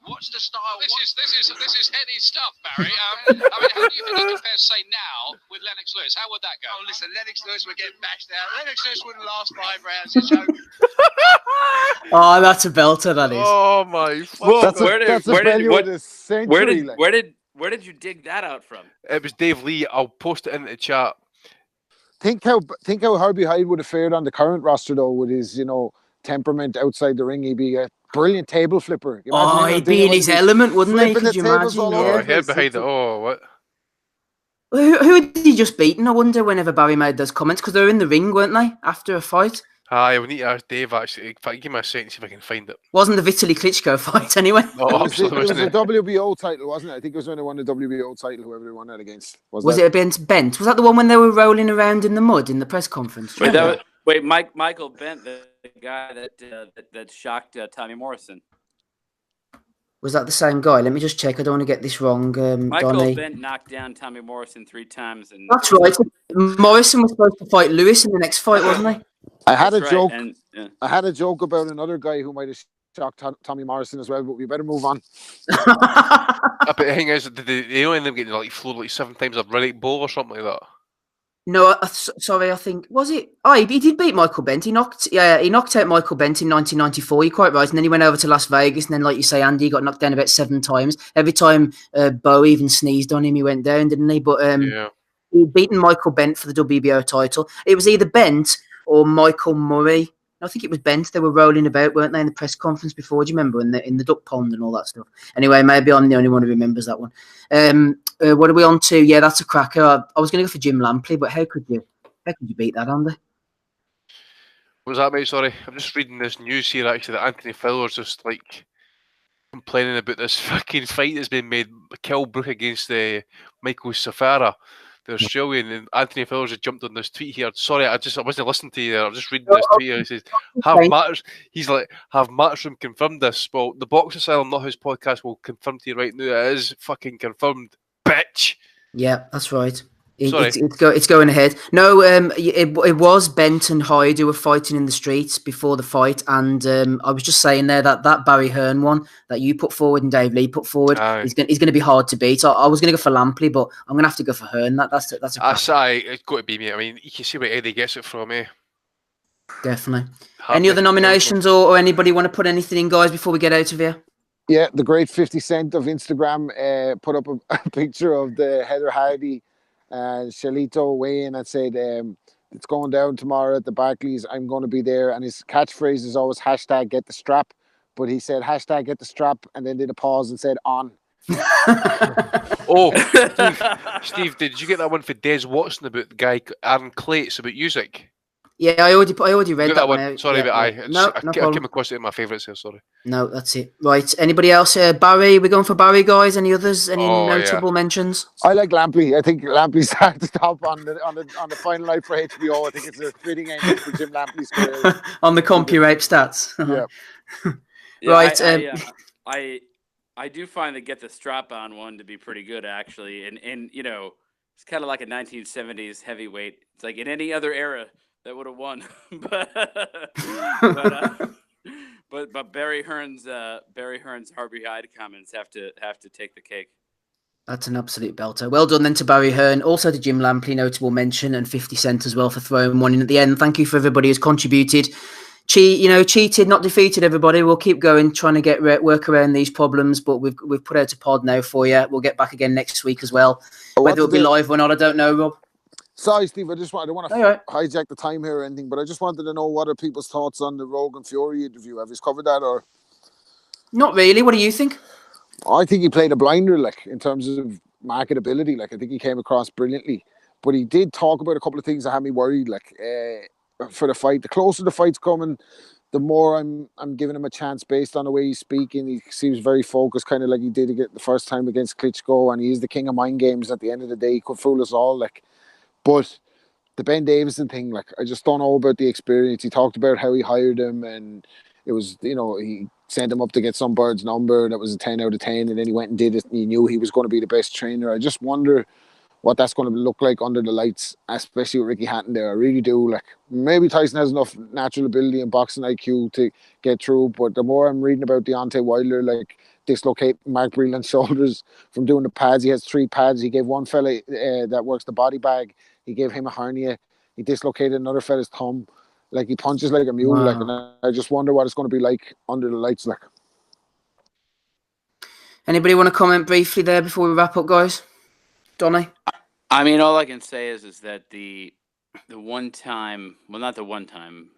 Watch the style. This is heady stuff, Barry. How do you think he compares, say, now with Lennox Lewis? How would that go? Oh, listen, Lennox Lewis would get bashed out. Lennox Lewis wouldn't last 5 rounds. It's over. Oh, that's a belter, that is. Oh my! Well, Where did you dig that out from? It was Dave Lee. I'll post it in the chat. Think how Herbie Hyde would have fared on the current roster though, with his temperament outside the ring. He'd be a brilliant table flipper. Oh, he'd be in his element, wouldn't he? Flipping Could the you tables imagine? all Oh, over Yeah. the head place. behind it. Oh, what? Who had he just beaten? I wonder. Whenever Barry made those comments, because they were in the ring, weren't they? After a fight. Aye, we need to ask Dave actually. In fact, give me a second, see if I can find it. Wasn't the Vitaly Klitschko fight anyway? No, It was absolutely a wasn't. WBO title, wasn't it? I think it was when they won the WBO title, whoever they won that against. Was it against Bent? Was that the one when they were rolling around in the mud in the press conference? Michael Bent, the guy that shocked Tommy Morrison. Was that the same guy? Let me just check. I don't want to get this wrong. Michael Donnie. Bent knocked down Tommy Morrison 3 times. And That's right. Morrison was supposed to fight Lewis in the next fight, wasn't he? I had a That's joke. right, and, I had a joke about another guy who might have shocked Tommy Morrison as well, but we better move on. But the thing is, they only end up getting like floored like 7 times a right bowl or something like that. No, sorry. I think was it? Oh, he did beat Michael Bent. He knocked out Michael Bent in 1994. You're quite right. And then he went over to Las Vegas, and then, like you say, Andy got knocked down about 7 times. Every time Bo even sneezed on him, he went down, didn't he? But he'd beaten Michael Bent for the WBO title. It was either Bent or Michael Murray. I think it was Bent. They were rolling about, weren't they, in the press conference before? Do you remember in the duck pond and all that stuff? Anyway, maybe I'm the only one who remembers that one. What are we on to? Yeah, that's a cracker. I was going to go for Jim Lampley, but how could you beat that, Andy? What was that, mate? Sorry, I'm just reading this news here actually that Anthony Fowler's just like complaining about this fucking fight that's been made. Kell Brook against Michael Safara, the Australian, and Anthony Fowler's just jumped on this tweet here. Sorry, I wasn't listening to you there. I'm just reading this tweet here. He says, have Matchroom confirmed this? Well, the Box Asylum Nuthouse Podcast will confirm to you right now. It is fucking confirmed, bitch. Yeah, that's right. Sorry. It's going ahead. No, it was Bent and Hyde who were fighting in the streets before the fight, and I was just saying there that Barry Hearn one that you put forward and Dave Lee put forward is going to be hard to beat. I was going to go for Lampley, but I'm going to have to go for Hearn. That's a it's got to be me. I mean, you can see where Eddie gets it from, eh? Definitely. Any other nominations or anybody want to put anything in, guys, before we get out of here? Yeah, the great 50 Cent of Instagram put up a picture of the Heather Hardy Shalito weigh-in and said it's going down tomorrow at the Barclays. I'm going to be there, and his catchphrase is always #get the strap, but he said #get the strap and then did a pause and said on. Oh, Steve, did you get that one for Des Watson about the guy Aaron Clates about music? Yeah, I already read that one. Sorry, but I came across it in my favourites here. Sorry. No, that's it. Right. Anybody else? Barry, we're going for Barry, guys. Any others? Any notable mentions? I like Lampley. I think Lampley's hard to stop on the final night for HBO. I think it's a fitting ending for Jim Lampley's career. On the CompuRape stats. Yeah. Right. I do find the get the strap on one to be pretty good, actually, and it's kind of like a 1970s heavyweight. It's like in any other era that would have won, but Barry Hearn's Harvey Hyde comments have to take the cake. That's an absolute belter. Well done then to Barry Hearn, also to Jim Lampley, notable mention, and 50 Cent as well for throwing one in at the end. Thank you for everybody who's contributed. Cheated, not defeated. Everybody, we'll keep going, trying to work around these problems. But we've put out a pod now for you. We'll get back again next week as well. Whether it'll be live or not, I don't know, Rob. Sorry, Steve. I don't want to hijack the time here or anything, but I just wanted to know what are people's thoughts on the Rogan Fury interview. Have you covered that or? Not really. What do you think? I think he played a blinder, in terms of marketability. I think he came across brilliantly, but he did talk about a couple of things that had me worried. For the fight, the closer the fight's coming, the more I'm giving him a chance based on the way he's speaking. He seems very focused, kind of like he did the first time against Klitschko, and he's the king of mind games. At the end of the day, he could fool us all. But the Ben Davison thing, I just don't know about the experience. He talked about how he hired him, and it was, he sent him up to get some bird's number that was a 10 out of 10, and then he went and did it, and he knew he was going to be the best trainer. I just wonder what that's going to look like under the lights, especially with Ricky Hatton there. I really do. Maybe Tyson has enough natural ability and boxing IQ to get through, but the more I'm reading about Deontay Wilder, dislocate Mark Breland's shoulders from doing the pads. He has 3 pads. He gave one fella that works the body bag. He gave him a hernia. He dislocated another fella's thumb. He punches like a mule. Wow. And I just wonder what it's going to be like under the lights. Anybody want to comment briefly there before we wrap up, guys? Donnie? I mean, all I can say is that the the one time, well, not the one time.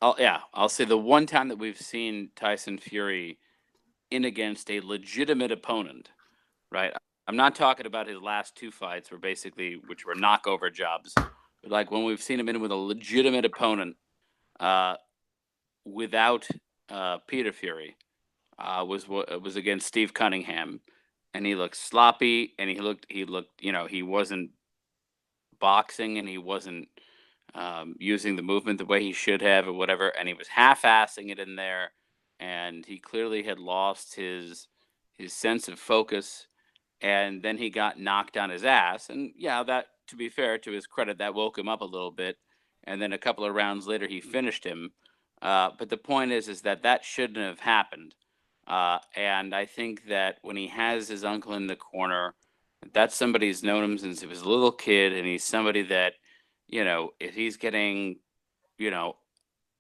I'll say the one time that we've seen Tyson Fury in against a legitimate opponent, right? I'm not talking about his last two fights which were knockover jobs, but like when we've seen him in with a legitimate opponent, without Peter Fury, was against Steve Cunningham, and he looked sloppy, and he looked, he wasn't boxing, and he wasn't using the movement the way he should have or whatever, and he was half-assing it in there, and he clearly had lost his sense of focus, and then he got knocked on his ass, and that, to be fair, to his credit, that woke him up a little bit, and then a couple of rounds later he finished him. But the point is that shouldn't have happened, and I think that when he has his uncle in the corner, that's somebody who's known him since he was a little kid, and he's somebody that, if he's getting,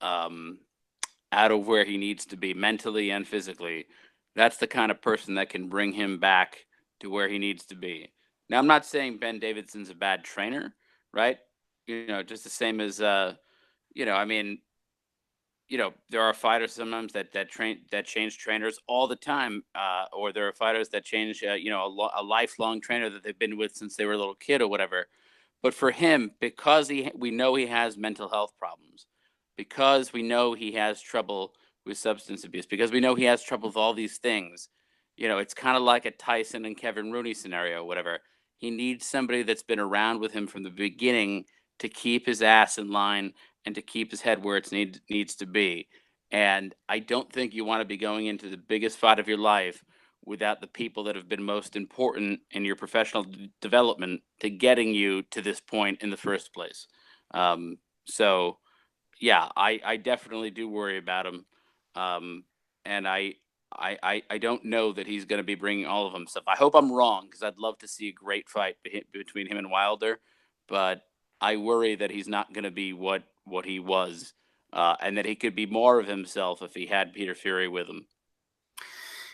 out of where he needs to be mentally and physically, that's the kind of person that can bring him back to where he needs to be. Now, I'm not saying Ben Davidson's a bad trainer, right? Just the same as, there are fighters sometimes that change trainers all the time, or there are fighters that change, a lifelong trainer that they've been with since they were a little kid or whatever. But for him, because we know he has mental health problems, because we know he has trouble with substance abuse, because we know he has trouble with all these things, it's kind of like a Tyson and Kevin Rooney scenario, whatever. He needs somebody that's been around with him from the beginning to keep his ass in line and to keep his head where it needs to be. And I don't think you want to be going into the biggest fight of your life without the people that have been most important in your professional development to getting you to this point in the first place. So, I definitely do worry about him. And I don't know that he's going to be bringing all of himself. I hope I'm wrong, because I'd love to see a great fight between him and Wilder, but I worry that he's not going to be what he was, and that he could be more of himself if he had Peter Fury with him.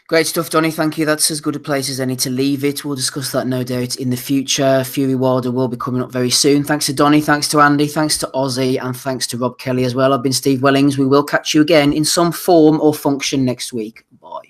Great stuff, Donny. Thank you. That's as good a place as any to leave it. We'll discuss that, no doubt, in the future. Fury Wilder will be coming up very soon. Thanks to Donny, thanks to Andy, thanks to Ozzy, and thanks to Rob Kelly as well. I've been Steve Wellings. We will catch you again in some form or function next week. Bye.